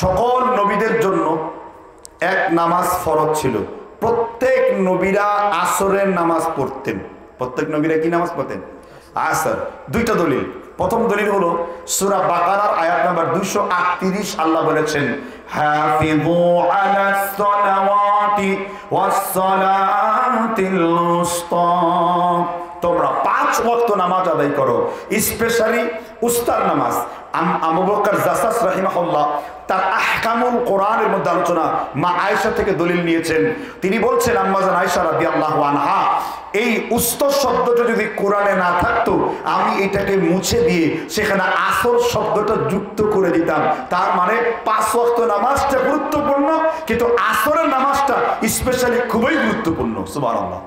সকল নবীদের জন্য এক নামাজ ফরজ ছিল। প্রত্যেক নবীরা আসরের নামাজ পড়তেন। প্রত্যেক নবীরা কি নামাজ পড়তেন? আসর। দুইটা দলিল। প্রথম দলিল হলো সূরা বাকারার আয়াত নাম্বার 238। আল্লাহ বলেছেন, হাফিযু আলাস সালাওয়াতি ওয়াস সালাতিল উসতা, তোমরা 5 ওয়াক্ত নামাজ আদায় করো, স্পেশালি উস্তার নামাজ। আবু বকর জাসাস রাহিমাহুল্লাহ তার আহকামুল কোরআনের মধ্যে আলোচনা মা আয়েশা থেকে দলিল নিয়েছেন। তিনি বলছেন, আম্মাজান আয়েশা রাদিয়াল্লাহু আনহা, এই উস্তর শব্দটা যদি কোরআনে না থাকতো আমি এটাকে মুছে দিয়ে সেখানে আসর শব্দটা যুক্ত করে দিতাম। তার মানে 5 ওয়াক্ত নামাজটা গুরুত্বপূর্ণ, কিন্তু আসরের নামাজটা স্পেশালি খুবই গুরুত্বপূর্ণ। সুবহানাল্লাহ।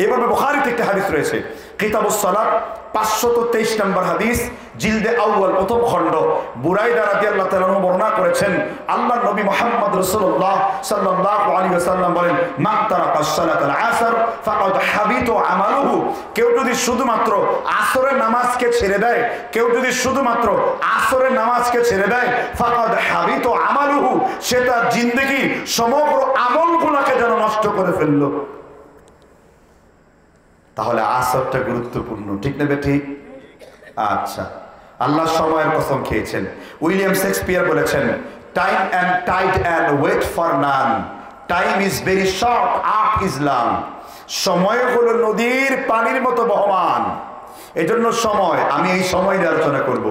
এভাবে বুখারীতে একটা হাদিস রয়েছে, কিতাবুস সালাত 523 নম্বর হাদিস, জিলদে আউয়াল প্রথম খণ্ড। বুরাইদা রাদিয়াল্লাহু তাআলা বর্ণনা করেছেন, আল্লাহর নবী মুহাম্মদ রাসূলুল্লাহ সাল্লাল্লাহু আলাইহি ওয়াসাল্লাম বলেন, মান তারাকাস সালাতাল আসর ফাকাদ হাবিতা আমালুহু, কেউ যদি শুধুমাত্র আসরের নামাজকে ছেড়ে দেয়, কেউ যদি শুধুমাত্র আসরের নামাজকে ছেড়ে দেয়, ফাকাদ হাবিতা আমালুহু, সে তার জিন্দেগীর সমগ্র আমলগুলোকে যেন নষ্ট করে ফেললো। তাহলে আসরটা গুরুত্বপূর্ণ, ঠিক না ঠিক? আচ্ছা, আল্লাহ সময়ের কসম খেয়েছেন। উইলিয়াম শেক্সপিয়ার বলেছেন, time and tide and wait for none, time is very short, art is long. সময় হলো নদীর পানির মতো বহমান, এজন্য সময়, আমি এই সময় নিয়ে আলোচনা করব।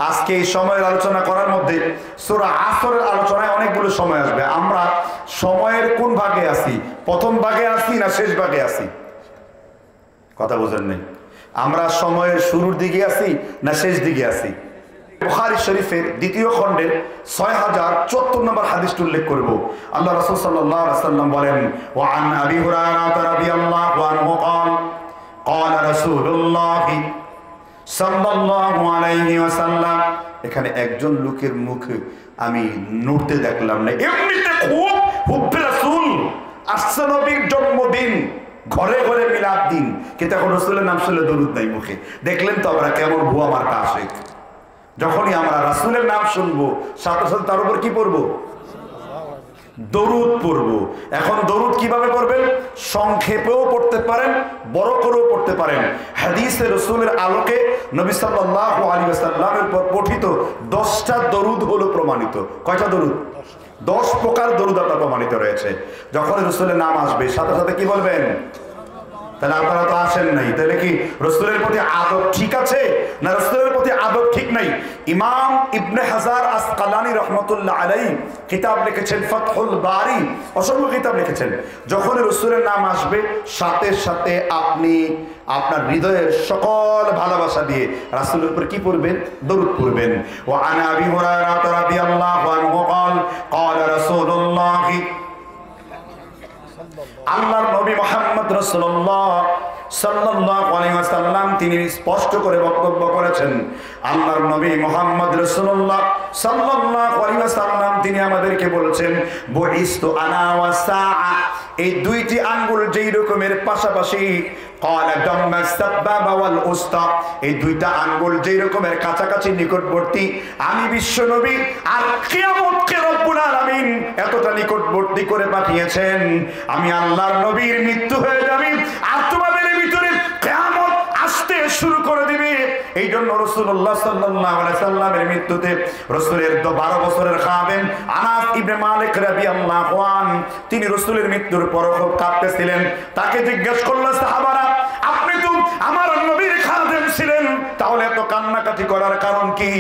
আজকে এই সময়ের আলোচনা করার মধ্যে সূরা আসরের আলোচনায় অনেকগুলো সময় আসবে। আমরা সময়ের কোন ভাগে আছি? প্রথম ভাগে আছি না শেষ ভাগে আছি? কথা বোঝেন নাই। আমরা সময়ের শুরুর দিকে আছি না শেষ দিকে আছি? বুখারী শরীফের 2য় খণ্ডের 6074 নম্বর হাদিসটি উল্লেখ করব। আল্লাহ রাসূল সাল্লাল্লাহু আলাইহি ওয়াসাল্লাম বলেন, ওয়া আন আবি হুরায়রা রাদিয়াল্লাহু আনহু قال قال رسول الله সাল্লাল্লাহু আলাইহি ওয়াসাল্লাম, এখানে একজন লোকের মুখে আমি নড়তে দেখলাম না, এমনিতে খুব হুব্বে রাসূল, আসছে নবীর জন্মদিন, ঘরে ঘরে মিলাদ দিন, কিন্তু এখন রাসূলের নাম শুনলে দরুদ নাই মুখে। দেখলেন তো আমরা কেমন ভুয়া মার্কা আশিক। যখনই আমরা রাসূলের নাম শুনবো সাথে সাথে তার উপর কি পড়বো? দরুদ পড়বো। এখন দরুদ কিভাবে পড়বেন? সংক্ষেপেও পড়তে পারেন, বড় করেও পড়তে পারেন। হাদিসে রাসূলের আলোকে নবী সাল্লাল্লাহু আলাইহি ওয়াসাল্লামের উপর পঠিত 10টা দরুদ হলো প্রমাণিত। কয়টা দরুদ? 10 প্রকার দরুদ আপনার প্রমাণিত রয়েছে। যখন রাসূলের নাম আসবে সাথে সাথে কি বলবেন? তাহলে আপনারা তো আসেন নাই, তাহলে কি রাসূলের প্রতি আদব ঠিক আছে না রাসূলের প্রতি আদব ঠিক নাই? ইমাম ইবনে হাজার আসকালানী রাহমাতুল্লাহ আলাইহি কিতাব লিখেছেন ফাতহুল বারি, অসংখ্য কিতাব লিখেছেন। যখন রাসূলের নাম আসবে সাথে সাথে আপনি আপনার হৃদয়ের সকল ভালোবাসা দিয়ে রাসূলের উপর কি পড়বেন? দরুদ পড়বেন। ওয়া আন আবি হুরায়রা রাদিয়াল্লাহু আনহু قال قال رسول الله, আল্লাহর নবী মুহাম্মদ রাসূলুল্লাহ সাল্লাল্লাহু আলাইহি ওয়াসাল্লাম তিনি স্পষ্ট করে বক্তব্য করেছেন। আল্লাহর নবী মুহাম্মদ রাসূলুল্লাহ সাল্লাল্লাহু আলাইহি ওয়াসাল্লাম তিনি আমাদেরকে বলেছেন, বুইস্তু আনা ওয়াস সাআ, এই দুইটি আঙ্গুল যেই রকমের পাশাপাশি, ক্বালা দাম্মাস সাবাবা ওয়াল উস্তা, এই দুইটা আঙ্গুল যেই রকমের কাছাকাছি নিকটবর্তী, আমি বিশ্ব নবী আর কিয়ামতকে রব্বুল আলামিন এতটা নিকটবর্তী করে পাঠিয়েছেন, আমি আল্লাহর নবীর মৃত্যু হয়ে যাবে আর তোমাদের ভিতরে কিয়ামত আসতে শুরু করে দিবে। এই জন্য রাসূলুল্লাহ সাল্লাল্লাহু আলাইহি সাল্লামের মৃত্যুতে রাসূলের 12 বছরের খাদেম আনাস ইবনে মালিক রাদিয়াল্লাহু আনহু তিনি রাসূলের মৃত্যুর পর খুব কাঁদতেছিলেন। তাকে জিজ্ঞেস করলো সাহাবারা, আপনি তো আমার নবীর খাদেম ছিলেন, তাহলে এত কান্নাকাটি করার কারণ কি?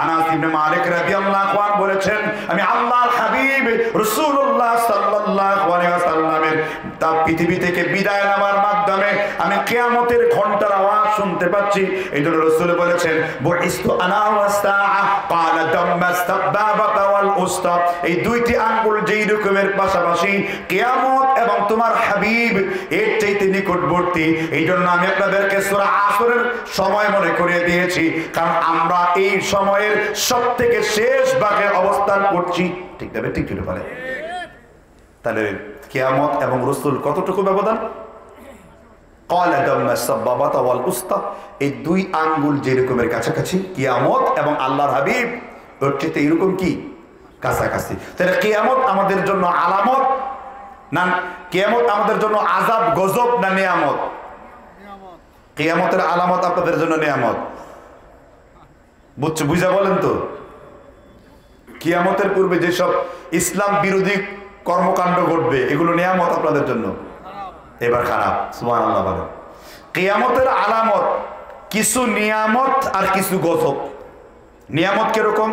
আনাস ইবনে মালিক রাদিয়াল্লাহু আনহু বলেছেন, আমি আল্লাহর হাবিব রাসূলুল্লাহ সাল্লাল্লাহু আলাইহি ওয়াসাল্লামের তার পৃথিবী থেকে বিদায় নেওয়ার মাধ্যমে আমি কিয়ামতের ঘন্টার আওয়াজ শুনতে পাচ্ছি। এই জন্য রাসূল বলেছেন, বুইস্তু আনা ওয়াস সাআ ক্বালা দাম্মাস সাবাবাতা ওয়াল উস্তা, এই দুইটি আঙ্গুল যেই রকমের পাশাপাশি কিয়ামত এবং তোমার হাবিব এর চাইতে নিকটবর্তী। এই জন্য আমি আপনাদেরকে সূরা আসরের সময় মনে করিয়ে দিয়েছি, কারণ আমরা এই সময়ের সবথেকে শেষ ভাগে অবস্থান করছি। ঠিক তবে ঠিক কি বলে? তাহলে কিয়ামত এবং রাসূল কতটুকু ব্যবধান? ক্বালা দাম্মাস সাবাবাতা ওয়াল উস্তা, এই দুই আঙ্গুল যে রকমের কাছাকাছি কিয়ামত এবং আল্লাহর হাবিব ওর চাইতে এরকম কি কাছাকাছি। তাহলে কিয়ামত আমাদের জন্য আলামত না, কিয়ামত আমাদের জন্য আযাব গজব না নিয়ামত? কিয়ামতের আলামত আপনাদের জন্য নিয়ামত। বুঝা বলেন তো? কিয়ামতের পূর্বে যেসব ইসলাম বিরোধী কর্মকাণ্ড ঘটবে এগুলো নিয়ামত আপনাদের জন্য, এবার খারাপ। সুবহানাল্লাহ বলেন। কিয়ামতের আলামত কিছু নিয়ামত আর কিছু গজব। নিয়ামত কিরকম?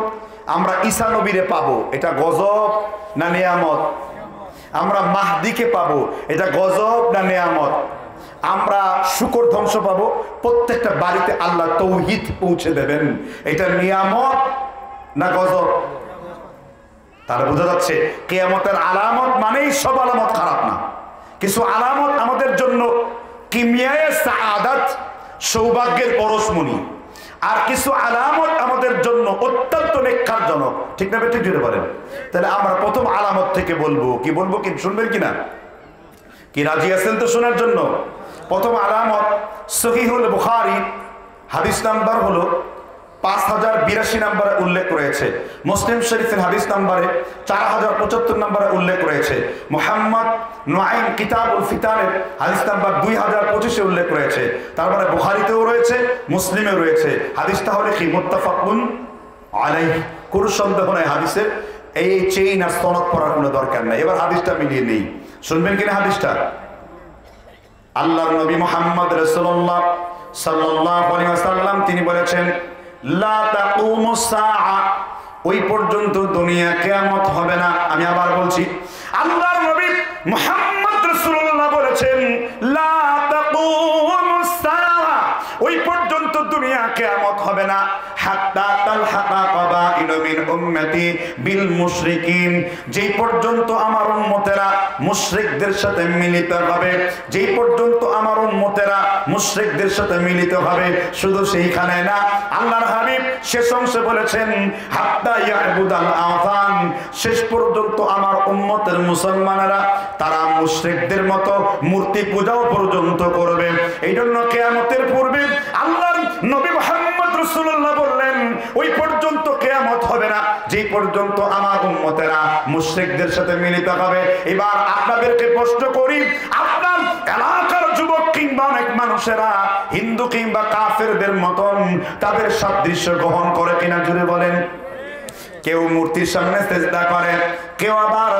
আমরা ঈসা নবীরে পাবো, এটা গজব না নিয়ামত? আমরা মাহদিকে পাবো, এটা গজব না নিয়ামত? আমরা শুকর ধ্বংস পাবো, প্রত্যেকটা বাড়িতে আল্লাহ তৌহিদ পৌঁছে দেবেন, এটা নিয়ামত না গজব? তাহলে বোঝা যাচ্ছে কিয়ামতের আলামত মানেই সব আলামত খারাপ না। কিছু আলামত আমাদের জন্য কিমিয়ায়ে সাআদাত, সৌভাগ্যের পরশমণি, আর কিছু আলামত আমাদের জন্য অত্যন্ত নেককারজনক। ঠিক না? ঠিক জুড়ে বলেন। তাহলে আমরা প্রথম আলামত থেকে বলবো। কি বলবো? কি শুনবেন কিনা? কি রাজি আছেন তো শোনার জন্য? প্রথম আলামত সহিহুল বুখারী হাদিস নাম্বার হলো 5082 নম্বরে উল্লেখ রয়েছে। মুসলিম শরীফের হাদিস নম্বরে 4075 নম্বরে উল্লেখ রয়েছে। মুহাম্মদ নুআইম কিতাবুল ফিতানের হাদিস নাম্বার 2025 উল্লেখ রয়েছে। তারপরে বুখারীতেও রয়েছে, মুসলিমেও রয়েছে। হাদিসটা হলো কি মুত্তাফাকুন আলাইহি, কোনো সন্দেহ নাই হাদিসের এই চেইন আর সনদ পড়ার কোনো দরকার নাই। এবার হাদিসটা মিলিয়ে নেই, শুনবেন কিনা হাদিসটা? আল্লাহর নবী মুহাম্মদ রাসূলুল্লাহ সাল্লাল্লাহু আলাইহি ওয়াসাল্লাম তিনি বলেছেন, লা তাকুমুস সাআ, ওই পর্যন্ত দুনিয়া কিয়ামত হবে না। আমি আবার বলছি, আল্লাহর নবী মুহাম্মদ রাসূলুল্লাহ বলেছেন, লা তাকুমুস সাআ, ওই পর্যন্ত দুনিয়া কিয়ামত হবে না। হাত্তা তালহাকা কাবাইলু মিন উম্মতি বিল মুশরিকিন, যেই পর্যন্ত আমার উম্মতেরা মুশরিকদের সাথে মিলিত হবে, যেই পর্যন্ত আমার উম্মতেরা মুশরিকদের সাথে মিলিত হবে। শুধু সেইখানে না, আল্লাহর হাবিব শেষ অংশে বলেছেন, হাত্তা ইয়াবুদাল আওথান, শেষ পর্যন্ত আমার উম্মতের মুসলমানেরা তারা মুশরিকদের মতো মূর্তি পূজাও পর্যন্ত করবে। এই জন্য কিয়ামতের পূর্বে আল্লাহর নবী মুহাম্মদ রাসূলুল্লাহ বললেন, ওই পর্যন্ত কিয়ামত হবে না যেই পর্যন্ত আমার উম্মতেরা মুশরিকদের সাথে মিলিত হবে। এবার আপনাদেরকে প্রশ্ন করি, আপনার এলাকার যুবক কিংবা অনেক মানুষেরা হিন্দু কিংবা কাফেরদের মতন তাদের সাদৃশ্য গ্রহণ করে কিনা জুড়ে বলেন? কেউ মূর্তির সামনে সেজদা করে, কেউ আবার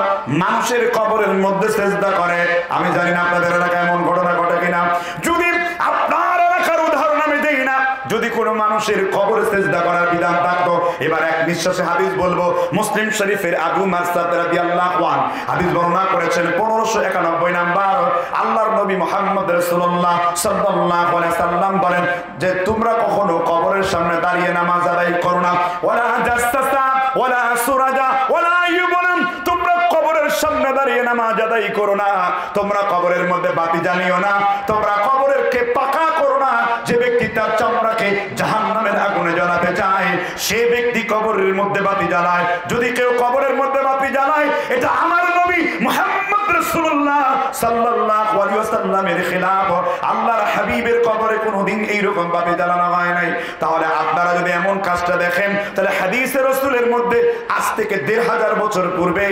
মানুষের কবরের মধ্যে সেজদা করে। আমি জানি না আপনাদের এলাকায় এমন ঘটনা ঘটে কিনা। যদি আপনার এলাকার উদাহরণ আমি দেই না, যদি কোনো মানুষের কবরে সেজদা করার বিধান থাকতো, এবার এক নিঃশ্বাসে হাদিস বলবো। মুসলিম শরীফের আবু মারসাদ রাদিয়াল্লাহু আনহু হাদিস বর্ণনা করেছেন 1591 নাম্বার। আল্লাহর নবী মুহাম্মদ রাসূলুল্লাহ সাল্লাল্লাহু আলাইহি সাল্লাম বলেন যে, তোমরা কখনো কবরের সামনে দাঁড়িয়ে নামাজ আদায় করো না। ওয়ালা জাসসাসা ওয়ালা সুরাজা ওয়ালা ইউবনাম, তোমরা কবরের সামনে দাঁড়িয়ে নামাজ আদায় করো না। তোমরা কবরের মধ্যে বাতি জ্বালিও না। তোমরা কবরের কে পাকা করো না। যে ব্যক্তি তার চামড়াকে জাহান্নামের আগুনে জ্বালাতে চায়, সে ব্যক্তি কবরের মধ্যে বাতি জ্বালায়। যদি কেউ কবরের মধ্যে বাতি জ্বালায়, এটা আমার নবী মুহাম্মদ রাসূলুল্লাহ সাল্লাল্লাহু আলাইহি ওয়াসাল্লামের খিলাফ। আল্লাহর হাবিবের কবরে কোনোদিন এইরকম বাতি জ্বালানো হয় নাই। তাহলে আপনারা যদি এমন কাজটা দেখেন, তাহলে হাদিসে রাসূলের মধ্যে আজ থেকে 1500 বছর পূর্বে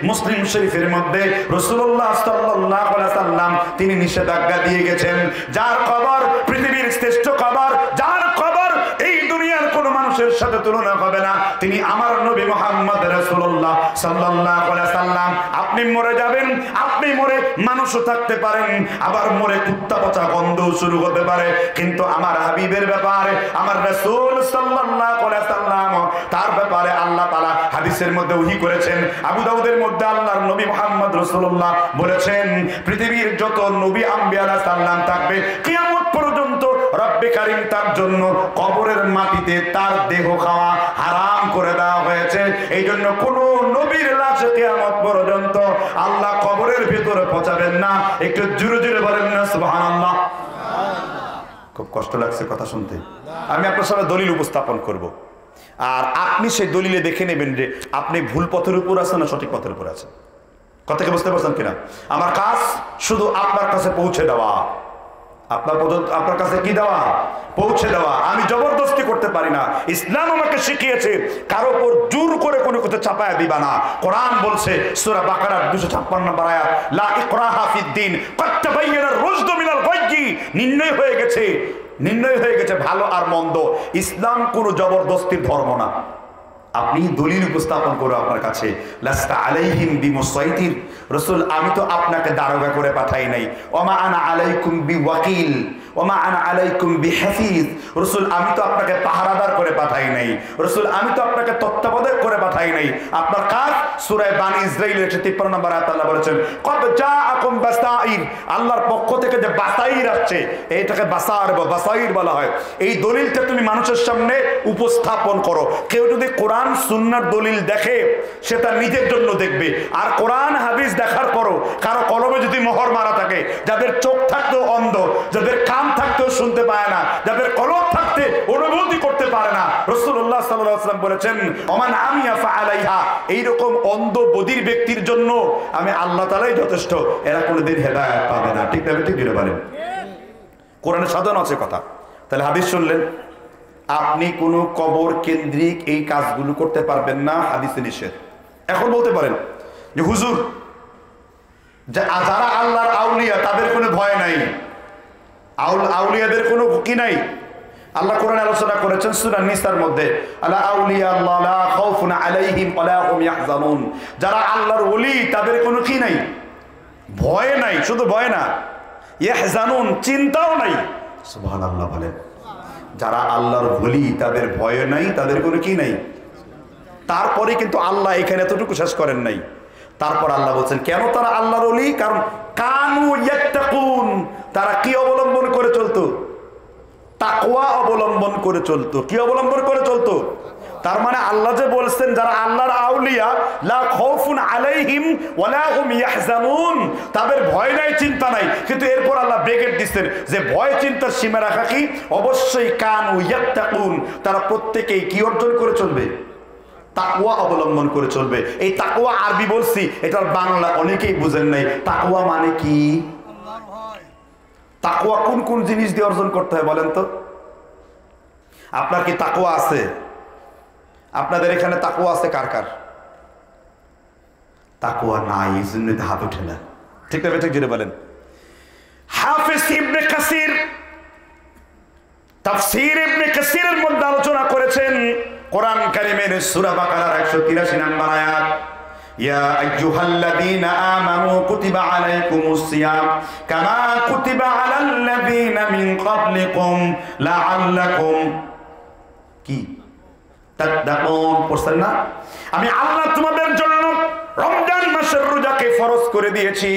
মুসলিম শরীফের মধ্যে রাসূলুল্লাহ সাল্লাল্লাহু আলাইহি ওয়াসাল্লাম তিনি নিষেধাজ্ঞা দিয়ে গেছেন, যার কবর পৃথিবীর শ্রেষ্ঠ কবর, যার কবর এই দুনিয়ার কোন মানুষের সাথে তুলনা হবে না, তিনি আমার নবী মুহাম্মদ রাসূলুল্লাহ সাল্লাল্লাহু আলাইহি ওয়াসাল্লাম। আপনি মরে যাবেন, আপনি মরে মানুষও থাকতে পারেন, আবার মরে কুত্তা পচা গন্ধ শুরু হতে পারে, কিন্তু আমার হাবিবের ব্যাপারে, আমার রাসূল সাল্লাল্লাহু আলাইহি ওয়াসাল্লাম, তার ব্যাপারে আল্লাহ তাআলা হাদিসের মধ্যে ওহী করেছেন। আবু দাউদের মধ্যে আল্লাহর নবী মুহাম্মদ রাসূলুল্লাহ বলেছেন, পৃথিবীর যত নবী আম্বিয়া আলাইহিস সালাম থাকবে, কিয়ামত পর্যন্ত রব্বে কারীম তার জন্য কবরের মাটিতে তার দেহ খাওয়া হারাম করে দেওয়া হয়েছে। এই জন্য কোন নবীর লাশ কিয়ামত পর্যন্ত আল্লাহ কবরের ভিতরে পচাবেন না। একটু জোরে জোরে বলেন না সুবহানাল্লাহ। খুব কষ্ট লাগছে কথা শুনতে। আমি আপনার সামনে দলিল উপস্থাপন করব, আর আপনি সেই দলিলে দেখে নেবেন যে আপনি ভুল পথের উপর আছেন না সঠিক পথের উপর আছেন। কথাকে বুঝতে পারছেন কিনা? আমার কাজ শুধু আপনার কাছে পৌঁছে দেওয়া। আপনার কাছে কি দেওয়া, পৌঁছে দেওয়া। আমি জবরদস্তি করতে পারি না। ইসলাম আমাকে শিখিয়েছে কারো উপর জোর করে কোনো কিছু চাপায়া দিবা না। কোরআন বলছে সূরা বাকারার 256 নম্বর আয়াত, লা ইকরাহা ফিদ্দিন ক্বাদ তাবায়্যানার রুশদু মিনাল গায়য়্যি। নির্ণয় হয়ে গেছে ভালো আর মন্দ। ইসলাম কোনো জবরদস্তির ধর্ম না। আপনি দলিল উপস্থাপন করো আপনার কাছে, লাস্তা আলাইহিম বিমুসাইতির, রাসূল আমি তো আপনাকে দারোগা করে পাঠাই নাই। ওমা আনা আলাইকুম বিওয়াকিল ওমা আনা আলাইকুম বিহাফিজ, রাসূল আমি তো আপনাকে পাহারাদার করে পাঠাই নাই। রাসূল আমি তো আপনাকে তত্ত্বাবধায়ক করে পাঠাই নাই। আপনার কাজ সূরা বানী ইসরাঈলের 153 নম্বর আয়াত আল্লাহ বলেছেন, কদ জাআকুম বাসাইর, আল্লাহর পক্ষ থেকে যে বাসাইর আসছে এটাকে বাসাইর বলা হয়। এই দলিলটা তুমি মানুষের সামনে উপস্থাপন করো। কেউ যদি কোরআন সুন্নাহর দলিল দেখে সেটা নিজের জন্য দেখবে, আর কোরআন হাদিস দেখার পরও কারো কলমে যদি মোহর মারা থাকে, যাদের চোখ থাকতেও অন্ধ, যাদের কান থাকতেও শুনতে পায় না, যাদের কলব থাকতে অনুভূতি করতে পারে না, রাসূলুল্লাহ সাল্লাল্লাহু আলাইহি ওয়াসাল্লাম বলেছেন ওমান আমিয়া ফাআলাইহা, এইরকম অন্ধ বধির ব্যক্তির জন্য আমি আল্লাহ তাআলাই যথেষ্ট, এরা কোনোদিন হেদায়েত পাবে না। ঠিক না? ঠিক দিতে পারেন, কোরআনে সাজানো আছে কথা। তাহলে হাদিস শুনলেন, আপনি কোনো কবর কেন্দ্রিক এই কাজগুলো করতে পারবেন না, হাদিসে নিষেধ। এখন বলতে পারেন যে হুজুর যারা আল্লাহর আউলিয়া তাদের কোনো ভয় নাই, আউলিয়াদের কোনো কি নাই। আল্লাহ কোরআনে আলোচনা করেছেন সূরা নিসার মধ্যে, আলা আউলিয়া আল্লাহ লা খাউফুন আলাইহিম ওয়া লা হুম ইয়াহজানুন, যারা আল্লাহর ওলি তাদের কোনো কি নাই, ভয় নাই। শুধু ভয় না, ইয়াহজানুন চিন্তাও নাই। সুবহানাল্লাহ বলেন। যারা আল্লাহর ওলি তাদের ভয় নাই, তাদের কোনো কি নাই। তারপরে কিন্তু আল্লাহ এখানে এতটুকু শেষ করেন নাই। তারপর আল্লাহ বলছেন কেন তারা আল্লাহর ওলি, কারণ কানু ইয়াত্তাকুন, তারা কি অবলম্বন করে চলতো, তাকওয়া অবলম্বন করে চলতো। কি অবলম্বন করে চলতো? তার মানে আল্লাহ যে বলছেন যারা আল্লাহর আউলিয়া লা খাউফুন আলাইহিম ওয়া লা হুম ইয়াহজানুন, তাদের ভয় নাই, চিন্তা নাই। কিন্তু এরপর আল্লাহ ব্রেকেট দিচ্ছেন যে ভয় চিন্তার সীমা রাখা কি, অবশ্যই কানু ইয়াত্তাকুন, তারা প্রত্যেকেই কি অর্জন করে চলবে, তাকওয়া অবলম্বন করে চলবে। এই তাকওয়া আরবি বলছি, এটার বাংলা অনেকেই বুঝেন নাই। তাকওয়া মানে কি? তাকওয়া কোন কোন জিনিস দিয়ে অর্জন করতে হয় বলেন তো? আপনার কি তাকওয়া আছে? আপনাদের এখানে তাকওয়া আছে কার কার? তাকওয়া নাই, এই জন্য হাত ওঠে না। ঠিক না? ঠিক জেনে বলেন। হাফেজ ইবনে কাসির তাফসীর ইবনে কাসিরের মধ্যে আলোচনা করেছেন কোরআন কারীমের সূরা বাকারার 183 নম্বর আয়াত, ইয়া আইয়ুহাল্লাযীনা আমানু কুতিবা আলাইকুমুস সিয়াম কামা কুতিবা আলাল্লাযীনা মিন ক্বাবলিকুম লাআল্লাকুম কি তাত্তাকুন। পড়ছেন না? আমি আল্লাহ তোমাদের জন্য রমজান মাসের রোজাকে ফরজ করে দিয়েছি,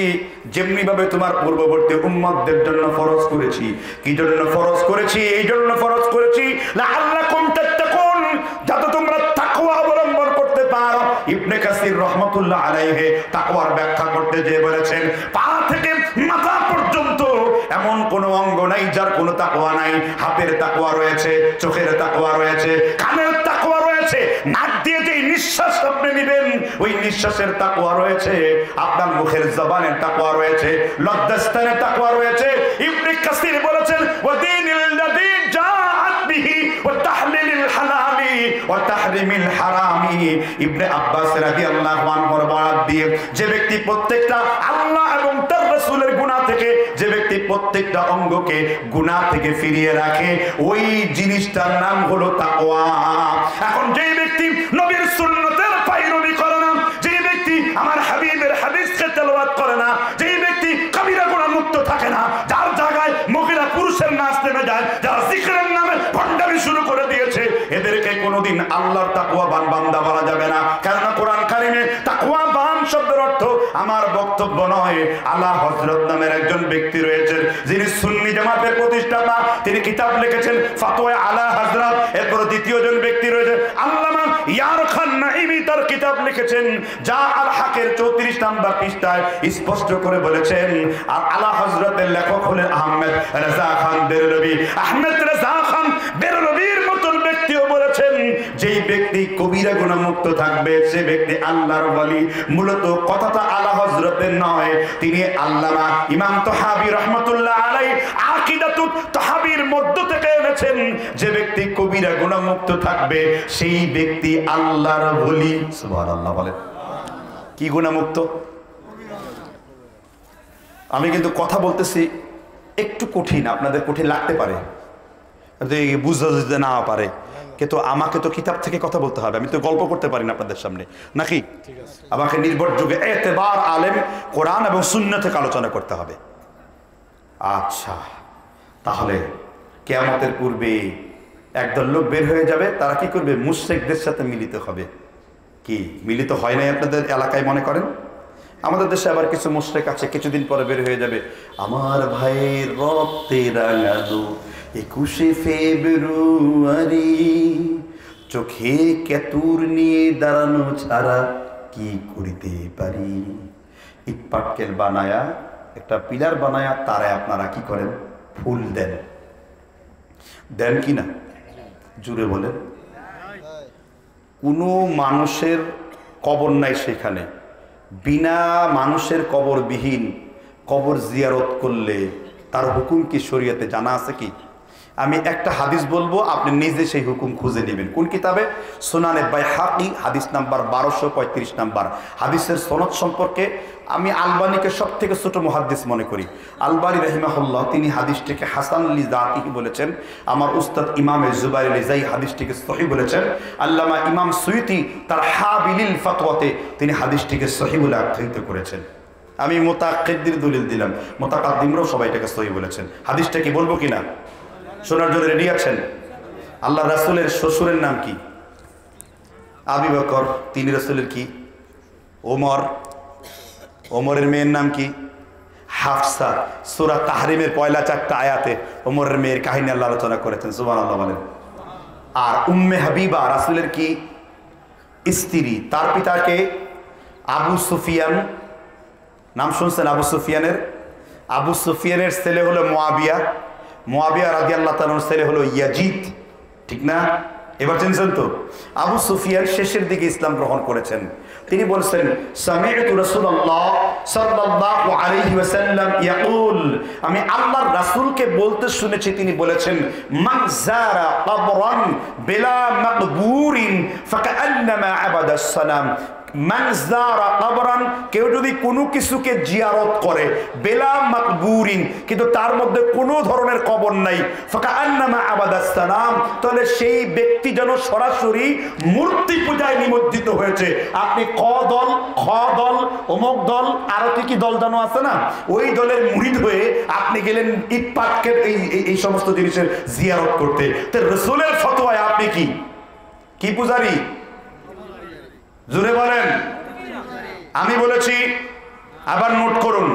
যেমনি ভাবে তোমার পূর্ববর্তী উম্মতদের জন্য ফরজ করেছি। কি জন্য ফরজ করেছি? এই জন্য ফরজ করেছি লাআল্লাকুম তাত্তাকুন, যাতে তোমরা তাকওয়া অবলম্বন করতে পারো। ইবনে কাসির রাহমাতুল্লাহ আলাইহি তাকওয়ার ব্যাখ্যা করতে গিয়ে বলেছেন, পা থেকে মাথা পর্যন্ত এমন কোন অঙ্গ নাই যার কোনো তাকওয়া নাই। হাতের তাকওয়া রয়েছে, চোখের তাকওয়া রয়েছে, কানের তাকওয়া রয়েছে, নাক দিয়ে যে নিঃশ্বাস আপনি নেবেন ওই নিঃশ্বাসের তাকওয়া রয়েছে, আপনার মুখের জবানের তাকওয়া রয়েছে, লজ্জাস্থানের তাকওয়া রয়েছে। ইবনে কাসির বলেছেন ওয়াদিনিল লাযী জাআত বিহি ওয়া তাহলিলিল হালালি ওয়া তাহরিমিল হারামি। ইবনে আব্বাস রাদিয়াল্লাহু আনহুর বরাত দিয়ে যে ব্যক্তি প্রত্যেকটা আল্লাহ এবং তার রাসূলের গুনাহ থেকে, যে ব্যক্তি প্রত্যেকটা অঙ্গকে গুনাহ থেকে ফিরিয়ে রাখে, ওই জিনিসটার নাম হলো তাকওয়া। এখন যেই ব্যক্তি নবীর সুন্নতের পায়রবি করে না, যেই ব্যক্তি আমার হাবিবের হাদিসকে তেলাওয়াত করে না, যেই ব্যক্তি কবিরা গুনাহ মুক্ত থাকে না, যার জায়গায় মহিলা পুরুষের নাচ নেমে যায়, যারা জিকিরের নামে ভণ্ডামি শুরু করে দিয়েছে, এদেরকে কোনোদিন আল্লাহর তাকওয়াবান বান্দা বলা যাবে না। কারণ কোরআন কারিমে তাকওয়াবান শব্দের অর্থ আমার বক্তব্য নয়। আলা হযরত নামের একজন ব্যক্তি রয়েছেন যিনি সুন্নি জামাতের প্রতিষ্ঠাতা, তিনি কিতাব লিখেছেন ফাতোয়া আলা হযরত। এরপর দ্বিতীয় জন ব্যক্তি রয়েছে আল্লামা ইয়ার খান নাইমি, তার কিতাব লিখেছেন যা আল হকের 34 নম্বর পৃষ্ঠায় স্পষ্ট করে বলেছেন। আর আলা হযরতের লেখক হলেন আহমেদ রেজা খান বেরলভী। আহমেদ রেজা খান বেরলভীর মতন ব্যক্তিও বলেছেন যেই ব্যক্তি কবিরা গুনাহ মুক্ত থাকবে সে ব্যক্তি আল্লাহর ওলি। মূলত কথাটা আলা হযরতের নয়, তিনি আল্লামা ইমাম তাহাবী রাহমাতুল্লাহ আলাইহি আকিদাতুত তাহাবীর মধ্য থেকে এনেছেন, যে ব্যক্তি কবিরা গুনাহ মুক্ত থাকবে সেই ব্যক্তি আল্লাহর ওলি। সুবহানাল্লাহ বলেন। কি গুনাহ মুক্ত? আমি কিন্তু কথা বলতেছি একটু কঠিন, আপনাদের কঠিন লাগতে পারে, বুঝতে যদি না পারে, কিন্তু আমাকে তো কিতাব থেকে কথা বলতে হবে, আমি তো গল্প করতে পারি না আপনাদের সামনে, নাকি? আমাকে নির্ভরযোগ্য এতেবার আলেম কোরআন এবং সুন্নাহ থেকে আলোচনা করতে হবে। আচ্ছা, তাহলে কিয়ামতের পূর্বে একদল লোক বের হয়ে যাবে, তারা কি করবে? মুশরিকদের সাথে মিলিত হবে। কি মিলিত হয় নাই আপনাদের এলাকায় মনে করেন? আমাদের দেশে আবার কিছু মুশরিক আছে, কিছুদিন পরে বের হয়ে যাবে, আমার ভাইয়ের রক্তে রাঙানো 21শে ফেব্রুয়ারি, চোখে কেতুর নিয়ে দাঁড়ানো ছাড়া কি করিতে পারি। ইট পাটকেল বানায়া, একটা পিলার বানায়া তারে আপনারা কি করেন? ফুল দেন। দেন কি না? জুড়ে বলেন। কোনো মানুষের কবর নাই সেখানে, বিনা মানুষের কবরবিহীন কবর জিয়ারত করলে তার হুকুম কি শরীয়তে জানা আছে কি? আমি একটা হাদিস বলবো, আপনি নিজে সেই হুকুম খুঁজে নেবেন। কোন কিতাবে? সুনানে বাইহাকি, হাদিস নাম্বার 1235 নাম্বার। হাদিসের সনদ সম্পর্কে আমি আলবানীকে সব থেকে ছোট মুহাদ্দিস মনে করি। আলবানী রাহিমাহুল্লাহ তিনি হাদিসটিকে হাসান লিজাতিহি বলেছেন। আমার উস্তাদ ইমাম জুবাইর লিজাই হাদিসটিকে সহিহ বলেছেন। আল্লামা ইমাম সুয়ুতি তার হাবিলিল ফাতওয়াতে তিনি হাদিসটিকে সহিহ বলে আখ্যায়িত করেছেন। আমি মুতাআক্কিদদের দলিল দিলাম, মুতাকাদ্দিমরাও সবাই এটাকে সহিহ বলেছেন। হাদিসটা কি বলবো কিনা? শোনার জন্য রেডি আছেন? আল্লাহ রাসূলের শ্বশুরের নাম কি? আবু বকর। তিনি রাসূলের কি? ওমর। ওমরের মেয়ের নাম কি? হাফসা। সূরা তাহরিমের পয়লা 4টা আয়াতে ওমরের মেয়ের কাহিনী আল্লাহ আলোচনা করেছেন। সুবহানাল্লাহ বলেন। আর উম্মে হাবিবা রাসূলের কি? স্ত্রী। তার পিতাকে আবু সুফিয়ান, নাম শুনছেন আবু সুফিয়ানের? আবু সুফিয়ানের ছেলে হলো মুয়াবিয়া। মুয়াবিয়া রাদিয়াল্লাহু তাআলার ছেলে হলো ইয়াজিদ, ঠিক না? এবার চিনছেন তো? আবু সুফিয়ান শেষের দিকে ইসলাম গ্রহণ করেছেন। তিনি বলছেন, সামি'তু রাসূলুল্লাহ সাল্লাল্লাহু আলাইহি ওয়াসাল্লাম ইয়াকুল, আমি আল্লাহর রাসূলকে বলতে শুনেছি, তিনি বলেছেন, মান যারা কবরান বিলা মাকবুরিন ফাকান্নামা আবাদাস সানাম। মান যারা কবরান, কেউ যদি কোনো কিছুকে জিয়ারত করে, বেলা মাকবুরিন, কিন্তু তার মধ্যে কোনো ধরনের কবর নাই, ফাকান্নামা আবাদাস সানাম, তাহলে সেই ব্যক্তি যেন সরাসরি মূর্তি পূজায় নিমজ্জিত হয়েছে। আপনি ক দল, খ দল, অমুক দল, আরো কি দল জানো আছে না, ওই দলের মুরিদ হয়ে আপনি গেলেন ইট পাটকেল এই সমস্ত জিনিসের জিয়ারত করতে। তো রাসূলের ফতোয়ায় আপনি কি পূজারি? জোরে বলেন। আমি বলেছি, আবার নোট করুন,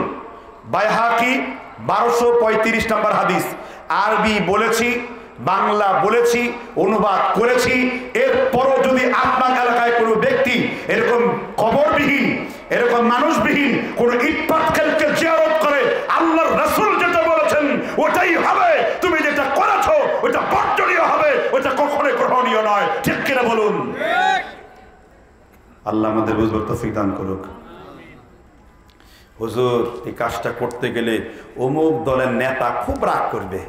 বাইহাকি 1235 নাম্বার হাদিস। আরবি বলেছি, বাংলা বলেছি, অনুবাদ করেছি। এরপরও যদি আপনার এলাকায় কোনো ব্যক্তি এরকম কবরবিহীন, এরকম মানুষবিহীন কোনো ইট পাটকেলকে জিয়ারত করে, আল্লাহর রাসূল যেটা বলেছেন ওটাই হবে। তুমি যেটা করেছো ওটা বর্জনীয় হবে, ওটা কখনোই গ্রহণীয় নয়। ঠিক কিনা বলুন? আল্লাহ আমাদের বুঝবার তৌফিক দান করুক। হুজুর, এই কাজটা করতে গেলে অমুক দলের নেতা খুব রাগ করবে।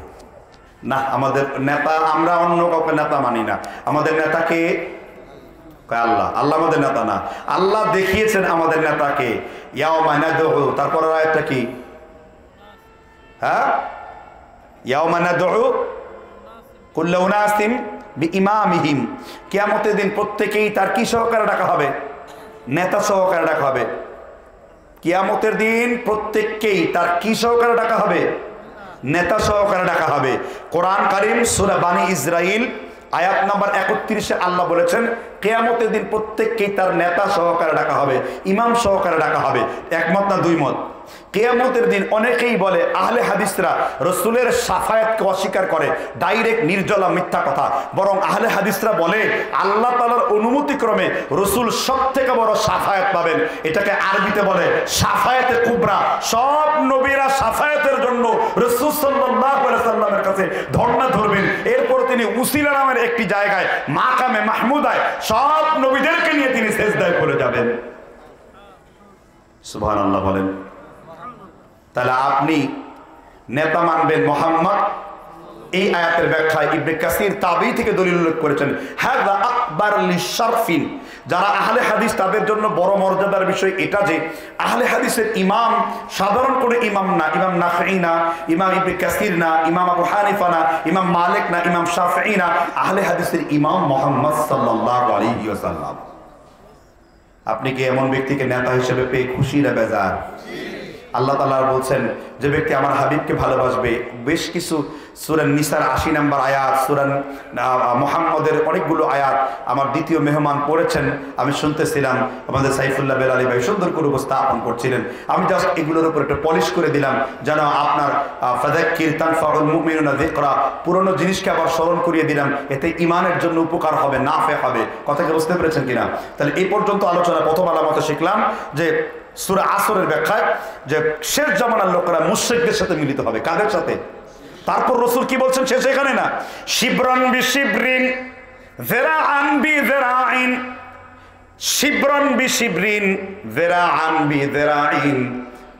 না, আমাদের নেতা, আমরা অন্য কাউকে নেতা মানি না। আমাদের নেতাকে আল্লাহ, আল্লাহ আমাদের নেতা না। আল্লাহ দেখিয়েছেন আমাদের নেতাকে। ইয়াউমা নাদউ, তারপর আয়াতটা কি? হ্যাঁ, ইয়াউমা নাদউ কুল্লু উনাসিম বিইমামিহিম, কিয়ামতের দিন প্রত্যেকেই তার কি সহকারে ডাকা হবে? নেতা সহকারে ডাকা হবে। কিয়ামতের দিন প্রত্যেককেই তার কি সহকারে ডাকা হবে? নেতা সহকারে ডাকা হবে। কোরআন কারীম সূরা বানী ইসরাইল আয়াত নাম্বার 31-এ আল্লাহ বলেছেন, কিয়ামতের দিন প্রত্যেককেই তার নেতা সহকারে ডাকা হবে, ইমাম সহকারে ডাকা হবে। একমত না দুই মত? কিয়ামতের দিন অনেকেই বলে, আহলে হাদিসরা রাসূলের শাফায়াতকে অস্বীকার করে, ডাইরেক্ট নির্জলা মিথ্যা কথা। বরং আহলে হাদিসরা বলে আল্লাহ তাআলার অনুমতি ক্রমে রাসূল সবথেকে বড় শাফায়াত পাবেন। এটাকে আরবিতে বলে শাফায়াতে কুবরা। সব নবীরা শাফায়াতের জন্য রাসূল সাল্লাল্লাহু আলাইহি সাল্লামের কাছে ধর্ণা ধরবেন। এরপর তিনি উসিলা নামের একটি জায়গায় মাকামে মাহমুদায় সব নবীদেরকে নিয়ে তিনি সিজদায় পড়ে যাবেন। সুবহানাল্লাহ বলেন। তাহলে আপনি নেতা মানবেন মুহাম্মদ। এই আয়াতের ব্যাখ্যায় ইবনে কাসির তাবি থেকে দলিল উল্লেখ করেছেন, হাযা আকবার লিশারফিন, যারা আহলে হাদিস তাদের জন্য বড় মর্যাদার বিষয় এটা যে আহলে হাদিসের ইমাম সাধারণ কোনো ইমাম না, ইমাম নাফঈ না, ইমাম ইবনে কাসির না, ইমাম আবু হানিফা না, ইমাম মালিক না, ইমাম শাফঈ না, আহলে হাদিসের ইমাম মুহাম্মদ সাল্লাল্লাহু আলাইহি ওয়াসাল্লাম। আপনি কি এমন ব্যক্তিকে নেতা হিসেবে পেয়ে খুশি না বেজার? আল্লাহ তাআলা বলছেন যে ব্যক্তি আমার হাবিবকে ভালোবাসবে, বেশ কিছু সূরা নিসার ৮০ নম্বর আয়াত, সূরা মুহাম্মদের অনেকগুলো আয়াত আমার দ্বিতীয় মেহমান পড়েছেন, আমি শুনতেছিলাম, আমাদের সাইফুল্লাহ বেলালী ভাই সুন্দর করে উপস্থাপন করছিলেন। আমি জাস্ট এগুলোর উপর একটু পলিশ করে দিলাম যেন আপনার ফাযাক্কির তানফাউল মুমিনুনা যিকরা, পুরনো জিনিসকে আবার স্মরণ করিয়ে দিলাম, এতে ইমানের জন্য উপকার হবে, নাফে হবে। কথাকে বুঝতে পেরেছেন কিনা? তাহলে এই পর্যন্ত আলোচনা প্রথম আলামতে শিখলাম যে সূরা আসরের ব্যাখ্যায় যে শেষ জামানার লোকেরা মুশরিকদের সাথে মিলিত হবে। কাদের সাথে? তারপর রাসূল কি বলছেন শেষ এখানে না, শিবরান বিশিবরিন যিরাআন বিযিরাইন, শিবরান বিশিবরিন যিরাআন বিযিরাইন,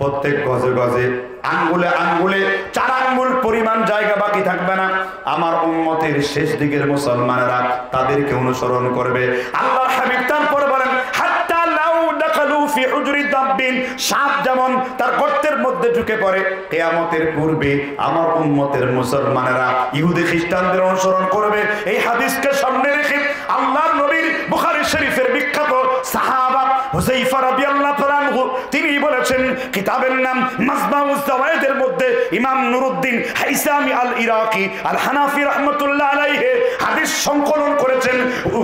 প্রত্যেক গজে গজে আঙ্গুলে আঙ্গুলে 4 আঙ্গুল পরিমাণ জায়গা বাকি থাকবে না। আমার উম্মতের শেষ দিকের মুসলমানেরা তাদেরকে অনুসরণ করবে। আল্লাহর হাবিব তারপর বলেন, হাত্তা লাউ দাখালু ফি হুজরি দাব্বিন, সাপ যেমন তার গর্তের মধ্যে ঢুকে পড়ে, কিয়ামতের পূর্বে আমার উম্মতের মুসলমানেরা ইহুদি খ্রিস্টানদের অনুসরণ করবে। এই হাদিসকে সামনে রেখে আল্লাহর নবীর বুখারী শরীফের বিখ্যাত সাহাবা হুযায়ফা রাদিয়াল্লাহু তাআলা আনহু তিনি বলেছেন, কিতাবের নাম মাজমাউজ যাওয়ায়েদের মধ্যে ইমাম নুরউদ্দিন হাইসামি আল ইরাকি আল হানাফি রাহমাতুল্লাহ আলাইহি হাদিস সংকলন করেছেন।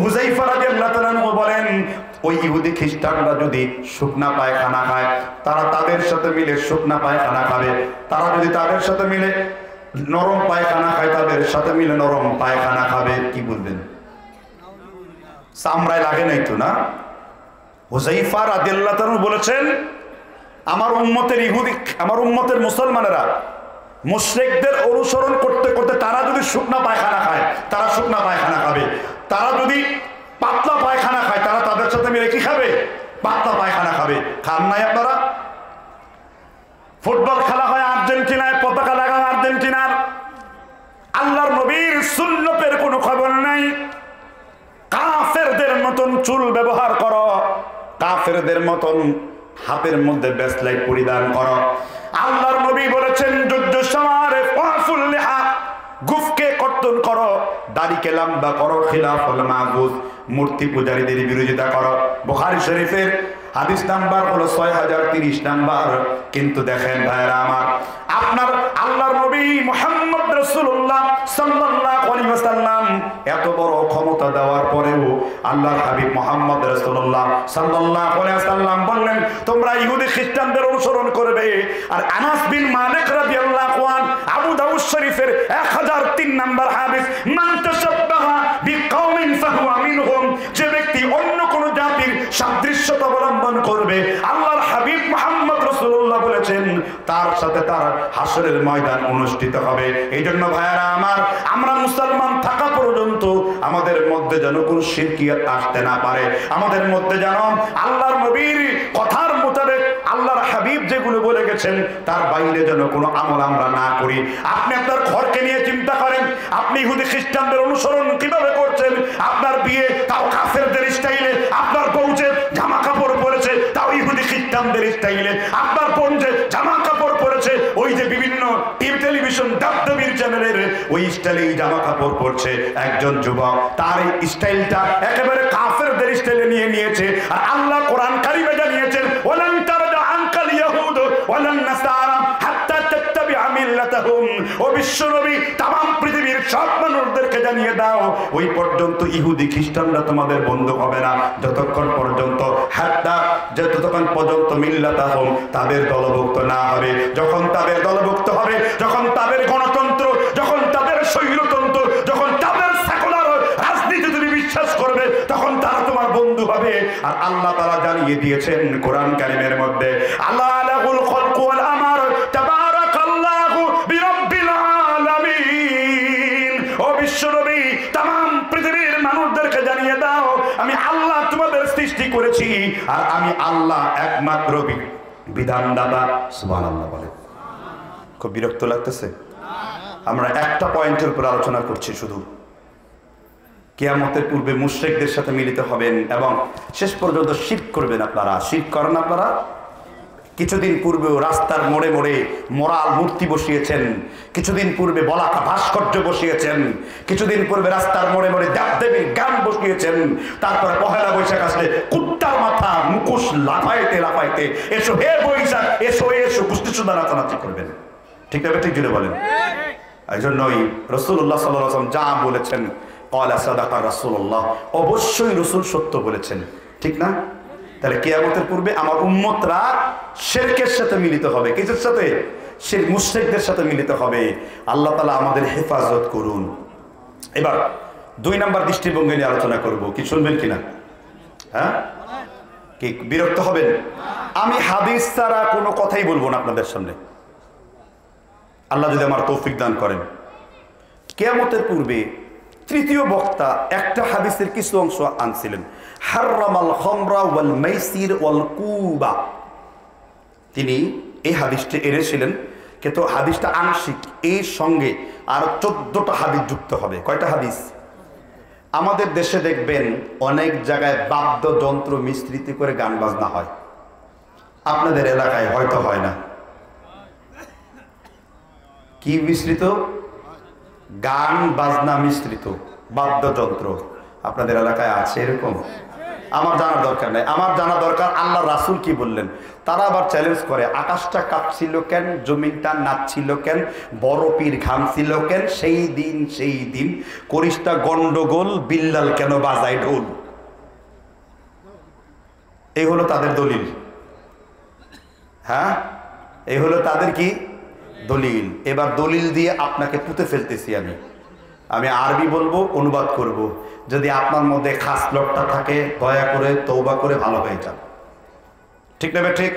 হুযায়ফা রাদিয়াল্লাহু তাআলা আনহু বলেন, ওই ইহুদি খ্রিস্টানরা যদি শুকনা পায়খানা খায়, তারা তাদের সাথে মিলে শুকনা পায়খানা খাবে। তারা যদি তাদের সাথে মিলে নরম পায়খানা খায়, তাদের সাথে মিলে নরম পায়খানা খাবে। কি বলবেন? চামড়ায় লাগে নাই তো না? হুযায়ফা রাদিয়াল্লাহু তাআলা বলেছেন, আমার উম্মতের ইহুদি, আমার উম্মতের মুসলমানেরা মুশরিকদের অনুসরণ করতে করতে তারা যদি শুকনা পায়খানা খায়, তারা শুকনা পায়খানা খাবে। তারা যদি পাতলা পায়খানা খায়, তারা তাদের সাথে মিলে কি খাবে? পাতলা পায়খানা খাবে। খান নাই আপনারা? ফুটবল খেলা হয় আর্জেন্টিনায়, পতাকা লাগানো আর্জেন্টিনার, আল্লাহর নবীর সুন্নতের কোনো খবর নাই। কাফেরদের মতন চুল ব্যবহার করো, কাফেরদের মতন হাতের মধ্যে ব্রেসলেট পরিধান করো। আল্লাহর নবী বলেছেন, যুদ্ধ সমারে ওয়াফুল লিহা, গুফকে কর্তন করো, দাড়িকে লম্বা করো, খিলাফুল মাহফুজ, মূর্তি পূজারীদের বিরোধিতা করো। বুখারী শরীফের হাদিস নাম্বার হলো 6030 নাম্বার। কিন্তু দেখেন ভাইরা আমার, আপনার আল্লাহর নবী মুহাম্মদ রাসূলুল্লাহ সাল্লাল্লাহু আলাইহি ওয়াসাল্লাম এত বড় ক্ষমতা দেওয়ার পরেও আল্লাহর হাবিব মুহাম্মদ রাসূলুল্লাহ সাল্লাল্লাহু আলাইহি ওয়াসাল্লাম বললেন, তোমরা ইহুদি খ্রিস্টানদের অনুসরণ করবে। আর আনাস বিন মালিক রাদিয়াল্লাহু আনহু আবু দাউদ শরীফের 1003 নাম্বার হাদিস, মান তাশাব্বাহা বিকাউমিন ফাহুয়া মিনহুম, যে ব্যক্তি অন্য কোন জাতির সাদৃশ্যতা অবলম্বন করবে, আল্লাহর হাবিব মুহাম্মদ রাসূলুল্লাহ বলেছেন তার সাথে তার হাসরের ময়দান অনুষ্ঠিত হবে। এই জন্য ভাইয়ারা আমার, আমরা মুসলমান থাকা পর্যন্ত আমাদের মধ্যে যেন কোনো শিরকিয়াত আসতে না পারে। আমাদের মধ্যে যেন আল্লাহর নবীর কথার মোতাবেক আল্লাহর হাবিব যেগুলো বলে গেছেন তার বাইরে যেন কোনো আমল আমরা না করি। আপনি আপনার ঘরকে নিয়ে চিন্তা করেন, আপনি ইহুদি খ্রিস্টানদের অনুসরণ কিভাবে করছেন? আপনার বিয়ে তাও কাফেরদের স্টাইলে, আপনার বউ যে জামা কাপড় পরেছে তাও ইহুদি খ্রিস্টানদের স্টাইলে, আপনার বোন যে জামা কাপড় পরেছে ওই যে বিভিন্ন টিভি টেলিভিশন ডাবডাবির চ্যানেলের ওই স্টাইলেই জামা কাপড় পরছে। একজন যুবক তার এই স্টাইলটা একেবারে কাফেরদের স্টাইলে নিয়ে নিয়েছে। আর আল্লাহ কোরআন কারিমে জানিয়েছেন, ওয়ালান তারদা আনকাল ইয়াহুদ ওয়ালান নাসারা হাত্তা তাত্তাবিআ মিল্লাতাহুম। ও বিশ্বনবী, তামাম পৃথিবীর সব মানুষদেরকে জানিয়ে দাও, ওই পর্যন্ত ইহুদি খ্রিস্টানরা তোমাদের বন্ধু হবে না যতক্ষণ পর্যন্ত যতক্ষণ পর্যন্ত মিল্লাতাহুম তাদের দলভুক্ত না হবে। যখন তাদের দলভুক্ত হবে, যখন তাদের গণতন্ত্র, যখন তাদের স্বৈরতন্ত্র, যখন তাদের সেকুলার রাজনীতি তুমি বিশ্বাস করবে, তখন তারা তোমার বন্ধু হবে। আর আল্লাহ তাআলা জানিয়ে দিয়েছেন কোরআন কারীমের মধ্যে, আল্লাহ লাহুল খালকু ওয়াল আমর তাবারাকাল্লাহু বিরাব্বিল আলামিন। ও বিশ্বনবী, তামাম পৃথিবীর মানুষদেরকে জানিয়ে দাও, আমি আল্লাহ তোমাদের সৃষ্টি করেছি আর আমি আল্লাহ একমাত্র বিধানদাতা। সুবহানাল্লাহ বলে। খুব বিরক্ত লাগতেছে? আমরা একটা পয়েন্টের উপর আলোচনা করছি শুধু, কিয়ামতের পূর্বে মুশরিকদের সাথে মিলিত হবেন এবং শেষ পর্যন্ত শিরক করবেন। আপনারা শিরক করেন? আপনারা কিছুদিন পূর্বেও রাস্তার মোড়ে মোড়ে মোরাল মূর্তি বসিয়েছেন, কিছুদিন পূর্বে বলাকা ভাস্কর্য বসিয়েছেন, কিছুদিন পূর্বে রাস্তার মোড়ে মোড়ে দেবদেবীর গান বসিয়েছেন। তারপর পহেলা বৈশাখ আসলে কুত্তার মাথা মুখোশ লাফাইতে লাফাইতে এসো হে বৈশাখ, এসো এসো কুস্তি সুন্দর নাচানাচি করবেন। ঠিক না? ঠিক জুড়ে বলেন। এই জন্যই রাসূলুল্লাহ সাল্লাল্লাহু আলাইহি ওয়াসাল্লাম যা বলেছেন, ক্বালা সাদাকা রাসূলুল্লাহ, অবশ্যই রাসূল সত্য বলেছেন। ঠিক না? তাহলে কিয়ামতের পূর্বে আমার উম্মতরা শিরকের সাথে মিলিত হবে। কিসের সাথে? শিরক, মুশরিকদের সাথে মিলিত হবে। আল্লাহ তাআলা আমাদের হেফাজত করুন। এবার 2 নম্বর দৃষ্টিভঙ্গি নিয়ে আলোচনা করব। কি শুনবেন কিনা? হ্যাঁ, কি বিরক্ত হবেন? আমি হাদিস ছাড়া কোনো কথাই বলবো না আপনাদের সামনে, আল্লাহ যদি আমার তৌফিক দান করেন। কিয়ামতের পূর্বে তৃতীয় বক্তা একটা হাদিসের কিছু অংশ আনছিলেন, হারামাল খামরা ওয়াল মাইসির ওয়াল কুবা। তিনি এই হাদিসটি এনেছিলেন, কিন্তু হাদিসটা আংশিক, এর সঙ্গে আর 14টা হাদিস যুক্ত হবে। কয়টা হাদিস? আমাদের দেশে দেখবেন অনেক জায়গায় বাদ্যযন্ত্র মিশ্রিত করে গান বাজনা হয়, আপনাদের এলাকায় হয়তো হয় না। কি মিশ্রিত? গান বাজনা মিশ্রিত বাদ্যযন্ত্র আপনাদের এলাকায় আছে এরকম? আমার জানার দরকার নাই, আমার জানা দরকার আল্লাহ রাসূল কি বললেন। তারা আবার চ্যালেঞ্জ করে, আকাশটা কাঁপছিল কেন, জমিনটা নাচছিল কেন, বরফের ঘামছিল কেন, সেই দিন করিসটা গন্ডগোল, বিল্লাল কেন বাজায় ঢোল। এই হলো তাদের দলিল। হ্যাঁ, এই হলো তাদের কি দলিল। এবার দলিল দিয়ে আপনাকে পুঁতে ফেলতেছি। আমি আরবি বলবো, অনুবাদ করব। যদি আপনার মধ্যে খাস লোকটা থাকে দয়া করে তওবা করে ভালো হয়ে যান। ঠিক না? ঠিক।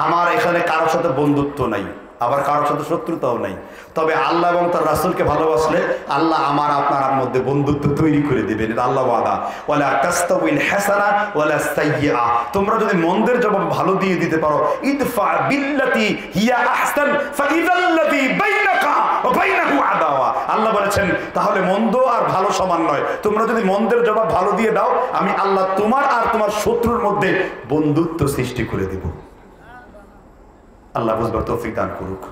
আমার এখানে কারোর সাথে বন্ধুত্ব নাই, আবার কারোর সাথে শত্রুতাও নাই। তবে আল্লাহ এবং তার রাসূলকে ভালোবাসলে আল্লাহ আমার আপনার মধ্যে বন্ধুত্ব তৈরি করে দিবেন। এটা আল্লাহ ওয়াদা। ওয়ালা তাস্তাউইল হাসানা ওয়ালা সাইয়্যিআ। তোমরা যদি মন্দের জবাব ভালো দিয়ে দিতে পারো, ইদফা বিল্লাতি হিয়া আহসান ফাইযাল্লাযী বাইনাকা ওয়া বাইনাহু আদাওয়া। আল্লাহ বলেছেন তাহলে মন্দ আর ভালো সমান নয়। তোমরা যদি মন্দের জবাব ভালো দিয়ে দাও, আমি আল্লাহ তোমার আর তোমার শত্রুর মধ্যে বন্ধুত্ব সৃষ্টি করে দেব। আল্লাহ বুঝবার তৌফিক দান করুক।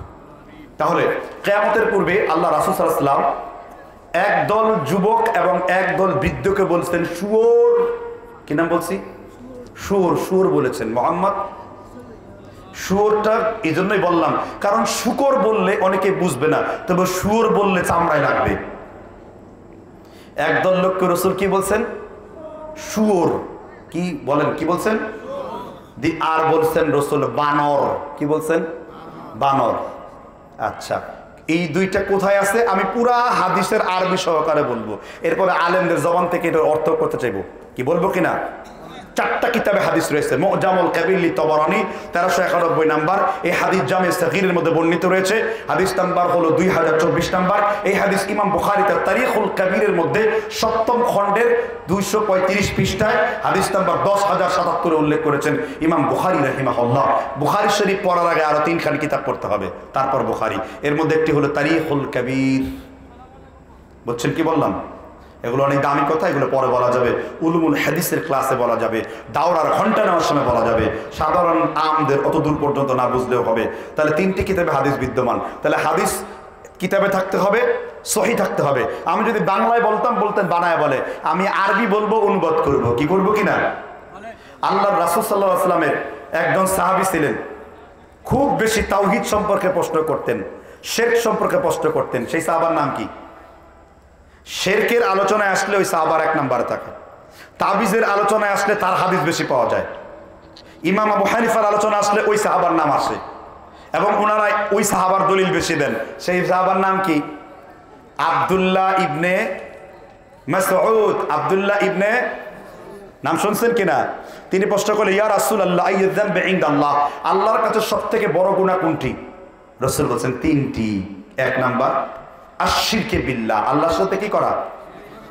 তাহলে কিয়ামতের পূর্বে আল্লাহ রাসূল সাল্লাল্লাহু আলাইহি ওয়াসাল্লাম একদল যুবক এবং একদল বৃদ্ধকে বলছেন শুয়োর। কি নাম বলছি? শুয়োর বলেছেন মুহাম্মদ। শুয়োরটা এই জন্যই বললাম কারণ শুকর বললে অনেকে বুঝবে না, তবে শুয়োর বললে চামড়ায় লাগবে। একদল লোককে রাসূল কি বলছেন? শুয়োর। কি বলেন? কি বলছেন? আর বলছেন রাসূল বানর। কি বলছেন? বানর। আচ্ছা, এই দুইটা কোথায় আছে আমি পুরা হাদিসের আরবি সহকারে বলবো, এরপরে আলেমদের জবান থেকে এটার অর্থ করতে চাইবো। কি বলবো কিনা? 4টা কিতাবে হাদিস রয়েছে। মুজামুল কাবির লি তাবারানী 1391 নাম্বার। এই হাদিস জামে সাগীরের মধ্যে বর্ণিত রয়েছে। হাদিস নাম্বার হলো 2024 নাম্বার। এই হাদিস ইমাম বুখারী তার তারিখুল কাবীরের মধ্যে 7ম খণ্ডের 235 পৃষ্ঠায় হাদিস নাম্বার 10077 উল্লেখ করেছেন ইমাম বুখারী রাহিমাহুল্লাহ। বুখারী শরীফ পড়ার আগে আরো 3খান কিতাব পড়তে হবে, তারপর বুখারী। এর মধ্যে একটি হলো তারিখুল কাবীর। বুঝছেন কি বললাম? এগুলো অনেক দামি কথা, এগুলো পরে বলা যাবে, উলুমুল হাদিসের ক্লাসে বলা যাবে, দাওরার ঘন্টা নেওয়ার সময় বলা যাবে। সাধারণ আমদের অত দূর পর্যন্ত না বুঝলেও হবে। তাহলে 3টি কিতাবে হাদিস বিদ্যমান। তাহলে হাদিস কিতাবে থাকতে হবে, সহি থাকতে হবে। আমি যদি বাংলায় বলতাম বলতেন বানায় বলে, আমি আরবি বলবো, অনুবাদ করব। কি করব কিনা? আল্লাহর রাসূল সাল্লাল্লাহু আলাইহি ওয়াসাল্লামের একজন সাহাবী ছিলেন, খুব বেশি তাওহীদ সম্পর্কে প্রশ্ন করতেন, শিরক সম্পর্কে প্রশ্ন করতেন। সেই সাহাবার নাম কি? শিরকের আলোচনায় আসলে ওই সাহাবার 1 নম্বরে থাকে। তাবিজের আলোচনায় আসলে তার হাদিস বেশি পাওয়া যায়। ইমাম আবু হানিফার আলোচনা আসলে ওই সাহাবার নাম আসে এবং ওনারা ওই সাহাবার দলিল বেশি দেন। সেই সাহাবার নাম কি? আব্দুল্লাহ ইবনে মাসউদ। আব্দুল্লাহ ইবনে, নাম শুনছেন কিনা? তিনি প্রশ্ন করলেন, ইয়া রাসূলুল্লাহ আইয়ুয যামবি ইনদাল্লাহ, আল্লাহর কাছে সবথেকে বড় গুনাহ কোনটি? রাসূল বলেন 3টি। 1 নাম্বার আশরিকে বিল্লাহ, আল্লাহর সাথে কি করা?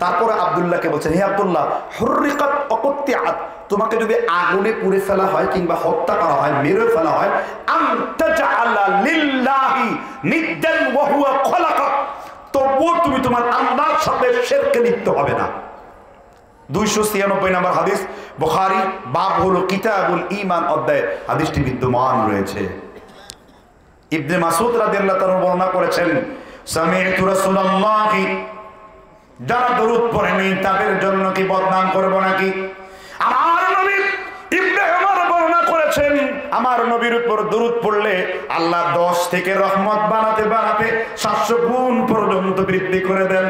তারপরে আব্দুল্লাহকে বলছেন, হে আব্দুল্লাহ, হুররিকাত ওয়াকুত্তিআত, তোমাকে যদি আগুনে পুড়ে ফেলা হয় কিংবা হত্যা করা হয়, মেরে ফেলা হয়, আনতাজআলা লিল্লাহি নিদ্দান ওয়া হুয়া খালাকাক, তবুও তুমি তোমার আল্লাহর সাথে শিরকে লিপ্ত হবে না। 296 নম্বর হাদিস, বুখারী, বাব হলো কিতাবুল ঈমান অধ্যায়ে হাদিসটি বিদ্যমান রয়েছে। ইবনে মাসউদ রাদিয়াল্লাহু তাআলা বর্ণনা করেছেন, সামি'তু রাসূলুল্লাহি, যারা দরুদ পড়েনি তাদের জন্য কি বদনাম করব নাকি? আমার নবী ইবনে উমর বর্ণনা করেছেন, আমার নবীর উপর দরুদ পড়লে আল্লাহ 10 থেকে রহমত বানাতে বানাতে 700 গুণ পর্যন্ত বৃদ্ধি করে দেন।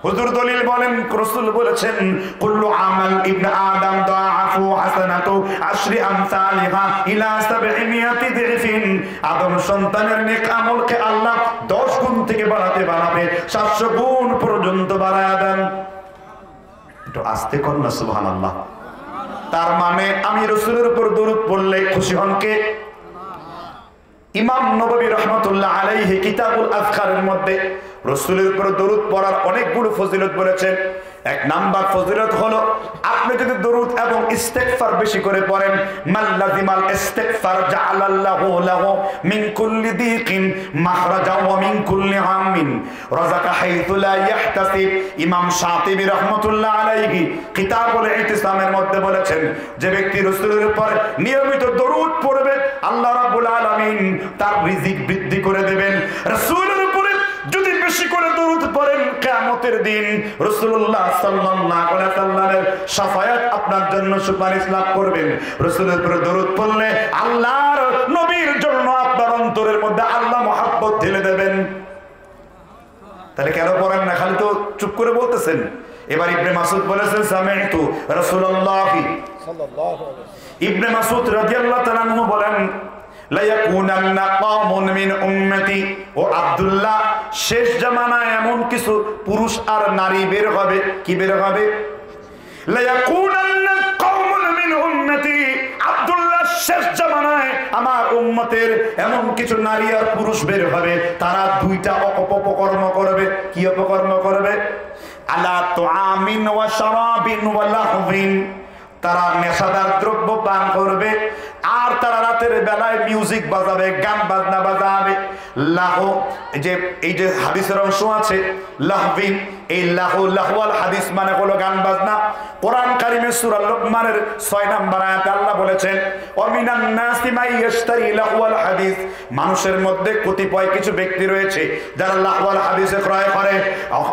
হুজুর দলিল বলেন, রাসূল বলেছেন, কুল্লু আমাল ইবনে আদম দাআফু হাসানাতু আশরি আমসালিহা ইলা 700 দিরফিন, আদম সন্তানের নেক আমলকে আল্লাহ 10 গুণ থেকে বাড়াতে বাড়াতে 700 গুণ পর্যন্ত বাড়ায়া দেন। একটু আস্তে কর না, সুবহানাল্লাহ। তার মানে আমি রাসূলের উপর দরুদ পড়লে খুশি হন কে? ইমাম নববী রাহমাতুল্লাহ আলাইহি কিতাবুল আযকারের মধ্যে রাসূলের উপর দরুদ পড়ার অনেকগুলো ফজিলত বলেছেন। এক নাম্বার ফজিলত হলো, আপনি যদি দরুদ এবং ইস্তেগফার বেশি করে পড়েন, মাল্লাযিমাল ইস্তেগফার জাআলাল্লাহু লাহু মিন কুল্লি দিকিন মাখরাজা ওয়া মিন কুল্লি হাম্মিন রাযাকা হাইতু লা ইয়াহতাসিব। ইমাম শাতিবী রাহমাতুল্লাহ আলাইহি কিতাবুল ইতিসামের মধ্যে বলেছেন, যে ব্যক্তি রাসূলের উপর নিয়মিত দরুদ পড়বে, আল্লাহ রাব্বুল আলামিন তার রিজিক বৃদ্ধি করে দেবেন। রাসূলের উপরে যদি বেশি করে দরুদ পড়েন, কিয়ামতের দিন রাসূলুল্লাহ সাল্লাল্লাহু আলাইহি ওয়াসাল্লামের শাফায়াত আপনার জন্য সুপারিশ লাভ করবেন। রাসূলের উপরে দরুদ পড়লে আল্লাহর নবীর জন্য আপনার অন্তরের মধ্যে আল্লাহ মহব্বত ঢেলে দেবেন। তাহলে কেন পড়েন না? খালি তো চুপ করে বলতেছেন। এবার ইবনে মাসউদ বলেছেন, সামি'তু রাসূলুল্লাহি সাল্লাল্লাহু আলাইহি, ইবনে মাসউদ রাদিয়াল্লাহু তাআলা আনহু বলেন, লা ইয়াকুনান্না কওমুন মিন উম্মতি, ও আব্দুল্লাহ, শেষ জামানায় এমন কিছু পুরুষ আর নারী বের হবে। কি বের হবে? লা ইয়াকুনান্না কওমুন মিন উম্মতি, আব্দুল্লাহ, শেষ জামানায় আমার উম্মতের এমন কিছু নারী আর পুরুষ বের হবে, তারা দুইটা অপকর্ম করবে। কি অপকর্ম করবে? আলা তুআমিন ওয়া শারাবিন ওয়া লাহবিন, তারা নেশাদার দ্রব্য পান করবে আর তারা রাতের বেলায় মিউজিক বাজাবে, গান বাজনা বাজাবে। লাহু, এই যে হাদিসের অংশ আছে লাহবিন, এই লাহওয়াল হাদিস মানে হলো গান বাজনা। কোরআন কারিমে সূরা লুকমানের 6 নম্বর আয়াতে আল্লাহ বলেছেন, ওয়া মিনান নাসি মান ইশতারি লাহওয়াল হাদিস, মানুষের মধ্যে কতিপয় কিছু ব্যক্তি রয়েছে যারা লাহওয়াল হাদিসে ক্রয় করে।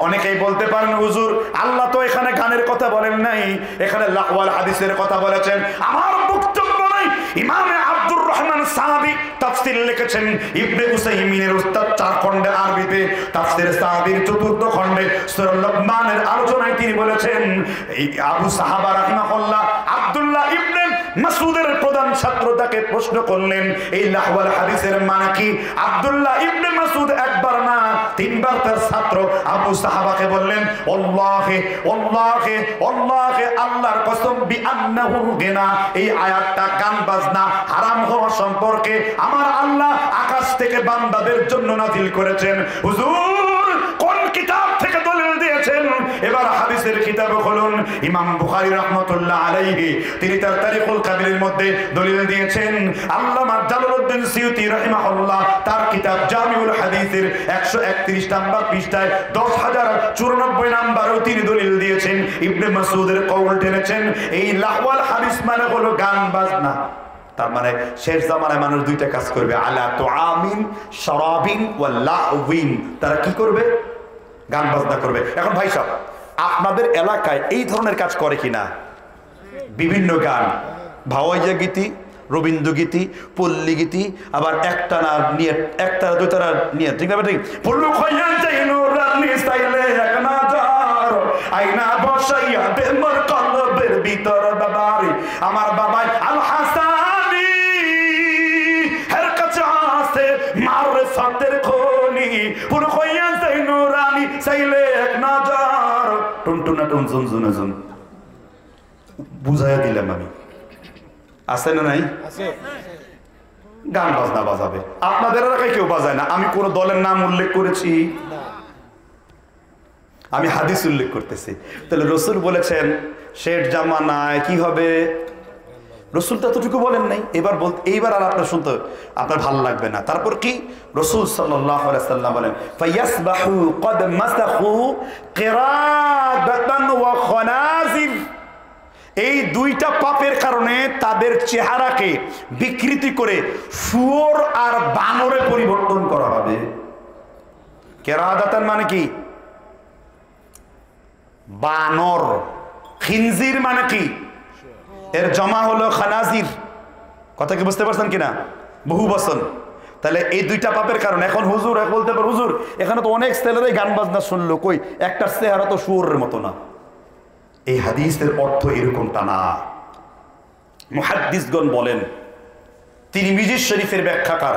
অনেকেই বলতে পারেন, হুজুর, আল্লাহ তো এখানে গানের কথা বলেন নাই, এখানে লাহওয়াল হাদিসের কথা বলেছেন। আমার বক্তব্য নাই। ইমামে আব্দুর রহমান সাহাবী তাফসীর লিখেছেন, ইবনে উসাইমিনের উস্তাদ 4 খণ্ডে আরবিতে তাফসীর সাহাবীর 4th খণ্ডে সূরা লুকমানের আলোচনায় তিনি বলেছেন, এই আবু সাহাবা রাহিমাহুল্লাহ আব্দুল্লাহ ইবনে মাসউদের প্রধান ছাত্র তাকে প্রশ্ন করলেন, এই লাহওয়াল হাদিসের মানে কি? আব্দুল্লাহ ইবনে মাসউদ একবার না 3 বার তার ছাত্র আবু সাহাবাকে বললেন, আল্লাহে আল্লাহে আল্লাহে, আল্লাহর কসম, বিআন্নাহু গিনা, এই আয়াতটা গান বাজনা হারাম হওয়া সম্পর্কে আমার আল্লাহ আকাশ থেকে বান্দাদের জন্য নাযিল করেছেন। হুজুর, কোন কিতাব থেকে দলিল দিয়েছেন? এবার হাদিসের কিতাবে খুলুন। ইমাম বুখারী রাহমাতুল্লাহ আলাইহি তিনি তার তারিখুল কাবিরের মধ্যে দলিল দিয়েছেন। আল্লামা জালালউদ্দিন সিয়ুতী রাহিমাহুল্লাহ তার কিতাব জামিউল হাদিসের 131 নম্বর পৃষ্ঠায় 10094 নম্বরেও তিনি দলিল দিয়েছেন, ইবনে মাসউদের কওল টেনেছেন, এই লাহওয়াল হাদিস মানে হলো গান বাজনা। তার মানে শেষ জামানায় মানুষ দুইটা কাজ করবে, আলা তুআমিন শারাবিন ওয়া লাহবিন, তারা কি করবে? গান বাজনা করবে। এখন ভাই সাহেব, আপনাদের এলাকায় এই ধরনের কাজ করে কিনা? বিভিন্ন গান, ভাওয়াইয়া গীতি, রবীন্দ্র গীতি, পল্লী গীতি, আবার একটানা নিয়ে, একটানা দুইটানা নিয়ে, ঠিক না? ঠিক। পল্লু খইয়া যাইনো রাতনি স্টাইলে এক নাজার আইনা বসাইয়া বেমর কলবের ভিতর বাবারে, আমার বাবাই আল হাসানি হের কাছে আছে মারফতের খনি, পল্লু খইয়া যাইনো রানি চাইলে এক নাজার, টুনটুনা টুন ঝুনঝুনা ঝুন। বুঝাইয়া দিলাম আমি, আছে না নাই? গান বাজনা বাজাবে। আপনাদের এলাকায় কেউ বাজায় না, আমি কোন দলের নাম উল্লেখ করেছি? আমি হাদিস উল্লেখ করতেছি। তাহলে রসুল বলেছেন শেষ জামানায় কি হবে, রসুল তো এতটুকু বলেন নাই। এইবার আর আপনার শুনতে আপনার ভালো লাগবে না। তারপর কি রসুল সাল্লাল্লাহু আলাইহি সাল্লাম বলেন ফায়াসবাহু ক্বাদ মাসাখু কিরাদাতান ওয়া খানাজির, এই দুইটা পাপের কারণে তাদের চেহারাকে বিকৃতি করে শুয়োর আর বানরে পরিবর্তন করা হবে। কিরাদাতান মানে কি? বানর। খিনজির মানে কি? এর জমা হলো খানাজির। কথা কি বুঝতে পারছেন কিনা? বহু বচন। তাহলে এই দুইটা পাপের কারণে এখন হুজুর বলতে পারে, হুজুর এখানে তো অনেক ছেলেরাই গান বাজনা শুনলো, কই একটা চেহারা তো শুয়োরের মতো না। এই হাদিসের অর্থ এরকমটা না। মুহাদ্দিসগণ বলেন, তিরমিজি শরীফের ব্যাখ্যাকার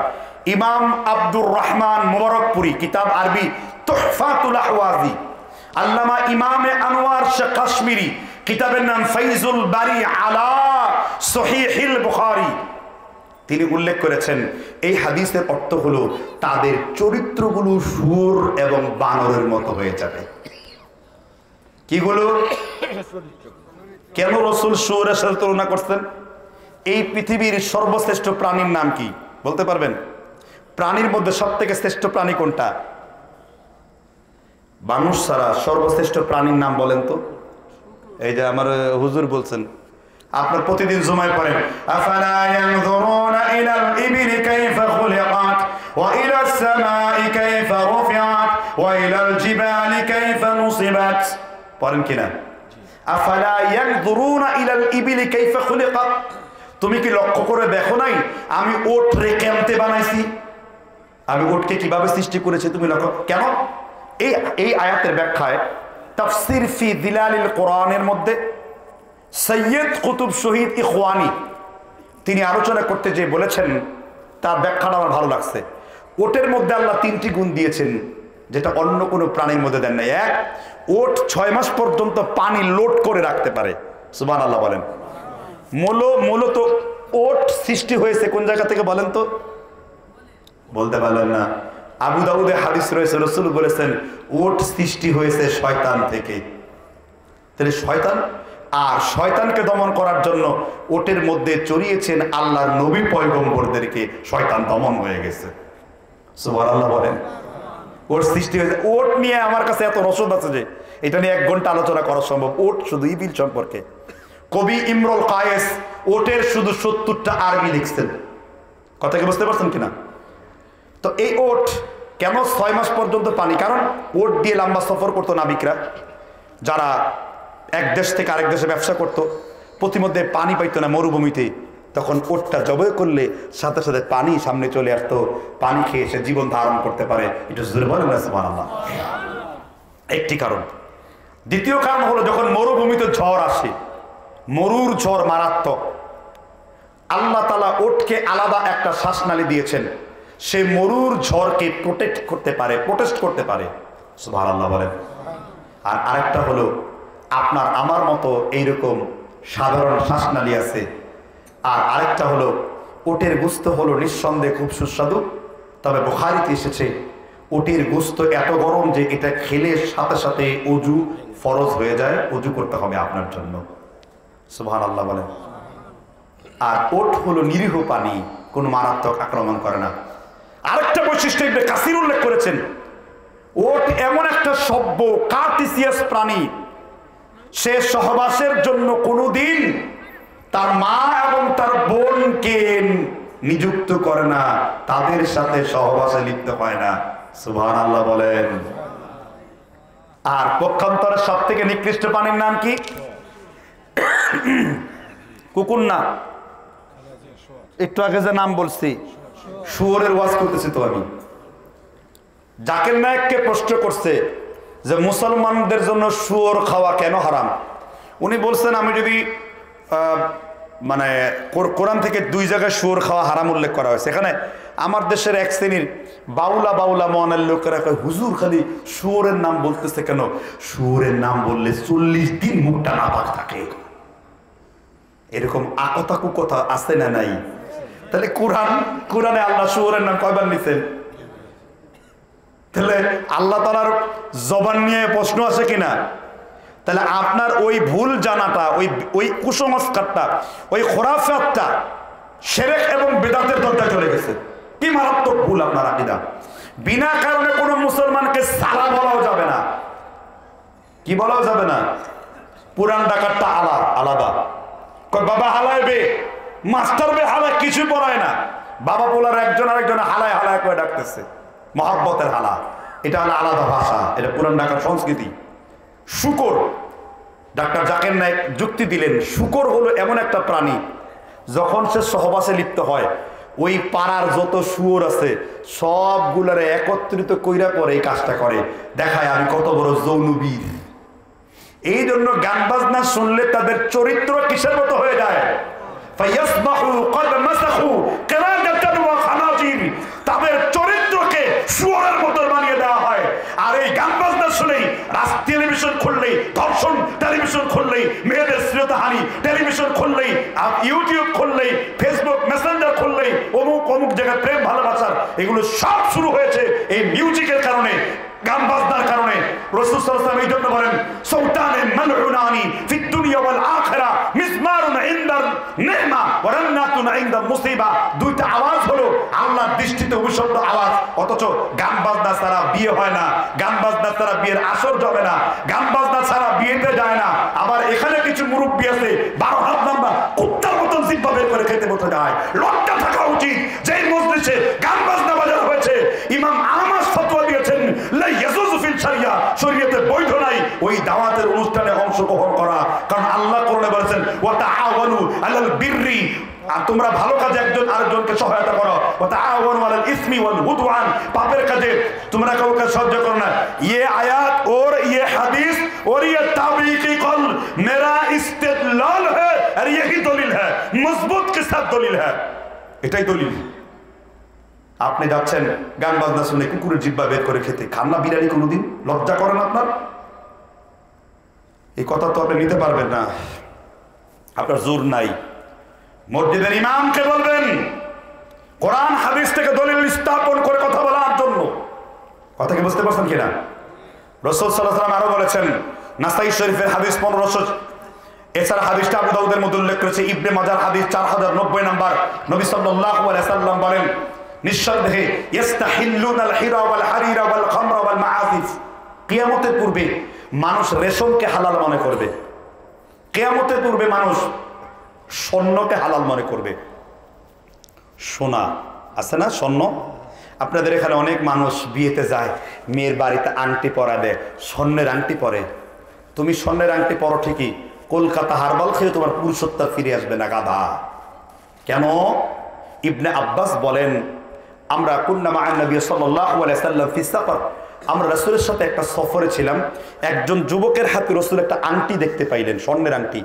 ইমাম আব্দুর রহমান মুবারকপুরি, কিতাব আরবি তুহফাতুল আহওয়াজি, আল্লামা ইমামে আনোয়ার শাহ কাশ্মীরি, কিতাবের নাম ফাইজুল বারি আলা সহিহিল বুখারী, তিনি উল্লেখ করেছেন এই হাদিসের অর্থ হলো তাদের চরিত্রগুলো শুয়োর এবং বানরের মতো হয়ে যাবে। কিগুলো? কেন রাসূল শুয়োরের সাথে তুলনা করছেন? এই পৃথিবীর সর্বশ্রেষ্ঠ প্রাণীর নাম কি বলতে পারবেন? প্রাণীর মধ্যে সবথেকে শ্রেষ্ঠ প্রাণী কোনটা? মানুষ ছাড়া সর্বশ্রেষ্ঠ প্রাণীর নাম বলেন তো। এই যে আমার হুজুর বলছেন, আপনার প্রতিদিন জুমায় পড়েন আফালা ইয়ানজুরুনা ইলাল ইবিলি কাইফা খুলিকাত ওয়া ইলাস সামাই কাইফা রুফিআত ওয়া ইলাল জিবালি কাইফা নুসিবাত, পড়েন কিনা? আফালা ইয়ানজুরুনা ইলাল ইবিলি কাইফা খুলিকাত, তুমি কি লক্ষ্য করে দেখো নাই আমি ওট রে কেমতে বানাইছি, আমি ওটকে কিভাবে সৃষ্টি করেছি, তুমি লক্ষ্য কেন? এই আয়াতের ব্যাখ্যায় তাফসির ফি দিলালিল কোরআনের মধ্যে সৈয়দ কুতুব শহীদ ইখওয়ানি তিনি আলোচনা করতে যে বলেছেন, তার ব্যাখ্যাটা আমার ভালো লাগছে। ওটের মধ্যে আল্লাহ তিনটি গুণ দিয়েছেন যেটা অন্য কোনো প্রাণীর মধ্যে দেন নাই। এক, ওট 6 মাস পর্যন্ত পানি লোড করে রাখতে পারে। সুবহানাল্লাহ বলেন। মূলত ওট সৃষ্টি হয়েছে কোন জায়গা থেকে বলেন তো? বলতে পারলেন না। আবু দাউদে হাদিস রয়েছে, রাসূল বলেছেন ওট সৃষ্টি হয়েছে শয়তান থেকে। তাহলে শয়তান, আর শয়তানকে দমন করার জন্য ওটের মধ্যে চড়িয়েছেন আল্লাহর নবী পয়গম্বরদেরকে, শয়তান দমন হয়ে গেছে। সুবহানাল্লাহ বলেন। ওট সৃষ্টি হয়েছে। ওট নিয়ে আমার কাছে এত রসদ আছে যে এটা নিয়ে 1 ঘন্টা আলোচনা করা সম্ভব। ওট শুধু ইবিল সম্পর্কে কবি ইমরুল কায়েস ওটের শুধু 70টা আরবি লিখছেন। কথা কি বুঝতে পারছেন কিনা? তো এই ওট কেন 6 মাস পর্যন্ত পানি? কারণ ওট দিয়ে লম্বা সফর করতো নাবিকরা, যারা এক দেশ থেকে আরেক দেশে ব্যবসা করতো, প্রতিমধ্যে পানি পাইতো না মরুভূমিতে, তখন ওটটা জবাই করলে সাথে সাথে পানি সামনে চলে আসতো, পানি খেয়ে সে জীবন ধারণ করতে পারে। এটা জোরে বলেন না সুবহানাল্লাহ। একটি কারণ। দ্বিতীয় কারণ হলো যখন মরুভূমিতে ঝড় আসে, মরুর ঝড় মারাত্মক, আল্লাহ তাআলা ওটকে আলাদা একটা শ্বাসনালী দিয়েছেন, সে মরুর ঝড়কে প্রোটেস্ট করতে পারে। সুবহানাল্লাহ বলেন। আর আরেকটা হলো আপনার আমার মতো এইরকম সাধারণ শ্বাসনালী আছে। আর আরেকটা হলো ওটের গোশত হলো নিঃসন্দেহে খুব সুস্বাদু, তবে বুখারীতে এসেছে ওটের গোশত এত গরম যে এটা খেলে সাথে সাথে ওযু ফরজ হয়ে যায়, ওযু করতে হবে আপনার জন্য। সুবহানাল্লাহ বলেন। আর ওট হলো নিরীহ প্রাণী, কোনো মারাত্মক আক্রমণ করে না। আরেকটা বৈশিষ্ট্য ইবনে কাসির উল্লেখ করেছেন, ওট এমন একটা সভ্য কার্টিসিয়াস প্রাণী, সে সহবাসের জন্য কোনোদিন তার মা এবং তার বোনকে নিযুক্ত করে না, তাদের সাথে সহবাসে লিপ্ত হয় না। সুবহানাল্লাহ বলেন। আর পক্ষান্তরে সব থেকে নিকৃষ্ট প্রাণীর নাম কি? কুকুর না, একটু আগে যে নাম বলছি শুয়োরের ওয়াজ করতেছি তো আমি। জাকির নায়েককে প্রশ্ন করছে যে মুসলমানদের জন্য শুয়োর খাওয়া কেন হারাম। উনি বলছেন আমি যদি মানে কোরআন থেকে 2 জায়গায় শুয়োর খাওয়া হারাম উল্লেখ করা হয়েছে। এখানে আমার দেশের এক শ্রেণীর বাউলা মনের লোকেরা কয় হুজুর খালি শুয়োরের নাম বলতেছে কেন? শুয়োরের নাম বললে 40 দিন মুখটা নাপাক থাকে। এরকম আকথা কুকথা আছে না নাই? তাহলে কোরআনে আল্লাহ শুয়োরের নাম কয়বার নিছেন? তাহলে আল্লাহ তাআলার জবান নিয়ে প্রশ্ন আছে কিনা? তাহলে আপনার ওই ভুল জানাটা, ওই কুসংস্কারটা, ওই খোরাফাতটা শিরক এবং বিদআতের দরজায় চলে গেছে। কি মারাত্মক ভুল আপনার আকীদা। বিনা কারণে কোনো মুসলমানকে সালা বলাও যাবে না। কি বলাও যাবে না? পুরান ডাকাতটা আলাদা। বাবা হালাইবে, মাস্টার বে হালায়, কিছু পড়ায় না। বাবা বলার একজন আরেকজন হালায় হালায় করে ডাকতেছে, মহব্বতের হালা। এটা হলো আলাদা ভাষা, এটা পুরান ঢাকার সংস্কৃতি। শূকর, ডাক্তার জাকির নায়েক যুক্তি দিলেন, শূকর হলো এমন একটা প্রাণী, যখন সে সহবাসে লিপ্ত হয়, ওই পাড়ার যত শুয়োর আছে সবগুলারে একত্রিত কইরা পরে এই কাজটা করে, দেখায় আমি কত বড় যৌনবীর। এই জন্য গান বাজনা শুনলে তাদের চরিত্র কিসের মতো হয়ে যায়? তাদের চরিত্রকে শুয়োরের মতো বানিয়ে দেওয়া হয়। আর এই গান বাজনা শুনেই টেলিভিশন খুললেই, ধর্ষণ টেলিভিশন খুললেই, মেয়েদের শ্লীলতাহানি টেলিভিশন খুললেই, ইউটিউব খুললেই, ফেসবুক মেসেঞ্জার খুললেই, অমুক অমুক জায়গায় প্রেম ভালোবাসার এগুলো সব শুরু হয়েছে এই মিউজিকের কারণে, গান বাজনার কারণে। রাসূল সাল্লাল্লাহু আলাইহি ওয়াসাল্লাম এই জন্য বলেন, সাউতানে মালউনানি ফিদ দুনিয়া ওয়াল আখিরা মিসমারুন ইনদার নি'মা ওয়া রান্নাতুন ইনদা মুসিবা। দুইটা আওয়াজ হলো আল্লাহর দৃষ্টিতে অভিশপ্ত আওয়াজ। অথচ গান বাজনা ছাড়া বিয়ে হয় না, গান বাজনা ছাড়া বিয়ের আসর জমে না, গান বাজনা ছাড়া বিয়েতে যায় না। আবার এখানে কিছু মুরব্বী আছে 12 হাত লম্বা কুত্তার মতন জিহ্বা বের করে খেতে বসে যায়। লজ্জা থাকা উচিত। যেই মজলিসে গান বাজনা বাজানো হয়েছে, ইমাম আহমদ ফতোয়া দিয়েছেন লা ইয়াজুজু ফিল শরিয়া, শরীয়তে বৈধ নাই ওই দাওয়াতের অনুষ্ঠানে অংশগ্রহণ করা। কারণ আল্লাহ কোরআনে বলেছেন ওয়া তাআওয়ানু আলাল বিররি, আর তোমরা ভালো কাজে একজন আরেকজনকে সহায়তা করো। ওয়া তাআওয়ানু আলাল ইসমি ওয়াল উদওয়ান, পাপের কাজে তোমরা কাউকে সাহায্য করো না। ये आयत और ये हदीस और ये ताबी की कौल मेरा इस्तिदलाल है और यही दलील है, मजबूत के साथ दलील है। এটাই দলিল। আপনি যাচ্ছেন গান বাজনা শুনে কুকুরের জিহ্বা বের করে খেতে, খান না বিরিয়ানি কোনোদিন? লজ্জা করেন আপনার? এই কথা তো আপনি নিতে পারবেন না, আপনার জোর নাই। মসজিদের ইমামকে বলবেন কোরআন হাদিস থেকে দলিল স্থাপন করে কথা বলার জন্য। কথা কি বুঝতে পারছেন কিনা? রাসূল সাল্লাল্লাহু আলাইহি ওয়াসাল্লাম আরো বলেছেন, নাসাই শরীফের হাদিস 1500, এছাড়া হাদিসটা আবু দাউদের মধ্যে উল্লেখ করেছে, ইবনে মাজার হাদিস 4090 নাম্বার। নবী সাল্লাল্লাহু আলাইহি ওয়াসাল্লাম বলেন, নিঃসন্দেহে ইস্তাহিল্লুনাল হিরা ওয়াল হারিরা ওয়াল খামরা ওয়াল মাআজিফ, কিয়ামতের পূর্বে মানুষ রেশমকে হালাল মনে করবে। কিয়ামতের পূর্বে মানুষ স্বর্ণকে হালাল মনে করবে। সোনা আছে না, স্বর্ণ। আপনাদের এখানে অনেক মানুষ বিয়েতে যায়, মেয়ের বাড়িতে আংটি পরা দেয়, স্বর্ণের আংটি পরে। তুমি স্বর্ণের আংটি পরো ঠিকই, কলকাতা হারবাল খেয়ে তোমার পুরুষত্ব ফিরে আসবে না, গাধা। কেন? ইবনে আব্বাস বলেন, আমরা কুন্না মা নবী সাল্লাল্লাহু আলাইহি সাল্লাম ফি সাফার, আমরা রাসূলের সাথে একটা সফরে ছিলাম। একজন যুবকের হাতে রাসূল একটা আংটি দেখতে পাইলেন, স্বর্ণের আংটি।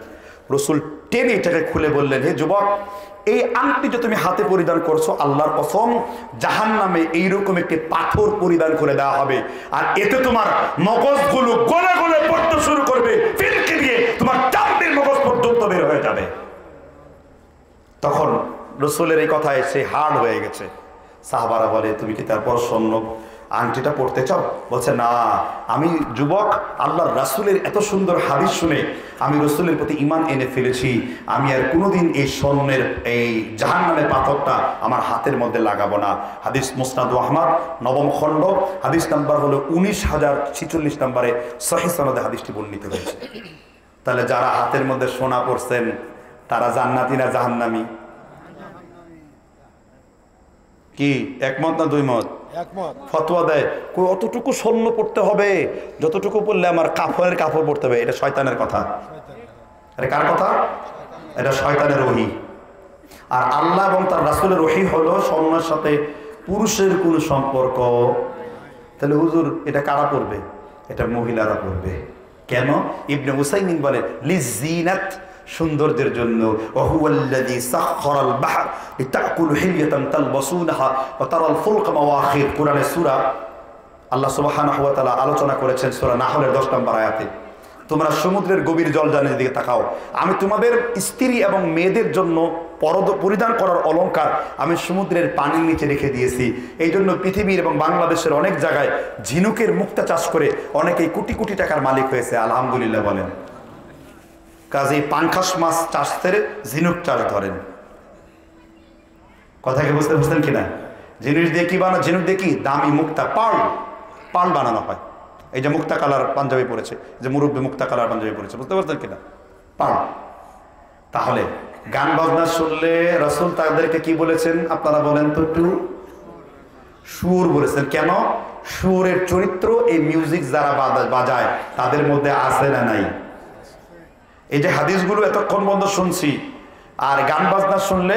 রাসূল টেনে এটাকে খুলে বললেন, হে যুবক, এই আংটি যে তুমি হাতে পরিধান করছো, আল্লাহর কসম জাহান্নামে এইরকম একটি পাথর পরিধান করে দেওয়া হবে, আর এতে তোমার মগজগুলো গলে গলে পড়তে শুরু করবে, ফিরকে দিয়ে তোমার চামড়ির মগজ পর্যন্ত বের হয়ে যাবে। তখন রাসূলের এই কথায় সে হার্ড হয়ে গেছে। সাহাবারা বলে, তুমি কি তারপর স্বর্ণ আংটিটা পড়তে চাও? বলছে, না, আমি যুবক, আল্লাহর রাসূলের এত সুন্দর হাদিস শুনে আমি রাসূলের প্রতি ঈমান এনে ফেলেছি, আমি আর কোনোদিন এই স্বর্ণের এই জাহান্নামের পাথরটা আমার হাতের মধ্যে লাগাবো না। হাদিস মুসনাদ আহমদ 9ম খণ্ড, হাদিস নাম্বার হলো 19046 নম্বরে সহিহ সনদে হাদিসটি বর্ণিত হয়েছে। তাহলে যারা হাতের মধ্যে সোনা পড়ছেন তারা জান্নাতি না জাহান্নামী? কি একমত না দুই মত? ফতোয়া দেয় অতটুকু স্বর্ণ পড়তে হবে, যতটুকু পড়লে আমার কাফনের কাপড় পড়তে হবে। এটা শয়তানের কথা। এটা কার কথা? এটা শয়তানের ওহী। আর আল্লাহ এবং তার রাসূলের ওহী হলো স্বর্ণের সাথে পুরুষের কোনো সম্পর্ক। তাহলে হুজুর এটা কারা পড়বে? এটা মহিলারা পড়বে। কেন? ইবনে উসাইমিন বলে, লিজিনাত, সৌন্দর্যের জন্য। ওয়াহুয়াল্লাযী সাখখারাল বাহর লিতাকুলু হিলিয়াতান তালবাসুনাহা ওয়া তারাল ফুলকা মাওয়াখির। কোরআনের সূরা আল্লাহ সুবহানাহু ওয়া তাআলা আলোচনা করেছেন সূরা নাহলের 10 নম্বর আয়াতে, তোমরা সমুদ্রের গভীর জলযানের দিকে তাকাও, আমি তোমাদের স্ত্রী এবং মেয়েদের জন্য পরিধান করার অলংকার আমি সমুদ্রের পানির নিচে রেখে দিয়েছি। এই জন্য পৃথিবীর এবং বাংলাদেশের অনেক জায়গায় ঝিনুকের মুক্তা চাষ করে অনেকেই কোটি কোটি টাকার মালিক হয়েছে, আলহামদুলিল্লাহ বলেন। কাজেই পাঙ্খাস মাছ চাষ করে ঝিনুক চাষ ধরেন। কথা কি বুঝতে পারছেন কিনা? ঝিনুক দিয়ে কি বানানো? ঝিনুক দিয়ে কি দামি মুক্তা পাল বানানো হয়। এই যে মুক্তা কালার পাঞ্জাবি পরেছে, যে মুরব্বী মুক্তা কালার পাঞ্জাবি পরেছে, বুঝতে পারছেন কিনা? পাল। তাহলে গান বাজনা শুনলে রাসূল তাদেরকে কি বলেছেন আপনারা বলেন তো একটু? সুর বলেছেন। কেন? সুরের চরিত্র এই মিউজিক যারা বাজায় তাদের মধ্যে আছে না নাই? এই যে হাদিসগুলো এতক্ষণ বন্ধ শুনছি, আর গান বাজনা শুনলে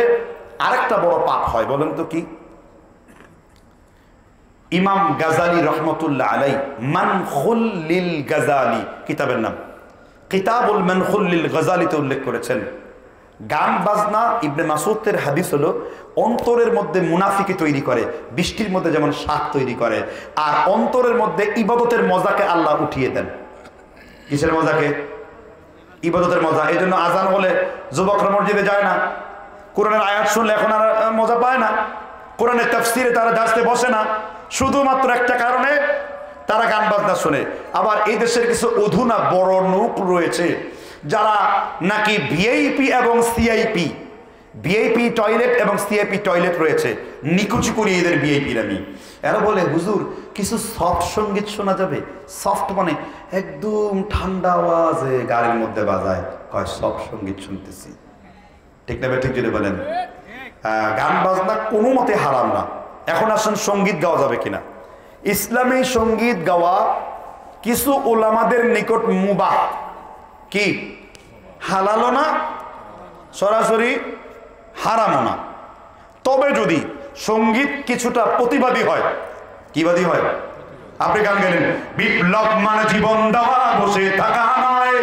আরেকটা বড় পাপ হয়, বলেন তো কি? ইমাম গাজালি রহমতুল্লাহ আলাই মানখুল লিল গাজালি কিতাবের নাম, কিতাবুল মানখুল লিল গাজালিতে উল্লেখ করেছেন, গান বাজনা ইবনে মাসউদের হাদিস হলো অন্তরের মধ্যে মুনাফিকি তৈরি করে, বৃষ্টির মধ্যে যেমন শাক তৈরি করে, আর অন্তরের মধ্যে ইবাদতের মজাকে আল্লাহ উঠিয়ে দেন। কিসের মজাকে? ইবাদতের মজা। এই জন্য আজান হলে যুবকরা মসজিদে যায় না, কোরআনের আয়াত শুনলে এখন আর মজা পায় না, কোরআনের তাফসিরে তারা দাঁড়াতে বসে না, শুধুমাত্র একটা কারণে, তারা গান বাজনা শুনে। আবার এই দেশের কিছু অধুনা বড় লোক রয়েছে যারা নাকি ভিআইপি এবং সিআইপি, ভিআইপি টয়লেট এবং সিআইপি টয়লেট রয়েছে, নিকুচি করি এদের ভিআইপি নামি। এরা বলে হুজুর কিছু সফট সঙ্গীত শোনা যাবে? সফট মানে একদম ঠান্ডা আওয়াজে গাড়ির মধ্যে বাজায়, কয় সফট সঙ্গীত শুনতেছি। ঠিক না? ঠিক যদি বলেন গান বাজনা কোনো মতে হারাম না। এখন আসেন সঙ্গীত গাওয়া যাবে কিনা? ইসলামী সঙ্গীত গাওয়া কিছু ওলামাদের নিকট মুবাহ, কি হালালও না সরাসরি হারামও না। তবে যদি সঙ্গীত কিছুটা প্রতিবাদী হয়, কিবাদী হয়? আপনি গান গেলেন, বিপ্লব মানে জীবন দেওয়া বসে থাকা নয়,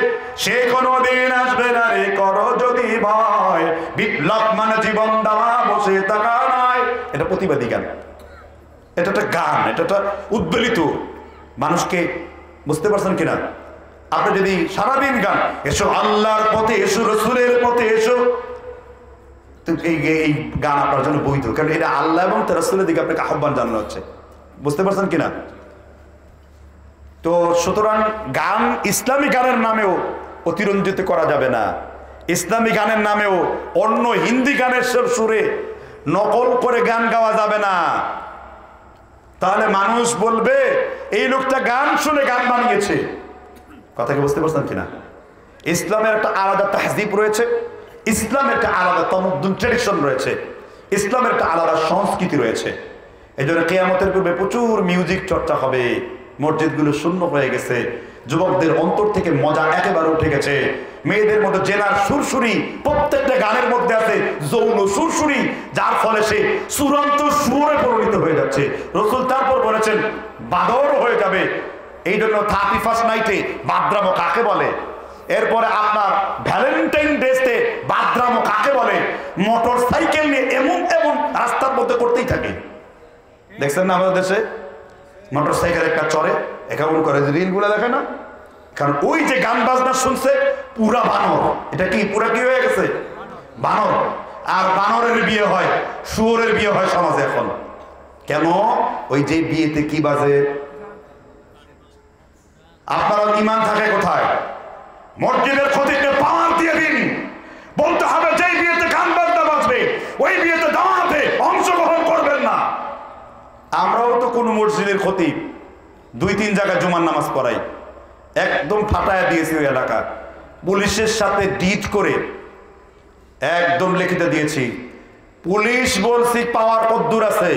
সে কোনদিন আসবে না রে করো যদি ভয়, বিপ্লব মানে জীবন দেওয়া বসে থাকা নয়, এটা প্রতিবাদী গান, এটা একটা গান, এটা একটা উদ্বেলিত মানুষকে, বুঝতে পারছেন কিনা? আপনি যদি সারাদিন গান এসো আল্লাহর পথে এসো রাসূলের পথে এসো, তো এই গান আপনার জন্য বৈধ, কারণ এটা আল্লাহ এবং তার রাসূলের দিকে আপনাকে আহ্বান জানানো হচ্ছে, বুঝতে পারছেন কিনা? তো সুতরাং গান ইসলামী গানের নামেও অতিরঞ্জিত করা যাবে না, ইসলামী গানের নামেও অন্য হিন্দি গানের সুরে নকল করে গান গাওয়া যাবে না। তাহলে মানুষ বলবে এই লোকটা গান শুনে গান বানিয়েছে। কথা কি বুঝতে পারছেন কিনা? ইসলামের একটা আলাদা তাহজিব রয়েছে, ইসলামের একটা আলাদা তমদ্দুন ট্রেডিশন রয়েছে, ইসলামের একটা আলাদা সংস্কৃতি রয়েছে। এই জন্য কিয়ামতের পূর্বে প্রচুর মিউজিক চর্চা হবে, মসজিদগুলো শূন্য হয়ে গেছে, যুবকদের অন্তর থেকে মজা একেবারে উঠে গেছে, মেয়েদের মধ্যে জেনার সুরসুরি প্রত্যেকটা গানের মধ্যে আছে যৌন সুরসুরি, যার ফলে সে চূড়ান্ত সুরে পরিণত হয়ে যাচ্ছে। রাসূল তারপর বলেছেন বাদর হয়ে যাবে। এই জন্য 31st নাইটে বাদরামো কাকে বলে? এরপরে আপনার ভ্যালেন্টাইন ডেতে বাদরামো কাকে বলে? মোটর সাইকেল নিয়ে এমন এমন রাস্তার মধ্যে করতেই থাকে, দেখছেন না আমাদের দেশে? মোটর সাইকেল একটা চড়ে একেমন করে, রিলগুলো দেখে না? কারণ ওই যে গান বাজনা শুনছে পুরা বানর, এটা কি পুরা কি হয়ে গেছে? বানর। আর বানরের বিয়ে হয়, শুয়োরের বিয়ে হয় সমাজে এখন। কেন? ওই যে বিয়েতে কি বাজে? আপনার ঈমান থাকে কোথায়? মসজিদের খতিবকে পাওয়ার দিয়ে দিন, বলতে হবে যে বিয়েতে গান বাজনা বাজবে ওই বিয়েতে দাওয়াতে অংশগ্রহণ করবেন না। আমরাও তো কোন মসজিদের খতিব 2-3 জায়গায় জুমার নামাজ পড়াই, একদম ফাটায় দিয়েছি ওই এলাকা, পুলিশের সাথে ডিট করে একদম লিখিত দিয়েছি। পুলিশ বলছি পাওয়ার কদ্দুর আছে,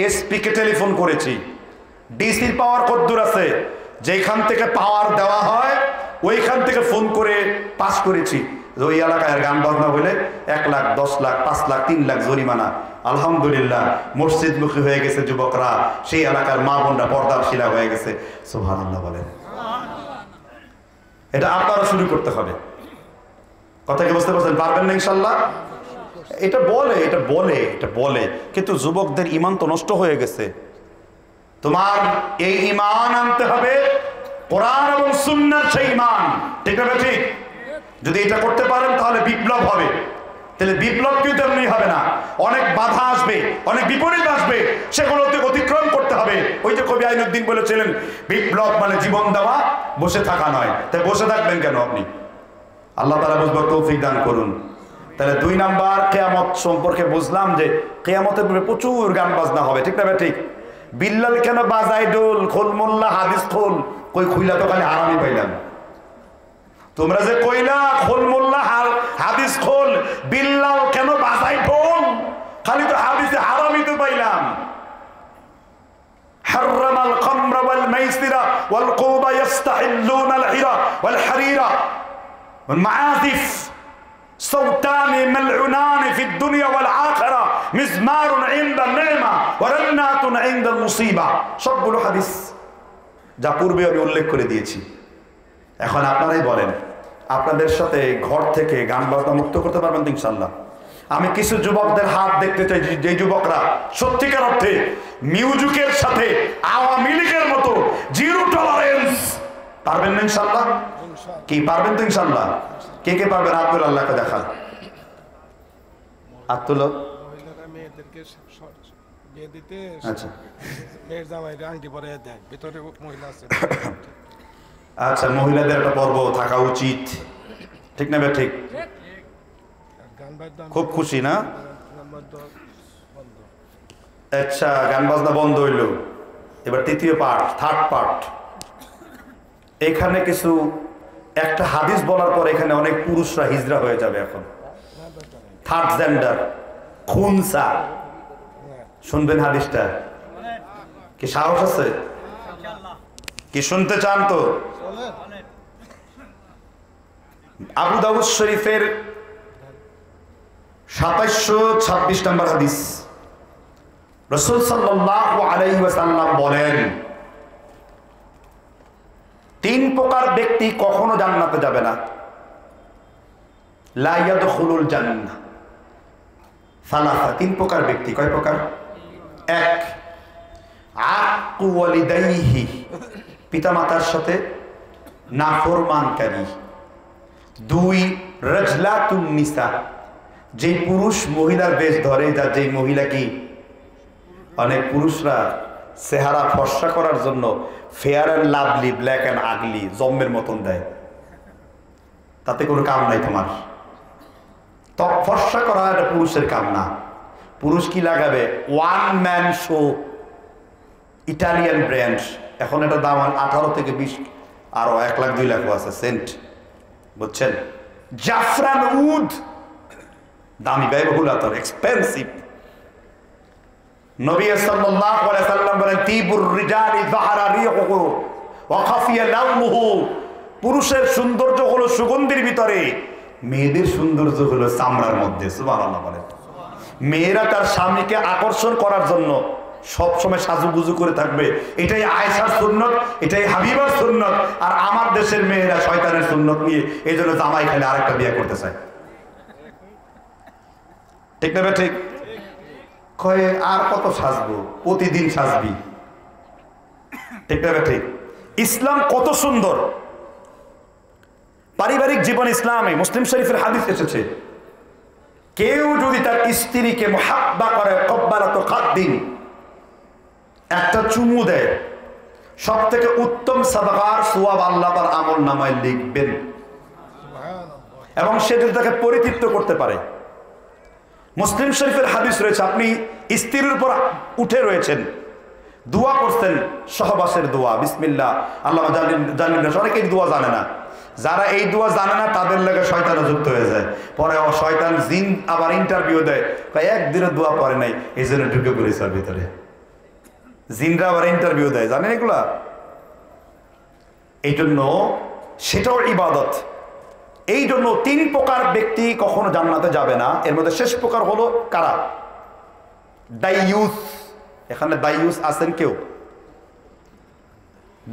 এসপি কে টেলিফোন করেছি, ডিসির পাওয়ার কদ্দুর আছে, যেখান থেকে পাওয়ার দেওয়া হয় ওইখান থেকে ফোন করে পাস করেছি ওই এলাকায় গান বাজনা হইলে 1 লাখ, 10 লাখ, 5 লাখ, 3 লাখ জরিমানা। আলহামদুলিল্লাহ মসজিদমুখী হয়ে গেছে যুবকরা, সেই এলাকার মা বোনরা পর্দার শিলা হয়ে গেছে। সুবহানাল্লাহ বলেন। এটা আপনারা শুরু করতে হবে। কথা কি বুঝতে পারছেন? পারবেন না ইনশাল্লাহ? এটা বলে কিন্তু যুবকদের ঈমান তো নষ্ট হয়ে গেছে। তোমার এই ঈমান আনতে হবে কোরআন এবং সুন্নাহর সেই ঈমান, ঠিক না? ঠিক। যদি এটা করতে পারেন তাহলে বিপ্লব হবে। তাহলে বিপ্লব কিন্তু এমনি হবে না, অনেক বাধা আসবে, অনেক বিপরীত আসবে, সেগুলোতে অতিক্রম করতে হবে। ওই যে কবি আইনুদ্দিন বলেছিলেন, বিপ্লব মানে জীবন দেওয়া, বসে থাকা নয়। তাই বসে থাকবেন কেন আপনি? আল্লাহ তাআলা বুঝবার তৌফিক দান করুন। তাহলে 2 নাম্বার কিয়ামত সম্পর্কে বুঝলাম যে কিয়ামতের পরে প্রচুর গান বাজনা হবে, ঠিক না ভাই? ঠিক। বিল্লাল কেন বাজায় ডোল, খোল মোল্লা হাদিস খোল, কই খুইলা তো খালি হারামি পাইলাম। তোমরা যে কইলা খোল মোল্লা হাদিস খোল, বিল্লাল কেন বাজায় ঢোল, খালি তো হাদিসে হারামি তো পাইলাম। হারামাল খামরা ওয়াল মাইসিরা ওয়াল কুবা ইস্তাহিল্লুনা আল হিরা ওয়াল হারিরা ওয়াল মাআজিফ صوتان ملعونان في الدنيا والآخرة مزمار عند النعمة ورنات عند المصيبة। সবগুলো হাদিস যা পূর্বে আমি উল্লেখ করে দিয়েছি। এখন আপনারাই বলেন, আপনাদের সাথে ঘর থেকে গান বাজনা মুক্ত করতে পারবেন তো ইনশাআল্লাহ? আমি কিছু যুবকদের হাত দেখতে চাই, যে যুবকরা সত্যিকার অর্থে মিউজিকের সাথে আওয়ামী লীগের মতো জিরো টলারেন্স। পারবেন না ইনশাআল্লাহ? কি পারবেন তো ইনশাআল্লাহ? কে কে পারবেন? আব্দুল আল্লাহকে দেখান। আব্দুল মেয়েদেরকে বিয়ে দিতে, আচ্ছা মেয়ের জামাইকে আংটি পরে দেয়, ভিতরে মহিলা আছে। আচ্ছা, মহিলাদের একটা পর্ব থাকা উচিত, ঠিক না? ঠিক। খুব খুশি না? আচ্ছা, গান বাজনা বন্ধ হইল, এবার তৃতীয় পার্ট, থার্ড পার্ট। এখানে কিছু একটা হাদিস বলার পর এখানে অনেক পুরুষরা হিজড়া হয়ে যাবে। এখন থার্ড জেন্ডার, খুনসা। শুনবেন হাদিসটা? কি সাহস আছে? কি শুনতে চান তো? আবু দাউদ শরীফের 2726 নম্বর হাদিস। রাসূল সাল্লাল্লাহু আলাইহি ওয়াসাল্লাম বলেন, 3 প্রকার ব্যক্তি কখনো জান্নাতে যাবে না। লা ইয়াদখুলুল জান্নাহ সালাসা, 3 প্রকার ব্যক্তি। কয় প্রকার? 1, আক্কু ওয়ালিদাইহি, পিতামাতার সাথে নাফরমানকারী। 2, রাজলাতুন নিসা, যে পুরুষ মহিলার বেশ ধরে, যার যে মহিলা কি, অনেক পুরুষরা চেহারা ফর্সা করার জন্য Fair and Lovely, black and ugly, জম্মের মতন দেয়, তাতে কোনো কাম নাই তোমার। ত্বক ফর্সা করা এটা পুরুষের কাম না। পুরুষ কি লাগাবে? 1 ম্যান শো, ইটালিয়ান ব্র্যান্ড। এখন এটা দাম 18 থেকে 20, আরো 1 লাখ 2 লাখও আছে সেন্ট, বুঝছেন? জাফরান উড, দামি, ব্যয়বহুল, আতর, এক্সপেন্সিভ। নবী সাল্লাল্লাহু আলাইহি সাল্লাম বলেন, তিবুর রিজালি যাহারা রিহুহু ওয়া খাফিয়া লাউমুহু, পুরুষের সৌন্দর্য হলো সুগন্ধির ভিতরে, মেয়েদের সৌন্দর্য হলো চামড়ার মধ্যে। সুবহানাল্লাহ বলেন। মেয়েরা তার স্বামীকে আকর্ষণ করার জন্য সব সময় সাজুগুজু করে থাকবে, এটাই আয়েশার সুন্নত, এটাই হাবিবার সুন্নত। আর আমার দেশের মেয়েরা শয়তানের সুন্নত নিয়ে এই জন্য জামাই খালি আরেকটা বিয়ে করতে চায়, ঠিক না? ঠিক। কয়ে আর কত সাজবো, প্রতিদিন সাজবি, ঠিক না? ঠিক। ইসলাম কত সুন্দর, পারিবারিক জীবন ইসলামে। মুসলিম শরীফের হাদিস এসেছে, কেউ যদি তার স্ত্রীকে মুহাব্বা করে, কব্বালাতু খাদ্দিন, একটা চুমু দেয়, সব থেকে উত্তম সাদাকার সওয়াব আল্লাহ তার আমল নামায় লিখবেন। এবং সে যদি তাকে পরিতৃপ্ত করতে পারে। মুসলিম শরীফের হাদিস রয়েছে, আপনি স্ত্রীর উপর উঠে রয়েছেন, দোয়া করছেন, সহবাসের দোয়া, বিসমিল্লাহ আল্লাহুম্মা জান্নিবনা, অনেকে এই দোয়া জানে না। যারা এই দোয়া জানে না তাদের লাগে শয়তান যুক্ত হয়ে যায়। পরে শয়তান জিন আবার ইন্টারভিউ দেয়, একদিনও দোয়া করে নাই, এই জন্য ঢুকে পড়েছে ওর ভিতরে। জিনরা আবার ইন্টারভিউ দেয়, জানেন এগুলা? এই জন্য সেটাও ইবাদত। এই জন্য 3 প্রকার ব্যক্তি কখনো জান্নাতে যাবে না। এর মধ্যে শেষ প্রকার হলো কারা? দাইয়ুস। এখানে দাইয়ুস আছেন কেউ?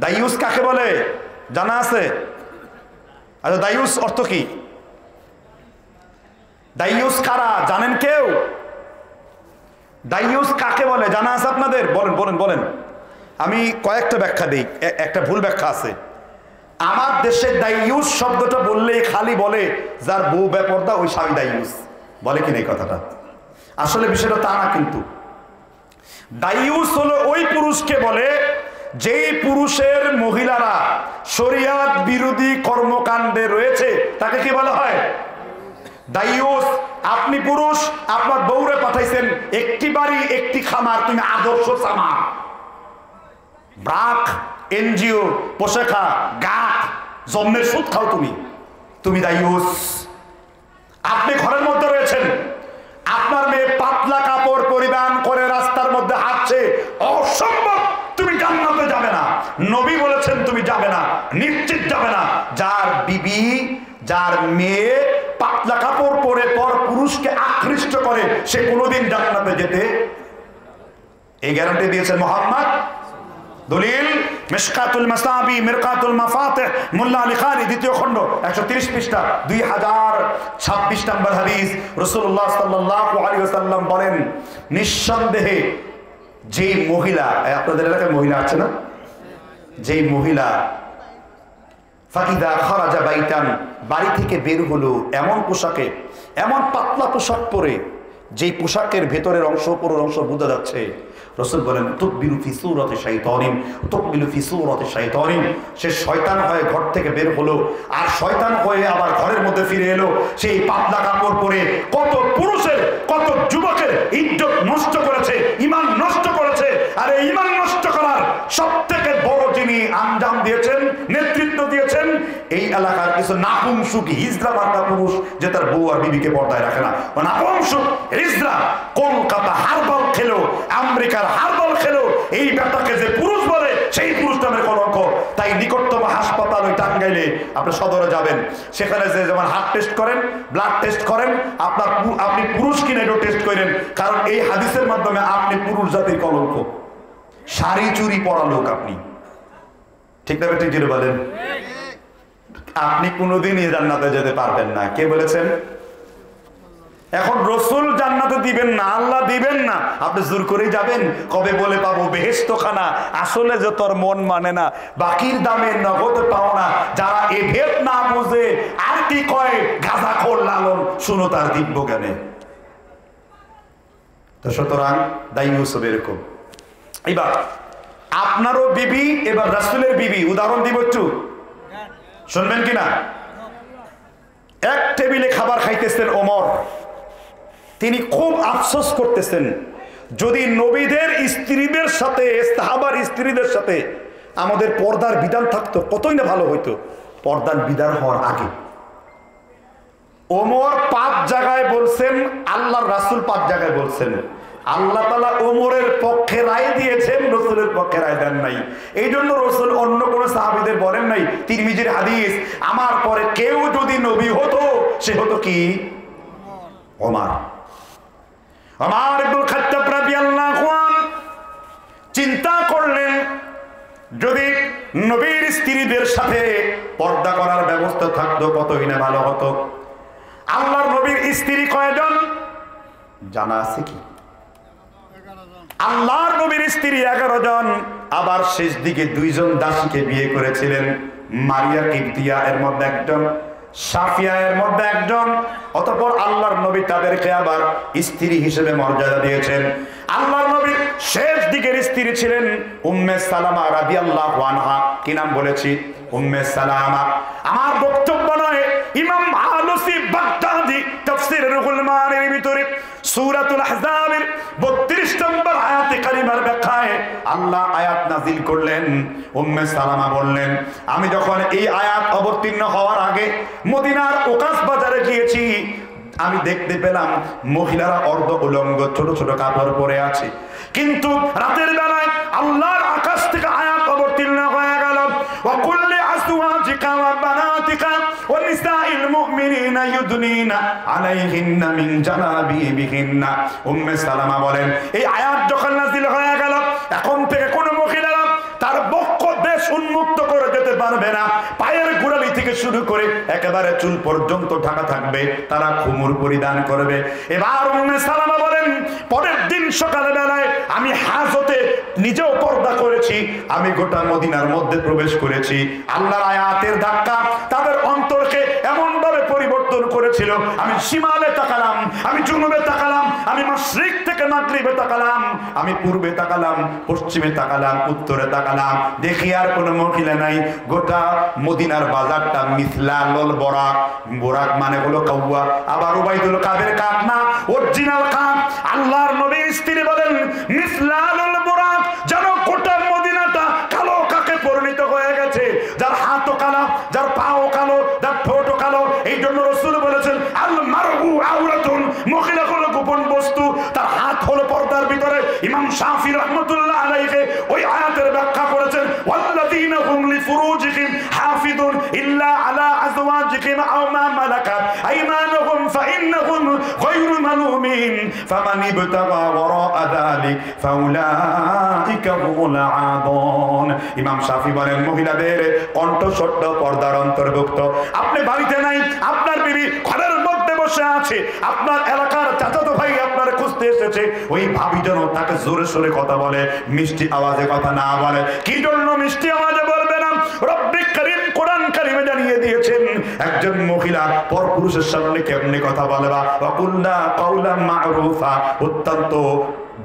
দাইয়ুস কাকে বলে জানা আছে? আচ্ছা, দাইয়ুস অর্থ কি? দাইয়ুস কারা জানেন কেউ? দাইয়ুস কাকে বলে জানা আছে আপনাদের? বলেন বলেন বলেন। আমি কয়েকটা ব্যাখ্যা দিই, একটা ভুল ব্যাখ্যা আছে। আমার দেশে দাইয়ুস শব্দটা বললেই খালি বলে যার বউ বেপরদা ওই স্বামী দাইয়ুস বলে কিনা এই কথাটা। আসলে বিষয়টা তা না, কিন্তু দাইয়ুস হলো ওই পুরুষকে বলে যেই পুরুষের মহিলারা শরিয়াত বিরোধী কর্মকাণ্ডে রয়েছে তাকে কি বলা হয়? দাইয়ুস। আপনি পুরুষ, আপনার বউরে পাঠাইছেন একটি বাড়ি একটি খামার, তুমি আদর্শ চামা, ব্রাক, এনজিও, পোশাখা, গাছ, জন্মের সুদ খাও, তুমি দাইয়ুস। আপনি ঘরের মধ্যে রয়েছেন, আপনার মেয়ে পাতলা কাপড় পরিধান করে রাস্তার মধ্যে হাঁটছে, অসম্ভব, তুমি জান্নাতে যাবে না। নবী বলেছেন তুমি যাবে না, নিশ্চিত যাবে না। যার বিবি, যার মেয়ে পাতলা কাপড় পরে পর পুরুষকে আকৃষ্ট করে, সে কোনোদিন জান্নাতে যেতে, এই গ্যারান্টি দিয়েছেন মুহাম্মদ। দলিল মিশকাতুল মাসাবি মিরকাতুল মাফাতিহ মোল্লা আলী খানি, দ্বিতীয় খণ্ড 130 পৃষ্ঠা 2026 নম্বর হাদিস। রাসূলুল্লাহ সাল্লাল্লাহু আলাইহি ওয়াসাল্লাম বলেন, নিঃসন্দেহে যেই মহিলা, আপনাদের এলাকায় মহিলা আছে না, যেই মহিলা ফাকিদা খারাজা বাইতান, বাড়ি থেকে বের হলো এমন পোশাকে, এমন পাতলা পোশাক পরে যেই পোশাকের ভেতরের অংশ পুরো অংশ বোঝা যাচ্ছে, রাসূল বলেন তুকবিলু ফি সূরাতি শাইতানিন, তুকবিলু ফি সূরাতি শাইতানিন, সে শয়তান হয়ে ঘর থেকে বের হলো আর শয়তান হয়ে আবার ঘরের মধ্যে ফিরে এলো। সেই পাতলা কাপড় পরে কত পুরুষের, কত যুবকের ইজ্জত নষ্ট করেছে, ঈমান নষ্ট করেছে। আর এই ঈমান নষ্ট করার সবথেকে বড় যিনি আঞ্জাম দিয়েছেন, নেতৃত্ব দিয়েছেন, এই এলাকার কিছু নাপুংসুক হিজড়া মার্কা পুরুষ যে তার বউ আর বিবিকে পর্দায় রাখে না। ও নাপুংসুক হিজড়া কলকাতা হারবাল খেলো, আমেরিকার হারবাল খেলো, এই ব্যাপারকে যে পুরুষ বলে সেই পুরুষ নামের কলঙ্ক। তাই নিকটতম হাসপাতাল ওই টাঙ্গাইলে আপনি সদরে যাবেন, সেখানে যে যেমন হার্ট টেস্ট করেন, ব্লাড টেস্ট করেন, আপনি পুরুষ কিনা এটাও টেস্ট করেন, কারণ এই হাদিসের মাধ্যমে আপনি পুরুষ জাতির কলঙ্ক। শাড়ি চুরি পরা লোক আপনি, ঠিক না বেটি? জিরো বলেন, আপনি কোনোদিনই জান্নাতে যেতে পারবেন না। কে বলেছেন? এখন রসুল জান্নাতে দিবেন না, আল্লাহ দিবেন না, আপনি জোর করেই যাবেন। কবে বলে পাবো বেহেশত খানা? আসলে যে তোর মন মানে না, বাকির দামে নগদ পাও না। যারা এ ভেদ না বুঝে আর কি কয় গাঁজাখোর লালন, শুনো তার দিব্য জ্ঞানে। তো সুতরাং দাইয়ুস এরকম। এবার আপনারও বিবি, এবার রাসূলের বিবি, উদাহরণ দিব একটু, শুনবেন কিনা? এক টেবিলে খাবার খাইতেছেন ওমর, তিনি খুব আফসোস করতেছেন, যদি নবীদের স্ত্রীদের সাথে, সাহাবার স্ত্রীদের সাথে আমাদের পর্দার বিধান থাকতো কতই না ভালো হইতো। পর্দার বিধান হওয়ার আগে ওমর 5 জায়গায় বলছেন, আল্লাহর রাসূল 5 জায়গায় বলছেন। আল্লাহ তাআলা ওমরের পক্ষে রায় দিয়েছেন, রাসূলের পক্ষে রায় দেন নাই। এই জন্য রাসূল অন্য কোন সাহাবীদের বলেন নাই। তিরমিজির হাদিস, আমার পরে কেউ যদি নবী হতো সে হতো কি? ওমর। ওমর ইবনে খাত্তাব রাদিয়াল্লাহু আনহু চিন্তা করলেন, যদি নবীর স্ত্রীদের সাথে পর্দা করার ব্যবস্থা থাকতো কতই না ভালো হতো। আল্লাহর নবীর স্ত্রী কয়জন জানা আছে কি? আল্লাহর নবীর স্ত্রী 11 জন। আবার শেষ দিকে 2 জন দাসীকে বিয়ে করেছিলেন, মারিয়া কিবতিয়া এর মধ্যে একজন, সাফিয়া এর মধ্যে একজন। অতঃপর আল্লাহর নবী তাদেরকে আবার স্ত্রী হিসেবে মর্যাদা দিয়েছেন। আল্লাহর নবীর শেষ দিকের স্ত্রী ছিলেন উম্মে সালামা রাদিয়াল্লাহু আনহা। কি নাম বলেছি? উম্মে সালামা। আমার বক্তব্য নয়, ইমাম আলুসি বাগদাদি তাফসীর রুহুল মানির ভিতরে সূরাতুল আহজাবের 32 নম্বর আয়াতে কারিমার ব্যাখ্যায় আল্লাহ আয়াত নাযিল করলেন। উম্মে সালামা বললেন, আমি যখন এই আয়াত অবতীর্ণ হওয়ার আগে মদিনার ওকাস বাজারে গিয়েছি, আমি দেখতে পেলাম মহিলারা অর্ধ উলঙ্গ ছোট ছোট কাপড় পরে আছে। কিন্তু রাতের বেলায় আল্লাহর আকাশ থেকে আয়াত অবতীর্ণ হয়ে গেল, ওয়া কুল্লি আসওয়াজিকা ওয়া বানাতিকা ওয়া নিসাইল মুমিনিনা ইউদনিনা আলাইহিন্না মিন জালাবিবিহিন্না। উম্মে সালামা বলেন, এই আয়াত যখন নাযিল হয়ে গেল, এখন থেকে কোন মহিলা তার বক্ষ দেশ উন্মুক্ত করে যেতে পারবে না, পায়ের গোড়ালি থেকে শুরু করে একেবারে চুল পর্যন্ত ঢাকা থাকবে, তারা খুমুর পরিধান করবে। এবার উম্মে সালামা বলেন, পরের দিন সকালে বেলায় আমি হাজতে নিজেও পর্দা করেছি, আমি গোটা মদিনার মধ্যে প্রবেশ করেছি। আল্লাহর আয়াতের ধাক্কা তাদের অন্তরকে এমন ভাবে পরিবর্তন করেছিল, আমি শিমালে তাকালাম, আমি জুনুবে তাকালাম, আমি মাশরিক থেকে মাগরিবে তাকালাম, আমি পূর্বে তাকালাম, পশ্চিমে তাকালাম, উত্তরে তাকালাম, দেখি আর কোনো মহিলা নাই। গোটা মদিনার বাজারটা মিসলালুল বরাক, বরাক মানে হলো কাউয়া, আবার উবাইদুল কাদের কাক না, অরিজিনাল কাক। আল্লাহর নবীর স্ত্রী বলেন মিসলালুল বরাক, যেন গোটা মদিনাটা কালো কাকে পরিণত হয়ে গেছে, যার হাতও কালো, যার পাও কালো, যার ঠোঁটও কালো। এই জন্য রাসূল বলেছেন আল মারউ আওরাতুন, মহিলা হলো গোপন বস্তু, তার হাত হলো পর্দার ভিতরে। ইমাম শাফি রাহমাতুল্লাহ আলাইহি ওই আয়াতের ব্যাখ্যা করেছেন ওয়াল্লাযীনা হুম লিফুরুজিহিম হাফিজুন ইল্লা আলা আজওয়াজিহিম আও মা মালাকাত আইমানুহুম ফাইন্নাহুম গায়রু মালুমিন ফামান ইবতাগা ওয়ারাআ যালিক ফাউলাইকা হুমুল আদুন। ইমাম শাফি বলেন মহিলাদের কণ্ঠস্বর পর্দার অন্তর্ভুক্ত। আপনি বাড়িতে নাই, আপনার বিবি ঘরের মধ্যে বসে আছে, আপনার এলাকার চাচাতো ভাই আপনার খুঁজতে এসেছে, ওই ভাবি যেন তাকে জোরে সোরে কথা বলে, মিষ্টি আওয়াজে কথা না বলে। কি জন্য মিষ্টি আওয়াজে বলবে না? রব্বি কারীম কোরআন কারীমে জানিয়ে দিয়েছেন একজন মহিলা পরপুরুষের সামনে কেমনে কথা বলে, বা ওয়াকুল্লা কাউলাম মা'রুফা, অত্যন্ত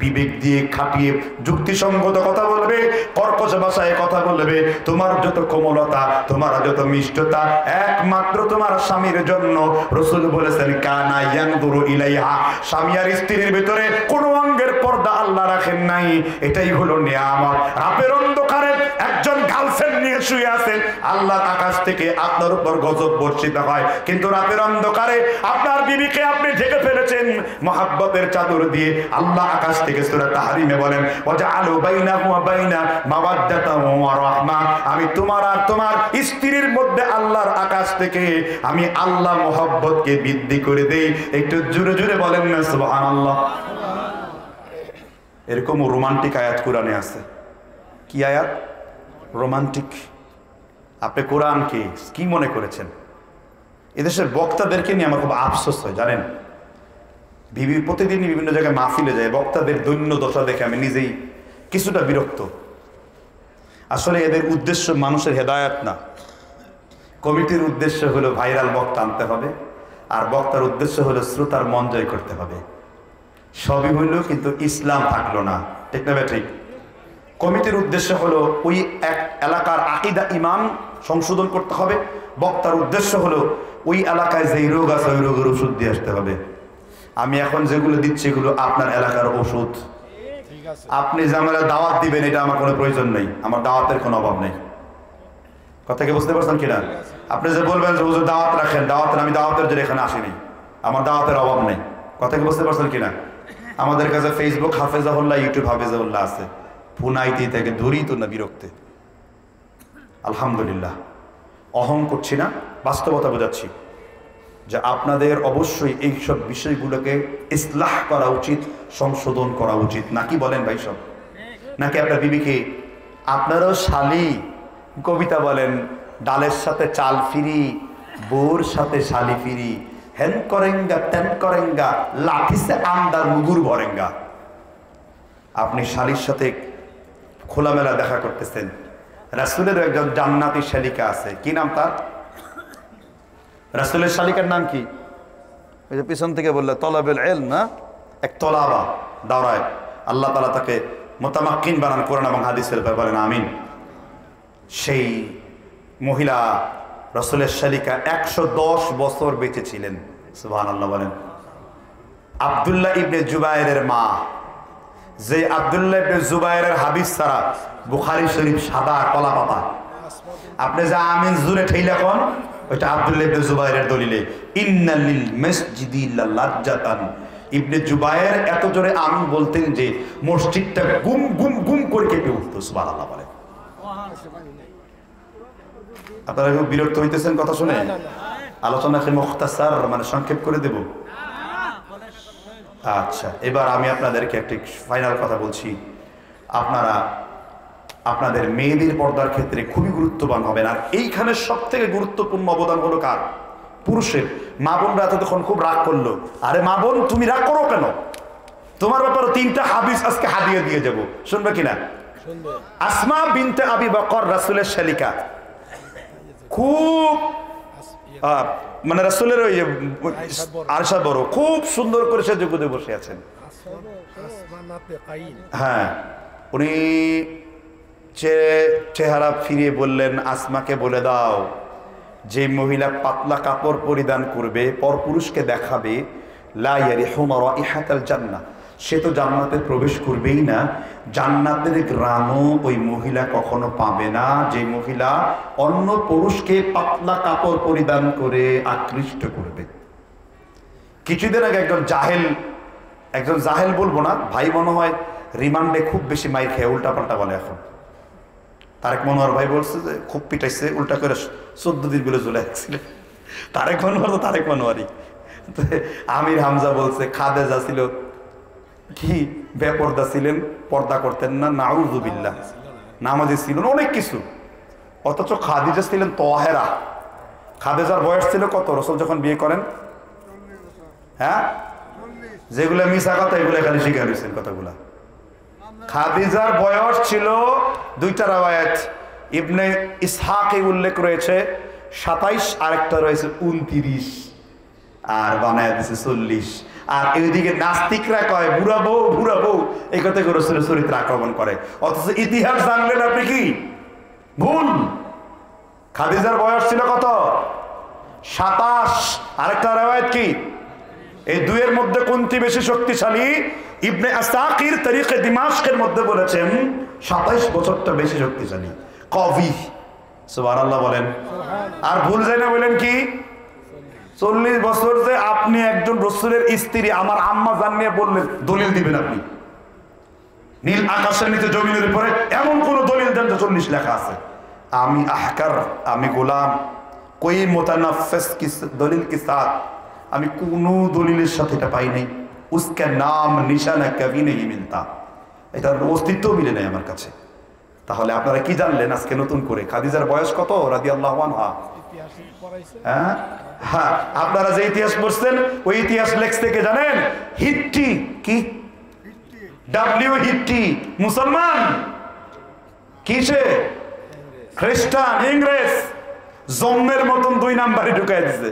বিবেক দিয়ে খাটিয়ে যুক্তিসঙ্গত কথা বলবে, কর্কশ ভাষায় কথা বলবে। তোমার যত কোমলতা, তোমার যত মিষ্টতা একমাত্র তোমার স্বামীর জন্য। রাসূল বলেছেন কানা ইয়ানদুরু ইলাইহা, স্বামী আর স্ত্রীর ভিতরে কোনো অঙ্গের পর্দা আল্লাহ রাখেন নাই, এটাই হলো নিয়ামত। রাতের অন্ধকারে একজন গার্লফ্রেন্ড নিয়ে শুয়ে আছেন, আল্লাহর আকাশ থেকে আপনার উপর গজব বর্ষিত হয়, কিন্তু রাতের অন্ধকারে আপনার বিবিকে আপনি ঢেকে ফেলেছেন মহাব্বতের চাদর দিয়ে। আল্লাহ আকাশ থেকে সূরা তাহরিমে বলেন ওয়াজআলু বাইনাহু ওয়া বাইনা মাওয়াদ্দাতাও ওয়া রাহমা, আমি তোমার আর তোমার স্ত্রীর মধ্যে আল্লাহর আকাশ থেকে আমি আল্লাহ মহব্বতকে বৃদ্ধি করে দেই। একটু জোরে জোরে বলেন না সুবহানাল্লাহ। এরকম রোমান্টিক আয়াত কোরআনে আছে। কি আয়াত? রোমান্টিক। আপনি কোরআনকে কি মনে করেছেন? এদেশের বক্তাদেরকে নিয়ে আমার খুব আফসোস হয়, জানেন। প্রতিদিনই বিভিন্ন জায়গায় মাহফিলে যায়, বক্তাদের দৈন্য দশা দেখে আমি নিজেই কিছুটা বিরক্ত। আসলে এদের উদ্দেশ্য মানুষের হেদায়েত না। কমিটির উদ্দেশ্য হলো ভাইরাল বক্তা আনতে হবে, আর বক্তার উদ্দেশ্য হলো শ্রোতার মন জয় করতে হবে। সবই হইল, কিন্তু ইসলাম থাকলো না। ঠিক না ঠিক? কমিটির উদ্দেশ্য হলো ওই এক এলাকার আকীদা ইমান সংশোধন করতে হবে, বক্তার উদ্দেশ্য হলো ওই এলাকায় যেই রোগ আছে ওই রোগের ওষুধ দিয়ে আসতে হবে। আমি এখন যেগুলো দিচ্ছি এগুলো আপনার এলাকার ওষুধ। আপনি যে আমার দাওয়াত দিবেন এটা আমার কোনো প্রয়োজন নেই, আমার দাওয়াতের কোনো অভাব নেই। কথা কি বুঝতে পারছেন কিনা? আপনি যে বলবেন যে হুজুর দাওয়াত রাখেন, আমি দাওয়াতের জন্য এখানে আসিনি, আমার দাওয়াতের অভাব নেই। কথা কি বুঝতে পারছেন কিনা? আমাদের কাছে ফেসবুক হাফেজাহুল্লাহ, ইউটিউব হাফেজাহুল্লাহ আছে। ফুনাইতে থেকে ধরি তো না বিরক্তে। আলহামদুলিল্লাহ, অহং করছি না, বাস্তবতা বোঝাচ্ছি যে আপনাদের অবশ্যই এইসব বিষয়গুলোকে ইসলাহ করা উচিত, সংশোধন করা উচিত। নাকি বলেন ভাই সব? নাকি আপনার বিবিকে আপনারও শালি কবিতা বলেন, ডালের সাথে চাল ফিরি, বউর সাথে শালি ফিরি, হেন করেঙ্গা তেন করেঙ্গা, লাঠিসে আমদার মুগুর ভরেঙ্গা। আপনি শালির সাথে খোলামেলা দেখা করতেছেন। রাসূলের একজন জান্নাতি শালিকা আছে, কি নাম তার? রাসূলের শালিকার নাম কি? ওই যে পিছন থেকে বললে তলাবেল ইলম, না এক তলাবা দাওরায়। আল্লাহ তাআলা তাকে মুতামাক্কিন বানান কোরআন এবং হাদিসের ব্যাপারে, আমিন। সেই মহিলা রাসূলের শালিকা 110 বছর বেঁচে ছিলেন। সুবহানাল্লাহ বলেন। আব্দুল্লাহ ইবনে জুবায়েরের মা, যে আব্দুল্লাহ ইবনে জুবায়েরের হাদিস ছাড়া বুখারী শরীফ সাদা কলা পাতা, আপনি যা আমিন জুরে ঠেইলা কোন, ওইটা আব্দুল্লাহ ইবনে জুবায়েরের দলিলে ইন্নালিল মাসজিদি লাজ্জাতান। ইবনে জুবায়ের এত জোরে আমিন বলতেন যে মসজিদটা গুম গুম গুম করে কেঁপে উঠতো। সুবহানাল্লাহ বলেন। আপনারা কেউ বিরক্ত হইতেছেন কথা শুনে? আলোচনাকে মুখতাসার মানে সংক্ষেপ করে দেব। আচ্ছা, এবার আমি আপনাদেরকে একটি ফাইনাল কথা বলছি। আপনারা আপনাদের মেয়েদের পর্দার ক্ষেত্রে খুবই গুরুত্ববান হবেন। আর এইখানে সব থেকে গুরুত্বপূর্ণ অবদান হলো কার? পুরুষের। মা বোনরা এতক্ষণ খুব রাগ করলো, আরে মা বোন তুমি রাগ করো কেন? তোমার ব্যাপারে 3টা হাদিস আজকে হাদিয়া দিয়ে যাব, শুনবে কিনা? আসমা বিনতে আবি বকর রাসূলের শালিকা, খুব মানে রাসূলের ওই আরশা বড়, খুব সুন্দর করে সে যোগ্যতে বসে আছেন। হ্যাঁ, উনি চেহারা ফিরিয়ে বললেন, আসমাকে বলে দাও যে মহিলা পাতলা কাপড় পরিধান করবে, পরপুরুষকে দেখাবে, লা ইয়ারিহু রাইহাতাল জান্নাহ, সে তো জান্নাতে প্রবেশ করবেই না, জান্নাতের ঘ্রাণও ওই মহিলা কখনো পাবে না যে মহিলা অন্য পুরুষকে পাতলা কাপড় পরিধান করে আকৃষ্ট করবে। কিছুদিন আগে একজন জাহেল বলবো না ভাই, মনে হয় রিমান্ডে খুব বেশি মাইর খেয়ে উল্টাপাল্টা বলে। এখন তারেক মনোয়ার ভাই বলছে যে খুব পিটাইছে, উল্টা করে 14 দিন বলে চলে আসছিলেন। তারেক মনোয়ার তো তারেক মনোয়ারই। আমির হামজা বলছে খাদেজা ছিল কি বেপর্দা ছিলেন, পর্দা করতেন না, নাউযুবিল্লাহ, নামাজি ছিল না, অনেক কিছু। অথচ খাদিজা ছিলেন তাহেরা। খাদিজার বয়স ছিল কত রাসূল যখন বিয়ে করেন? হ্যাঁ, যেগুলো মিশা কথা এগুলো খালি শিখে রয়েছেন কথাগুলা। খাদিজার বয়স ছিল, 2টা রাওয়ায়াত ইবনে ইসহাকে উল্লেখ রয়েছে 27, আরেকটা রয়েছে 29, আর বানায় দিছে 40। আর এইদিকে নাস্তিকরা কয় বুড়া বউ এই কথা করে রাসূলের চরিত্র আক্রমণ করে। অথচ ইতিহাস জানলেন আপনি কি ভুল। খাদিজার বয়স ছিল কত? 27, আরেকটা রাওয়ায়াত কি? এই দুইয়ের মধ্যে কোনটি বেশি শক্তিশালী? ইবনে আসাকির তারিখে দিমাশকের মধ্যে বলেছেন 27 বছরটা বেশি শক্তিশালী, কবি। সুবহানাল্লাহ বলেন। আর ভুল যায় না বলেন কি 40 বছর যে আপনি একজন রাসূলের স্ত্রী, আমার আম্মা জানিয়ে বললেন, দলিল দিবেন আপনি? নীল আকাশের নিচে জমিনের উপরে এমন কোন দলিল দেন যে 40 লেখা আছে? আমি আহকার, আমি গোলাম, কোই মুতানাফিস কি দলিল কি সাথ, আমি কোনো দলিলের সাথে এটা পাই নাই। উসকা নাম নিশানা কবি নেই মিলতা, এটার অস্তিত্ব মিলে নাই আমার কাছে। তাহলে আপনারা কি জানলেন আজকে নতুন করে? খাদিজার বয়স কত রাদিয়াল্লাহু আনহা? হ্যাঁ হ্যাঁ, আপনারা যে ইতিহাস পড়ছেন ওই ইতিহাস লেখ থেকে জানেন হিট্টি কি? ডাব্লিউ হিট্টি মুসলমান, কিসে? খ্রিস্টান, ইংরেজ, জম্মের মতন 2 নাম্বারে ঢুকাই দিছে।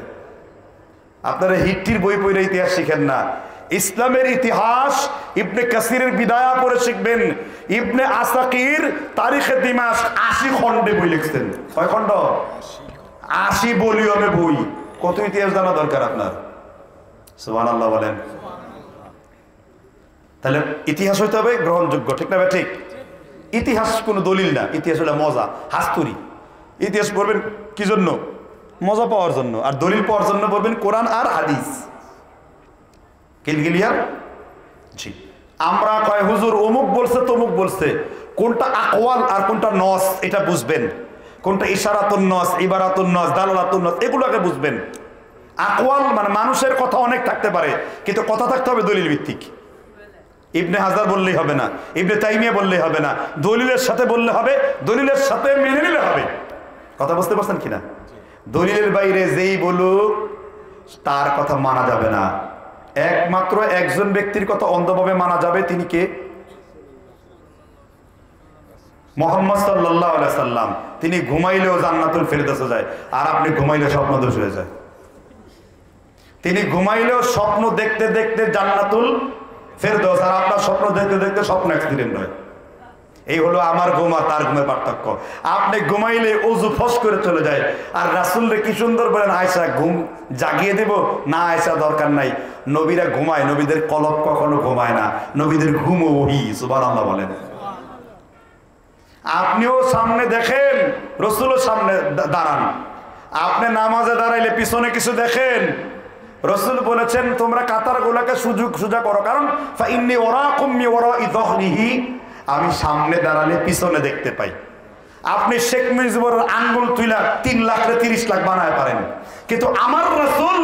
আপনারা হিট্টির বই পড়ে ইতিহাস শিখেন না। ইসলামের ইতিহাস ইবনে কাসিরের বিদায়া পড়ে শিখবেন। ইবনে আসাকির তারিখে দিমাশক 80 খণ্ডে বই লিখছেন। কয় খণ্ড? 80 ভলিউমে বই। কত ইতিহাস জানা দরকার আপনার? সুবহানাল্লাহ বলেন। তাহলে ইতিহাস হইতে হবে গ্রহণযোগ্য, ঠিক না ভাই? ঠিক। ইতিহাস কোনো দলিল না, ইতিহাস হলো মজা, হাস্তুরি। ইতিহাস পড়বেন কি জন্য? মজা পাওয়ার জন্য। আর দলিল পাওয়ার জন্য পড়বেন কোরআন আর হাদিস। ক্লিয়ার? জি। আমরা কয় হুজুর অমুক বলছে তমুক বলছে, কোনটা আকওয়াল আর কোনটা নস এটা বুঝবেন, কোনটা ইশারাতুন নস, ইবারাতুন নস, দালালাতুন নস, এগুলোকে বুঝবেন। আকওয়াল মানে মানুষের কথা অনেক থাকতে পারে, কিন্তু কথা থাকতে হবে দলিল ভিত্তিক। ইবনে হাজার বললেই হবে না, ইবনে তাইমিয়া বললেই হবে না, দলিলের সাথে বললে হবে, দলিলের সাথে মেনে নিলে হবে। কথা বুঝতে পারছেন কিনা? দলিলের বাইরে যেই বলুক তার কথা মানা যাবে না। একমাত্র একজন ব্যক্তির কথা অন্ধভাবে মানা যাবে, তিনি কে? মুহাম্মদ সাল্লাল্লাহু আলাইহি সাল্লাম। তিনি ঘুমাইলেও জান্নাতুল ফেরদাউসে যায়, আর আপনি ঘুমাইলে স্বপ্নদোষ হয়ে যায়। তিনি ঘুমাইলেও স্বপ্ন দেখতে দেখতে জান্নাতুল ফেরদাউস, আর আপনার স্বপ্ন দেখতে দেখতে স্বপ্ন অ্যাক্সিডেন্ট হয়। এই হলো আমার ঘুম আর তার ঘুমের পার্থক্য। আপনি ঘুমাইলে ওযু ফস করে চলে যায়, আর রাসূলরে কি সুন্দর বলেন, আয়েশা ঘুম জাগিয়ে দেব না, আয়েশা দরকার নাই। নবীরা ঘুমায়, নবীদের কলব কখনো ঘুমায় না, নবীদের ঘুমও ওহী। সুবহানাল্লাহ বলেন। আপনিও সামনে দেখেন, রাসূলও সামনে দাঁড়ান। আপনি নামাজে দাঁড়াইলে পিছনে কিছু দেখেন। রাসূল বলেছেন তোমরা কাতারগুলোকে সোজা করো, কারণ ফা ইন্নী ওয়ারাকুম মিন ওয়ারাই যহরিহি, আমি সামনে দাঁড়ালে পিছনে দেখতে পাই। আপনি শেখ মুজিবুর আঙ্গুল তুইলা 3 লাখ 30 লাখ বানায় পারেন, কিন্তু আমার রাসূল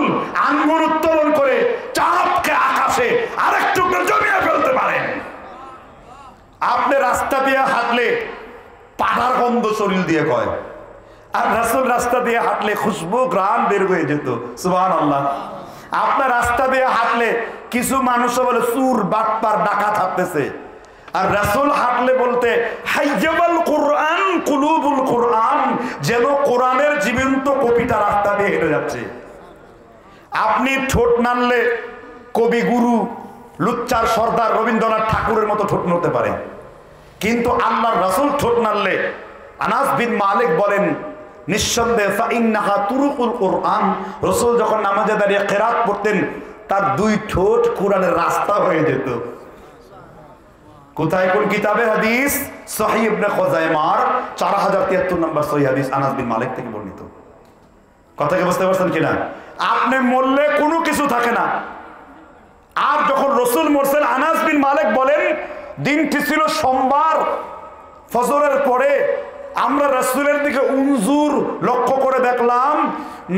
আঙ্গুল উত্তোলন করে চাঁদকে আকাশে আরেক টুকরো জমিয়ে ফেলতে পারেন। আপনি রাস্তা দিয়ে হাঁটলে পাটার গন্ধ শরীর দিয়ে কয়। আর রাসূল রাস্তা দিয়ে হাঁটলে খুশবু গ্রান বের হয়ে যেত। সুবহানাল্লাহ। আপনার রাস্তা দিয়ে হাঁটলে কিছু মানুষ বলে চুর বাটপার ডাকাত হাঁটতেছে, আর রাসূল হাঁটলে বলতে হাইয়াবাল কুরআন কুলুবুল কুরআন, যেন কোরআনের জীবন্ত কবিতা রাস্তা দিয়ে হেঁটে যাচ্ছে। আপনি ঠোঁট নাড়লে কবিগুরু লুচ্চার সর্দার রবীন্দ্রনাথ ঠাকুরের মতো ঠোঁট নড়তে পারে, কিন্তু আল্লাহর রাসূল ঠোঁট নাড়লে আনাস বিন মালিক বলেন নিঃসন্দেহে ফাইন্নাহা তুরুকুল কুরআন, রাসূল যখন নামাজে দাঁড়িয়ে কিরাত পড়তেন তার দুই ঠোঁট কোরআনের রাস্তা হয়ে যেত। কোথায় কোন কিতাবে হাদিস? সহিহ ইবনে খুজাইমার 4073 নম্বর সহিহ হাদিস, আনাস বিন মালিক থেকে বর্ণিত। কথা কি বুঝতে পারছেন কিনা? আপনি মরলে কোনো কিছু থাকে না। আর যখন রাসূল মরছেন, আনাস বিন মালিক বলেন দিনটি ছিল সোমবার, ফজরের পরে আমরা রাসূলের দিকে উনজুর লক্ষ্য করে দেখলাম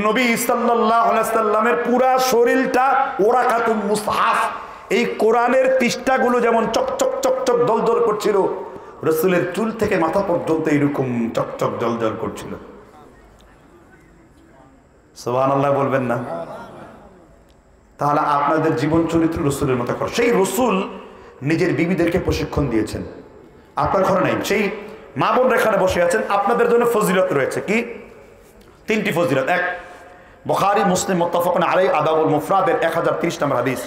নবী সাল্লাল্লাহু আলাইহি সাল্লামের পুরা শরীরটা ওরাকাতুল মুসহাফ, এই কোরআনের পৃষ্ঠাগুলো যেমন চকচক চকচক দলদল করছিল, রাসূলের চুল থেকে মাথা পর্যন্ত এরকম চকচক জলজল করছিল। সুবহানাল্লাহ বলবেন না? তাহলে আপনাদের জীবন চরিত্র রাসূলের মতো কর। সেই রাসূল নিজের বিবিদেরকে প্রশিক্ষণ দিয়েছেন, আপনার ঘরে নাই। সেই মা বোনরা এখানে বসে আছেন, আপনাদের জন্য ফজিলত রয়েছে। কি? 3টি ফজিলত। 1, বুখারী মুসলিম মুত্তাফাকুন আলাইহি আদাবুল মুফরাদের 1030 নম্বর হাদিস।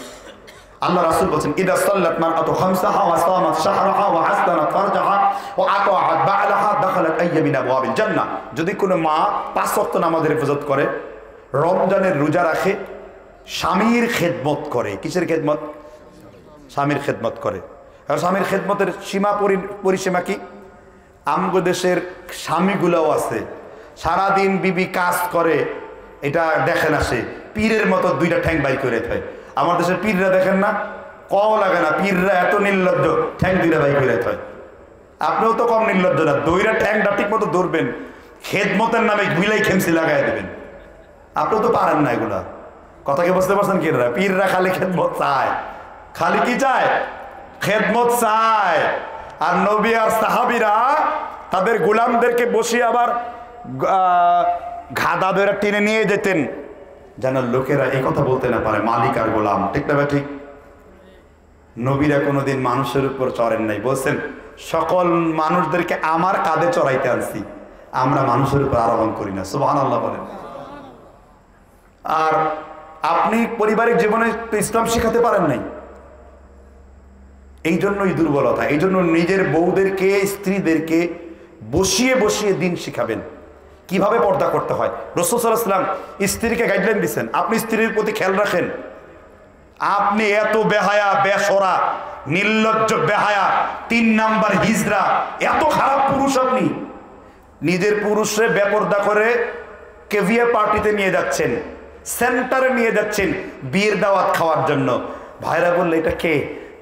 আল্লাহ রাসূল বলেন ইদা সাল্লাত মারআতু খামসাহা ওয়া সামাত শাহরাহা ওয়া হাসনাত ফারজাহা ওয়া আতাআত বা'লাহা দাখালাত আইয়া মিন আবওয়াবিল জান্নাহ। যদি কোনো মা 5 ওয়াক্ত নামাজের হেফাজত করে, রমজানের রোজা রাখে, স্বামীর খেদমত করে। কিসের খেদমত? স্বামীর খেদমত করে। আর স্বামীর খেদমতের সীমা পরিসীমা কি? আমগো দেশের স্বামীগুলোও আছে, সারাদিন বিবি কাজ করে, এটা দেখেন আসে পীরের মতো 2টা ঠ্যাং বাই করে থাকে। আমার দেশের পীররা দেখেন না, কও লাগে না, পীররা এত নির্লজ্জ, ঠ্যাং 2টা বাই করে থাকে। আপনিও তো কম নির্লজ্জ না, 2টা ঠ্যাংটা ঠিক মতো ধরবেন, খেদমতের নামে বিলাই খেমসি লাগাই দেবেন। আপনিও তো পারেন না এগুলা। কথা কি বুঝতে পারছেন? পীররা পীররা খালি খেদমত চায়, খালি কি চায়? খেদমত চায়। আর নবী আর সাহাবীরা তাদের গোলামদেরকে বসিয়ে আবার গাদা ধরে টেনে নিয়ে যেতেন, যেন লোকেরা এই কথা বলতে না পারে মালিক আর গোলাম। ঠিক না? ঠিক। নবীরা কোনোদিন মানুষের উপর চড়েন নাই, বলছেন সকল মানুষদেরকে আমার কাঁধে চড়াইতে আনছি, আমরা মানুষের উপর আরোহণ করি না। সুবহানাল্লাহ বলেন। আর আপনি পারিবারিক জীবনে তো ইসলাম শিখাতে পারেন নাই, এই জন্যই দুর্বলতা। এই জন্য নিজের বউদেরকে, স্ত্রীদেরকে বসিয়ে বসিয়ে দিন শিখাবেন, কিভাবে পর্দা করতে হয়। রাসূল সাল্লাল্লাহু আলাইহি ওয়াসাল্লাম স্ত্রীকে গাইডলাইন দিচ্ছেন, আপনি স্ত্রীর প্রতি খেয়াল রাখেন। আপনি এত বেহায়া, বেসরা, নির্লজ্জ, বেহায়া, 3 নাম্বার হিজড়া, এত খারাপ পুরুষ, আপনি নিজের পুরুষে বেপর্দা করে কেভিয়া পার্টিতে নিয়ে যাচ্ছেন, সেন্টারে নিয়ে যাচ্ছেন বিয়ের দাওয়াত খাওয়ার জন্য। ভাইরা বললে এটা কে?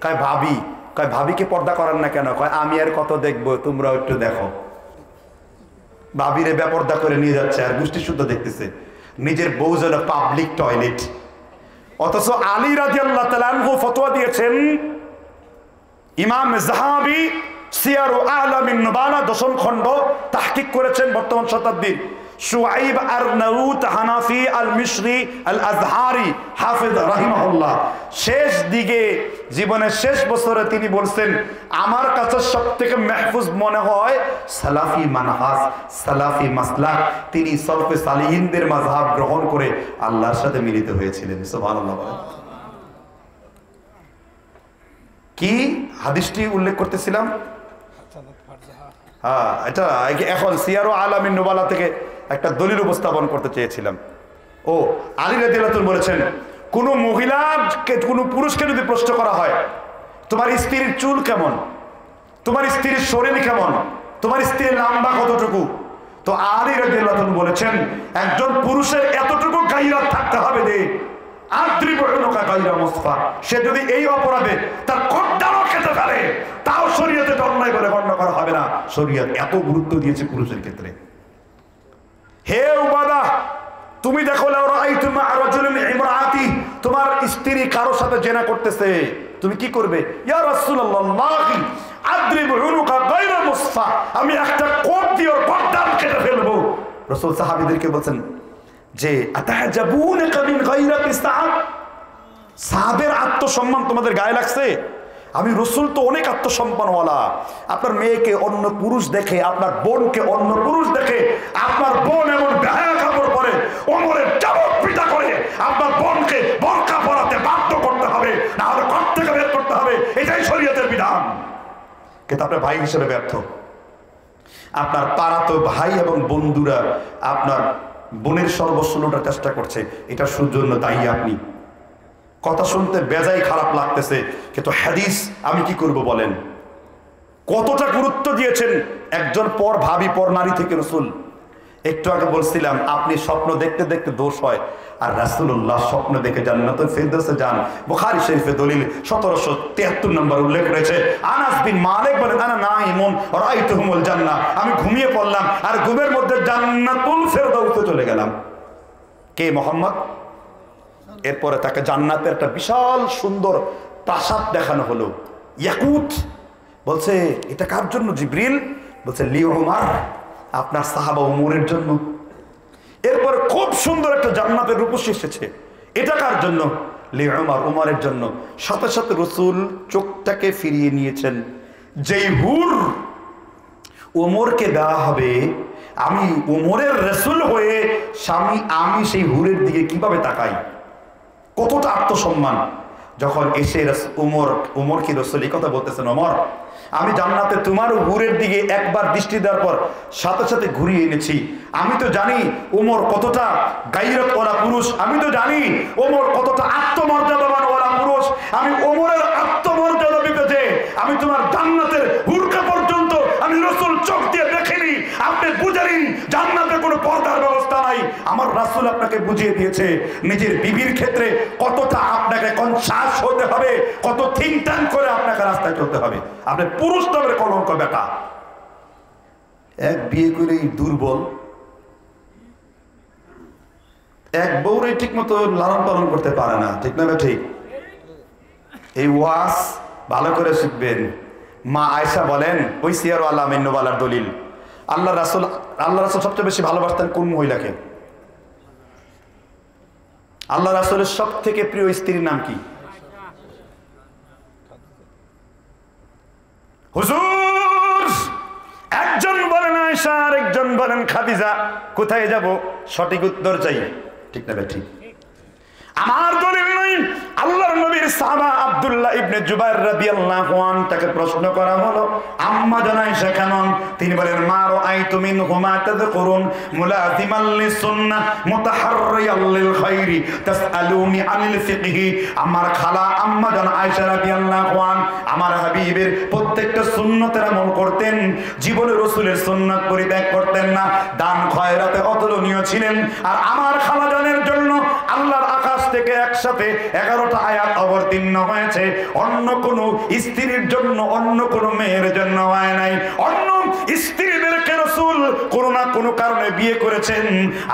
কয় ভাবি। কয় ভাবিকে পর্দা করার না কেন? কয় আমি আর কত দেখবো, তোমরাও একটু দেখো। ভাবিরে বেপর্দা করে নিয়ে যাচ্ছে আর গোষ্ঠী শুদ্ধ দেখতেছে, নিজের বউ যেন পাবলিক টয়লেট। অথচ আলী রাদিয়াল্লাহু তাআলা আনহু ফতোয়া দিয়েছেন, ইমাম যাহাবী সিয়ারু আলামিন নুবালা 10ম খণ্ড তাহকিক করেছেন বর্তমান শতাব্দীর শুআইব আরনাউত হানাফি আল মিশরি আল আজহারি হাফেজ রাহিমাহুল্লাহ। শেষ দিকে জীবনের শেষ বছরে তিনি বলছেন, আমার কাছে সবথেকে মাহফুজ মনে হয় সালাফি মানহাজ, সালাফি মাসলাক। তিনি সলফে সালিহিনদের মাযহাব গ্রহণ করে আল্লাহর সাথে মিলিত হয়েছিলেন। সুবহানাল্লাহ। কি হাদিসটি উল্লেখ করতেছিলাম? হ্যাঁ, এটা এখন সিয়ারু আলামিন নুবালা থেকে একটা দলিল উপস্থাপন করতে চেয়েছিলাম। ও আলী রাদিয়াল্লাহু আনহু বলেছেন, কোনো মহিলাকে, কোনো পুরুষকে যদি প্রশ্ন করা হয় তোমার স্ত্রীর চুল কেমন, তোমার স্ত্রীর শরীর কেমন, তোমার স্ত্রীর লম্বা কতটুকু, তো আলী রাদিয়াল্লাহু আনহু বলেছেন একজন পুরুষের এতটুকু গায়রাত থাকতে হবে যে সে যদি এই অপরাধে তার কর্দারও খেতে পারে, তাও শরীয়তে অন্যায় বলে গণ্য করা হবে না। শরীয়ত এত গুরুত্ব দিয়েছে পুরুষের ক্ষেত্রে। হে উবাদা, তুমি দেখো তোমার স্ত্রী কারোর সাথে জেনা করতেছে, তুমি কি করবে? ইয়া রাসূলুল্লাহ, আদ্রিব উনুকা গায়রা মুসফা, আমি একটা কোপ দিয়ে ওর গর্দান কেটে ফেলবো। রাসূল সাহাবীদেরকে বলছেন যে আতাহাজাবুনাকা মিন গায়রাতি সাআদ, সাহাবের আত্মসম্মান তোমাদের গায়ে লাগছে? আমি রসুল তো অনেক আত্মসম্মানওয়ালা। আপনার মেয়েকে অন্য পুরুষ দেখে, আপনার বোনকে অন্য পুরুষ দেখে, আপনার বোন এমন বেহায়া কাপড় পরে ওমরের চাবুক পিটা করে আপনার বোনকে বোরকা পরাতে বাধ্য করতে হবে, না হলে ঘর থেকে বের করতে হবে। এটাই শরীয়তের বিধান। কিন্তু আপনার ভাই হিসেবে ব্যর্থ। আপনার পাড়াতো ভাই এবং বন্ধুরা আপনার বোনের সর্বস্ব লুটার চেষ্টা করছে, এটা জন্য দায়ী আপনি। কথা শুনতে বেজায় খারাপ লাগতেছে, কিন্তু হাদিস আমি কি করব বলেন? কতটা গুরুত্ব দিয়েছেন একজন পর ভাবি পর নারী থেকে রসুল। একটু আগে বলছিলাম আপনি স্বপ্ন দেখতে দেখতে দোষ হয়, আর রাসূলুল্লাহ স্বপ্ন দেখে জান্নাতুল ফিরদাউসে যান। বুখারী শরীফে দলিল 1773 নম্বর উল্লেখ রয়েছে। আনাস বিন মালিক বলেন আনা নাইমুন রাআইতুহুমুল জান্নাহ, আমি ঘুমিয়ে পড়লাম আর ঘুমের মধ্যে জান্নাতুল ফিরদাউসে চলে গেলাম। কে? মুহাম্মদ। এরপরে তাকে জান্নাতের একটা বিশাল সুন্দর প্রাসাদ দেখানো হলো, ইয়াকুত। বলছে এটা কার জন্য জিবরিল? বলছে লি উমর, আপনার সাহাবা উমরের জন্য। এরপর খুব সুন্দর একটা জান্নাতের রূপসী এসেছে, এটা কার জন্য? লি উমর, উমরের জন্য। সাথে সাথে রাসূল চোখটাকে ফিরিয়ে নিয়েছেন। যেই হুর উমরকে দেওয়া হবে, আমি উমরের রাসূল হয়ে আমি সেই হুরের দিকে কিভাবে তাকাই? কতটা আত্মসম্মান। যখন এসে উমর কি রাসূল এই কথা বলতেছেন, ওমর আমি জান্নাতে তোমার হুরের দিকে একবার দৃষ্টি দেওয়ার পর সাথে সাথে ঘুরিয়ে এনেছি। আমি তো জানি ওমর কতটা গায়রতওয়ালা পুরুষ, আমি তো জানি ওমর কতটা আত্মমর্যাদাবানওয়ালা পুরুষ। আমি ওমরের আত্মমর্যাদা দিতে আমি তোমার জান্নাতের হুরকা পর্যন্ত আমি রাসূল চোখ দিয়ে দেখিনি। আপনি বুঝে নিন জান্নাতে কোনো পর্দার ব্যবস্থা নাই। আমার রাসূল আপনাকে বুঝিয়ে দিয়েছে নিজের বিবির ক্ষেত্রে কতটা আপনাকে কনসাস হতে হবে, কত থিঙ্ক ট্যাঙ্ক করে আপনাকে রাস্তায় চলতে হবে। আপনি পুরুষ তবে কলঙ্ক বেটা। এক বিয়ে করেই দুর্বল, এক বউরে ঠিক মতো লালন পালন করতে পারে না, ঠিক না? ঠিক। এই ওয়াজ ভালো করে শিখবেন। মা আয়েশা বলেন, ওই সিয়ার আলামিন নুবালার দলিল, আল্লাহ রাসূল সবচেয়ে বেশি ভালোবাসতেন কোন মহিলাকে? আল্লাহ রাসূলের সব থেকে প্রিয় স্ত্রীর নাম কি? হুজুর একজন বলেন আয়েশা আর একজন বলেন খাদিজা। কোথায় যাব? সঠিক উত্তর চাই, ঠিক না? ঠিক। আমার দলিল নাই। আল্লাহর নবীর সাহাবা আব্দুল্লাহ ইবনে জুবাইর রাদিয়াল্লাহু আনহু তাকে প্রশ্ন করা হলো, আম্মা জান আয়েশা কেমন? তিনি বলেন মা রাআইতু মিনহুমা তাযকুরুন মুলাযিমান লিসুন্নাহ মুতাহাররিয়াল লিল খাইরি তাসআলুনি আনিল ফিকহি। আমার খালা আম্মা জান আয়েশা রাদিয়াল্লাহু আনহা আমার হাবিবের প্রত্যেকটা সুন্নতের আমল করতেন, জীবনে রাসূলের সুন্নাত পরিত্যাগ করতেন না, দান খয়রাতে অতুলনীয় ছিলেন। আর আমার খালাজানের জন্য আল্লাহর আকাশ থেকে একসাথে 11টা আয়াত অবতীর্ণ হয়েছে। অন্য কোন স্ত্রীর জন্য, অন্য কোন মেয়ের জন্য হয় নাই। অন্য স্ত্রীদেরকে রাসূল কোনো না কোনো কারণে বিয়ে করেছেন।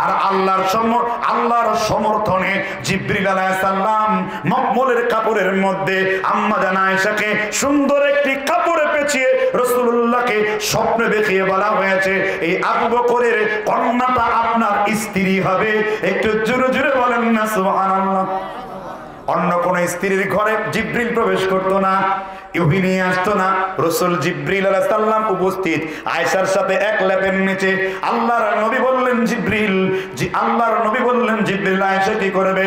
আর আল্লাহর সমর্থনে জিবরিল আলাইহিস সালাম মখমলের কাপড়ের মধ্যে আম্মা জান আয়েশাকে সুন্দর একটি কাপড়ে পেঁচিয়ে রাসূলুল্লাহকে স্বপ্নে দেখিয়ে বলা হয়েছে, এই আবু বকরের কন্যাটা আপনার স্ত্রী হবে। একটু জোরে জোরে বলেন না সুবহানাল্লাহ। অন্য কোন স্ত্রীর ঘরে জিবরিল প্রবেশ করতো না, ইউহি নিয়ে আসতো না। রাসূল জিবরিল আলাইহিস সালাম উপস্থিত আয়েশার সাথে এক লেপের নিচে। আল্লাহর নবী বললেন জিবরিল আয়েশা কি করবে?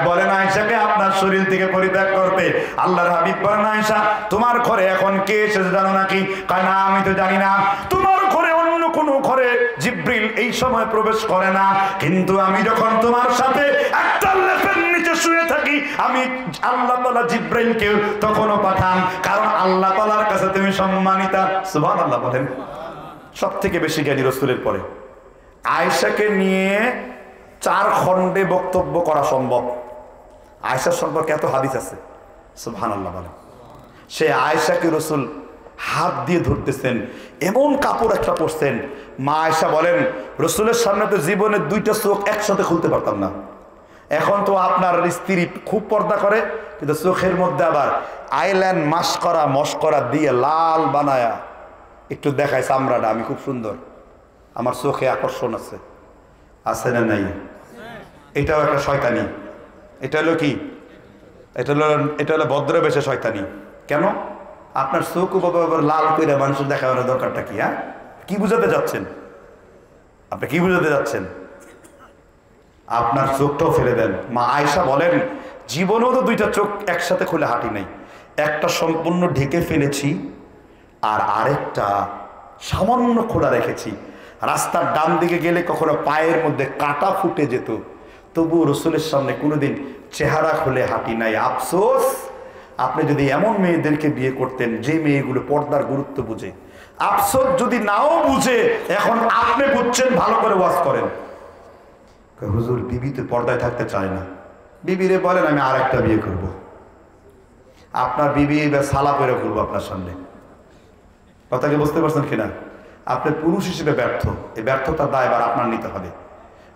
বলেন আয়েশাকে আপনার শরীর থেকে পরিত্যাগ করতে। আল্লাহর হাবিব বলেন আয়েশা তোমার ঘরে এখন কে এসেছে জানো নাকি? কয় না আমি তো জানি না। তোমার ঘরে অন্য কোন ঘরে জিবরিল এই সময় প্রবেশ করে না, কিন্তু আমি যখন তোমার সাথে একটা লেপের নিচে শুয়ে থাকি আমি আল্লাহ তাআলা জিবরাইলকে তখনও পাঠান, কারণ আল্লাহ তাআলার কাছে তুমি সম্মানিতা। সুবহানাল্লাহ বলেন। সবথেকে বেশি জ্ঞানী রাসূলের পরে। আয়েশাকে নিয়ে 4 খণ্ডে বক্তব্য করা সম্ভব। আয়েশার সম্পর্কে এত হাদিস আছে, সুবহানাল্লাহ বলেন। সে আয়েশাকে রাসূল হাত দিয়ে ধরতেছেন, এমন কাপড় একটা পরছেন। মা আয়েশা বলেন রাসূলের সামনে তো জীবনে 2টা চোখ একসাথে খুলতে পারতাম না। এখন তো আপনার স্ত্রী খুব পর্দা করে, কিন্তু চোখের মধ্যে আবার আইল্যান্ড মস্করা দিয়ে লাল বানায়া একটু দেখায় চামড়াটা, আমি খুব সুন্দর, আমার চোখে আকর্ষণ আছে, আছে না নাই? এটাও একটা শয়তানি। এটা হলো কি? এটা হলো ভদ্র বেশে শয়তানি। কেন? আপনার চোখ লাল করে মানুষের দেখানোর দরকারটা কি? হ্যাঁ, কি বুঝাতে যাচ্ছেন আপনি? কি বুঝাতে যাচ্ছেন? আপনার চোখটাও ফেলে দেন। মা আয়েশা বলেন, জীবনেও তো দুইটা চোখ একসাথে খুলে হাঁটি নাই, একটা সম্পূর্ণ ঢেকে ফেলেছি আর আরেকটা সামান্য খোলা রেখেছি। রাস্তার ডান দিকে গেলে কখনো পায়ের মধ্যে কাঁটা ফুটে যেত, তবু রসুলের সামনে কোনোদিন চেহারা খুলে হাঁটি নাই। আফসোস, আপনি যদি এমন মেয়েদেরকে বিয়ে করতেন যে মেয়েগুলো পর্দার গুরুত্ব বুঝে। আফসোস যদি নাও বুঝে, এখন আপনি বুঝছেন, ভালো করে ওয়াজ করেন। হুজুর, বিবি তো পর্দায় থাকতে চায় না। বিবিরে বলেন আমি আর একটা বিয়ে করব। আপনার বিবি এবার সালা করে করবো আপনার সামনে। কথা কি বুঝতে পারছেন কিনা? আপনি পুরুষ হিসেবে ব্যর্থ, এই ব্যর্থতার দায়ভার আপনার নিতে হবে।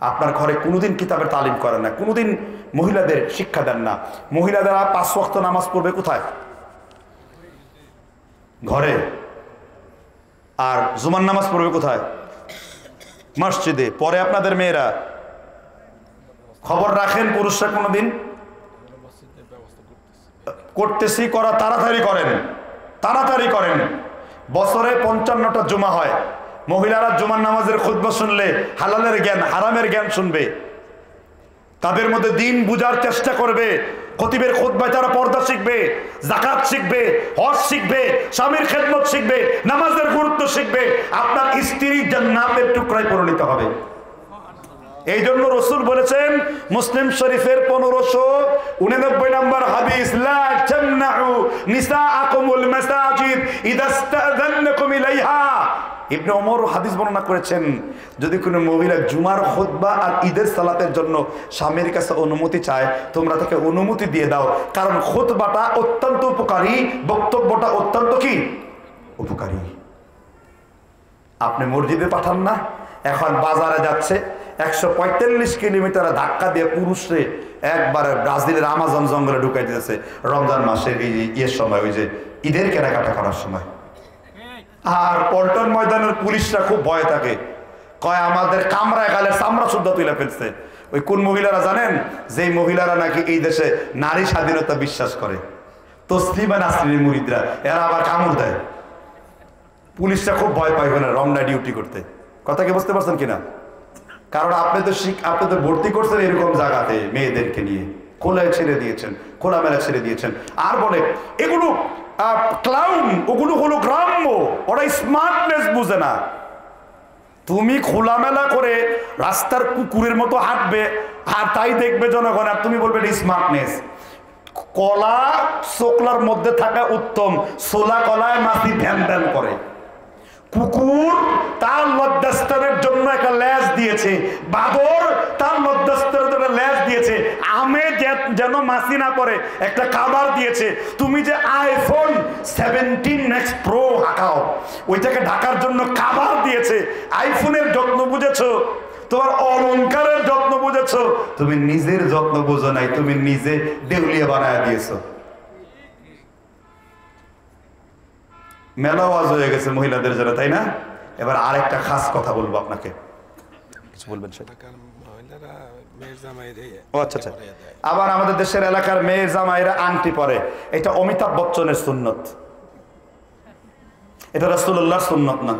আপনার ঘরে কোনোদিন কিতাবের তালিম করেন না, কোনোদিন মহিলাদের শিক্ষা দেন না। মহিলাদেরা 5 ওয়াক্ত নামাজ পড়বে কোথায়? ঘরে। আর জুমার নামাজ পড়বে কোথায়? মসজিদে। পরে আপনাদের মেয়েরা খবর রাখেন পুরুষরা কোনোদিন? করতেছি, করা তাড়াতাড়ি করেন, তাড়াতাড়ি করেন। বছরে 55টা জুমা হয়, মহিলারা জুমার নামাজের খুতবা শুনলে হালালের জ্ঞান হারামের জ্ঞান শুনবে, তাদের মধ্যে দিন বুঝার চেষ্টা করবে। খতিবের খুতবায় তারা পর্দা শিখবে, যাকাত শিখবে, হজ শিখবে, স্বামীর খেদমত শিখবে, নামাজের গুরুত্ব শিখবে। আপনার স্ত্রী জান্নাতের টুকরায় পরিণত হবে। এই জন্য রসুল বলেছেন মুসলিম শরীফের 1589 নম্বর হাদিস, লা তামনাউ নিসাআকুমুল মাসাজিদ ইযা ইসতাযান্নাকুম ইলাইহা। ইবনে ওমর হাদিস বর্ণনা করেছেন, যদি কোনো মহিলা জুমার খুতবা আর ঈদের সালাতের জন্য স্বামীর কাছে অনুমতি চায়, তোমরা তাকে অনুমতি দিয়ে দাও, কারণ খুতবাটা অত্যন্ত উপকারী, বক্তব্যটা অত্যন্ত কি উপকারী। আপনি মসজিদে পাঠান না, এখন বাজারে যাচ্ছে 145 কিলোমিটার ধাক্কা দিয়ে পুরুষরে একবারে ব্রাজিলের আমাজন জঙ্গলে ঢুকাই দিতেছে রমজান মাসের এই ইয়ের সময়, ওই যে ঈদের কেনাকাটা করার সময়। আর পল্টন ময়দানের পুলিশরা খুব ভয় থাকে, কয় আমাদের কামরায় গালের চামড়া শুদ্ধ তুলে ফেলছে। ওই কোন মহিলারা জানেন? যেই মহিলারা নাকি এই দেশে নারী স্বাধীনতা বিশ্বাস করে, তসলিমা নাসরিনের মুরিদরা, এরা আবার কামড় দেয়। পুলিশরা খুব ভয় পায় ওখানে রমনা ডিউটি করতে। কথা কি বুঝতে পারছেন কিনা? কারণ আপনি তো ভর্তি করছেন এরকম জায়গাতে মেয়েদেরকে নিয়ে, খোলায় ছেড়ে দিয়েছেন, খোলামেলা ছেড়ে দিয়েছেন। আর বলে এগুলো ক্লাউন, ওগুলো হলো গ্রাম্য, ওরা স্মার্টনেস বুঝে না। তুমি খোলামেলা করে রাস্তার কুকুরের মতো হাঁটবে, আর তাই দেখবে জনগণ, আর তুমি বলবে এটা স্মার্টনেস। কলা চোকলার মধ্যে থাকা উত্তম, সোলা কলায় মাছি ধ্যান ধ্যান করে। কুকুর তার লজ্জাস্থানের জন্য একটা ল্যাজ দিয়েছে, বাদর তার লজ্জাস্থানের জন্য ল্যাজ দিয়েছে, আমে যেন মাছি না পড়ে একটা কাভার দিয়েছে। তুমি যে আইফোন 17 Max Pro হাঁকাও, ওইটাকে ঢাকার জন্য কাভার দিয়েছে। আইফোনের যত্ন বুঝেছো, তোমার অলংকারের যত্ন বুঝেছো, তুমি নিজের যত্ন বুঝো নাই, তুমি নিজে দেউলিয়া বানায় দিয়েছো। মেলা ওয়াজ হয়ে গেছে মহিলাদের জন্য, তাই না? এবার আরেকটা খাস কথা বলবো আপনাকে, কিছু বলবেন সেটা? ও আচ্ছা আচ্ছা, আবার আমাদের দেশের এলাকার মেয়ের জামাইরা আংটি পরে, এটা অমিতাভ বচ্চনের সুন্নত, এটা রাসূলুল্লাহর সুন্নত না।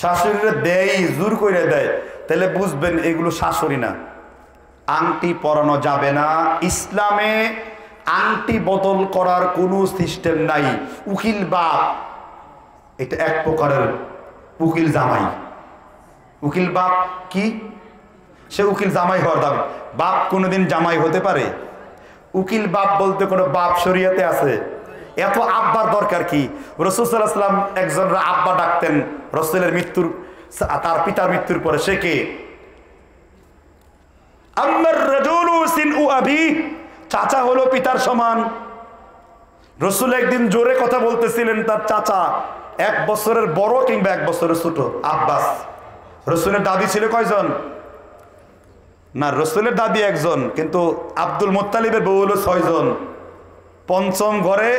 শাশুড়িরা দেয়, জোর করে দেয়, তাহলে বুঝবেন এগুলো শাশুড়ি না। আংটি পরানো যাবে না ইসলামে। আংটি বদল করার কোনো সিস্টেম নাই। উকিল বাপ, এটা এক প্রকারের উকিল জামাই। উকিল বাপ কি? সে উকিল জামাই হওয়ার দাবি। বাপ কোনোদিন জামাই হতে পারে? উকিল বাপ বলতে কোনো বাপ শরীয়তে আছে? এত আব্বার দরকার কি? রাসূল সাল্লাল্লাহু আলাইহি ওয়াসাল্লাম একজন আব্বা ডাকতেন রাসূলের মৃত্যুর, তার পিতার মৃত্যুর পরে। সে কে? আম্মার রাজুলু সিনউ আবি, চাচা হলো পিতার সমান। রাসূল একদিন জোরে কথা বলতেছিলেন, তার চাচা 1 বছরের বড় কিংবা 1 বছরের ছোট, আব্বাস। রাসূলের দাদি ছিল কয়জন? না, রসুলের দাদি একজন, কিন্তু আব্দুল মুত্তালিবের বউ হলো 6 জন। পঞ্চম ঘরে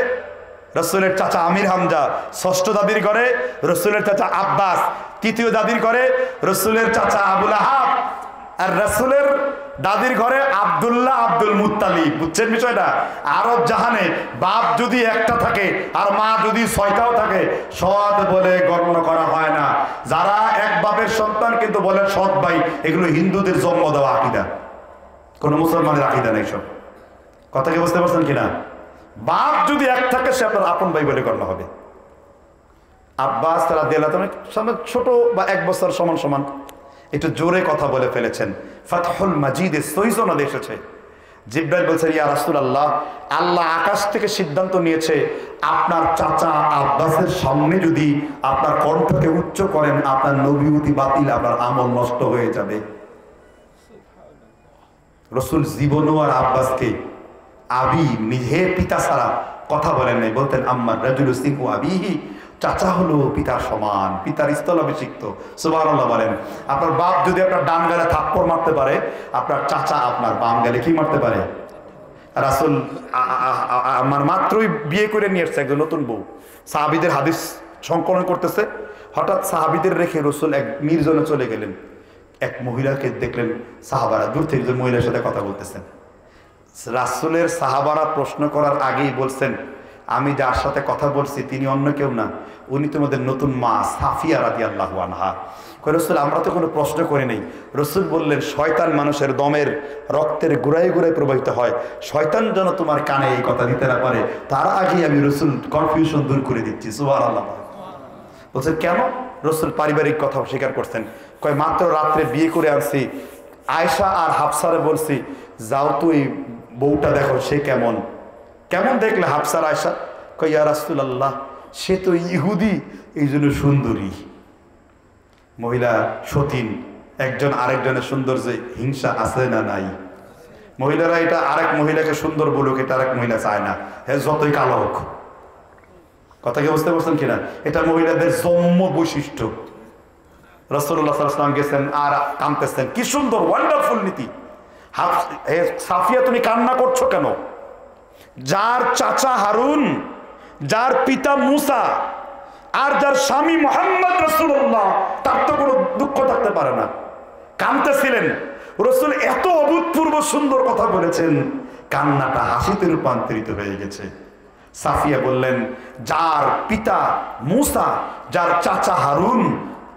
রসুলের চাচা আমির হামজা, ষষ্ঠ দাদির ঘরে রসুলের চাচা আব্বাস, তৃতীয় দাদির ঘরে রসুলের চাচা আবুল আহাব, আর রসুলের দাদির ঘরে আব্দুল্লাহ আব্দুল মুত্তালিব। বুঝছেন বিষয়টা? আরব জাহানে বাপ যদি একটা থাকে আর মা যদি 6টাও থাকে, সৎ বলে গণ্য করা হয় না। যারা এক বাপের সন্তান কিন্তু বলেন সৎ ভাই, এগুলো হিন্দুদের জন্ম দেওয়া আকীদা, কোনো মুসলমানের আকীদা নেই। সব কথা কি বুঝতে পারছেন কিনা? বাপ যদি এক থাকে সে আপনার আপন ভাই বলে গণ্য হবে। আব্বাস রাদিয়াল্লাহু আনহু ছোট বা 1 বছর সমান সমান, একটু জোরে কথা বলে ফেলেছেন। ফাতহুল মাজিদে 6 জন এসেছে। জিবরাইল বলছেন, ইয়া রাসূলুল্লাহ, আল্লাহ আকাশ থেকে সিদ্ধান্ত নিয়েছে আপনার চাচা আব্বাসের সামনে যদি আপনার কণ্ঠকে উচ্চ করেন, আপনার নবুয়তি বাতিল, আপনার আমল নষ্ট হয়ে যাবে। রাসূল জীবনও আর আব্বাসকে আবি, নিজের পিতা ছাড়া কথা বলেন নাই। বলতেন আম্মা রাজুলু সিকু আবিহি, চাচা হলো পিতার সমান, পিতার স্থলাভিষিক্ত। সুবহানাল্লাহ বলেন। আপনার বাপ যদি আপনার ডান গালে থাপ্পড় মারতে পারে, আপনার চাচা আপনার বাম গালে কি মারতে পারে? রাসূল আমার মাত্রই বিয়ে করে নিয়ে এসছে একজন নতুন বউ, সাহাবীদের হাদিস সংকলন করতেছে। হঠাৎ সাহাবীদের রেখে রাসূল এক নির্জনে চলে গেলেন। এক মহিলাকে দেখলেন, সাহাবারা দূর থেকে একজন মহিলার সাথে কথা বলতেছেন। রাসূলের সাহাবারা প্রশ্ন করার আগেই বলছেন, আমি যার সাথে কথা বলছি তিনি অন্য কেউ না, উনি তোমাদের নতুন মা সাফিয়া রাদিয়াল্লাহু আনহা। কই রাসূল, আমরা তো কোনো প্রশ্ন করি নাই। রাসূল বললেন, শয়তান মানুষের দমের রক্তের গুড়ায় গুড়ায় প্রবাহিত হয়, শয়তান যেন তোমার কানে এই কথা দিতে না পারে, তার আগেই আমি রাসূল কনফিউশন দূর করে দিচ্ছি। সুবহানাল্লাহ। বলছেন কেন? রাসূল পারিবারিক কথা স্বীকার করছেন। কয় মাত্র রাত্রে বিয়ে করে আনছি, আয়েশা আর হাফসারে বলছি যাও তো এই বউটা দেখো সে কেমন। কেমন দেখলে হাফসার আয়েশা? কয় ইয়া রাসূলুল্লাহ, সে তো ইহুদি, এই জন্য সুন্দরী। মহিলা সতীন, একজন আরেকজনের সৌন্দর্যে হিংসা আছে না নাই? মহিলারা এটা আরেক মহিলাকে সুন্দর বলুক, এটা আরেক মহিলা চায় না, হ্যাঁ যতই কালো হোক। কথা কি বুঝতে পারছেন কিনা? এটা মহিলাদের জন্ম বৈশিষ্ট্য। রাসূলুল্লাহ সাল্লাল্লাহু আলাইহি ওয়াসাল্লাম গেছেন আর কাঁদতেছেন, কি সুন্দর ওয়ান্ডারফুল নীতি। সাফিয়া তুমি কান্না করছো কেন? যার চাচা হারুন, যার পিতা মুসা, আর যার স্বামী মুহাম্মদ রাসূলুল্লাহ, তার তো কোনো দুঃখ থাকতে পারে না। কাঁদতেছিলেন। রাসূল এত অভূতপূর্ব সুন্দর কথা বলেছেন, কান্নাটা হাসিতে রূপান্তরিত হয়ে গেছে। সাফিয়া বললেন, যার পিতা মুসা, যার চাচা হারুন,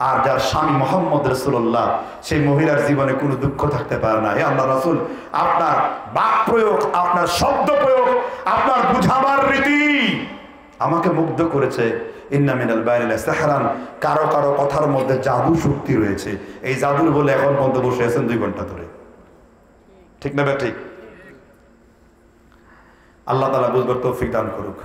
আর যার স্বামী মুহাম্মদ রাসূলুল্লাহ, সেই মহিলার জীবনে কোনো দুঃখ থাকতে পারে না। হে আল্লাহ রাসূল, আপনার বাক প্রয়োগ, আপনার শব্দ প্রয়োগ, আপনার বুঝাবার রীতি আমাকে মুগ্ধ করেছে। ইন্না মিনাল বাইনি লাসাহরান, কারো কারো কথার মধ্যে জাদু শক্তি রয়েছে। এই জাদুর বলে এখন পর্যন্ত বসে আছেন 2 ঘন্টা ধরে। ঠিক না? ঠিক। আল্লাহ তাআলা বুঝবার তৌফিক দান করুক।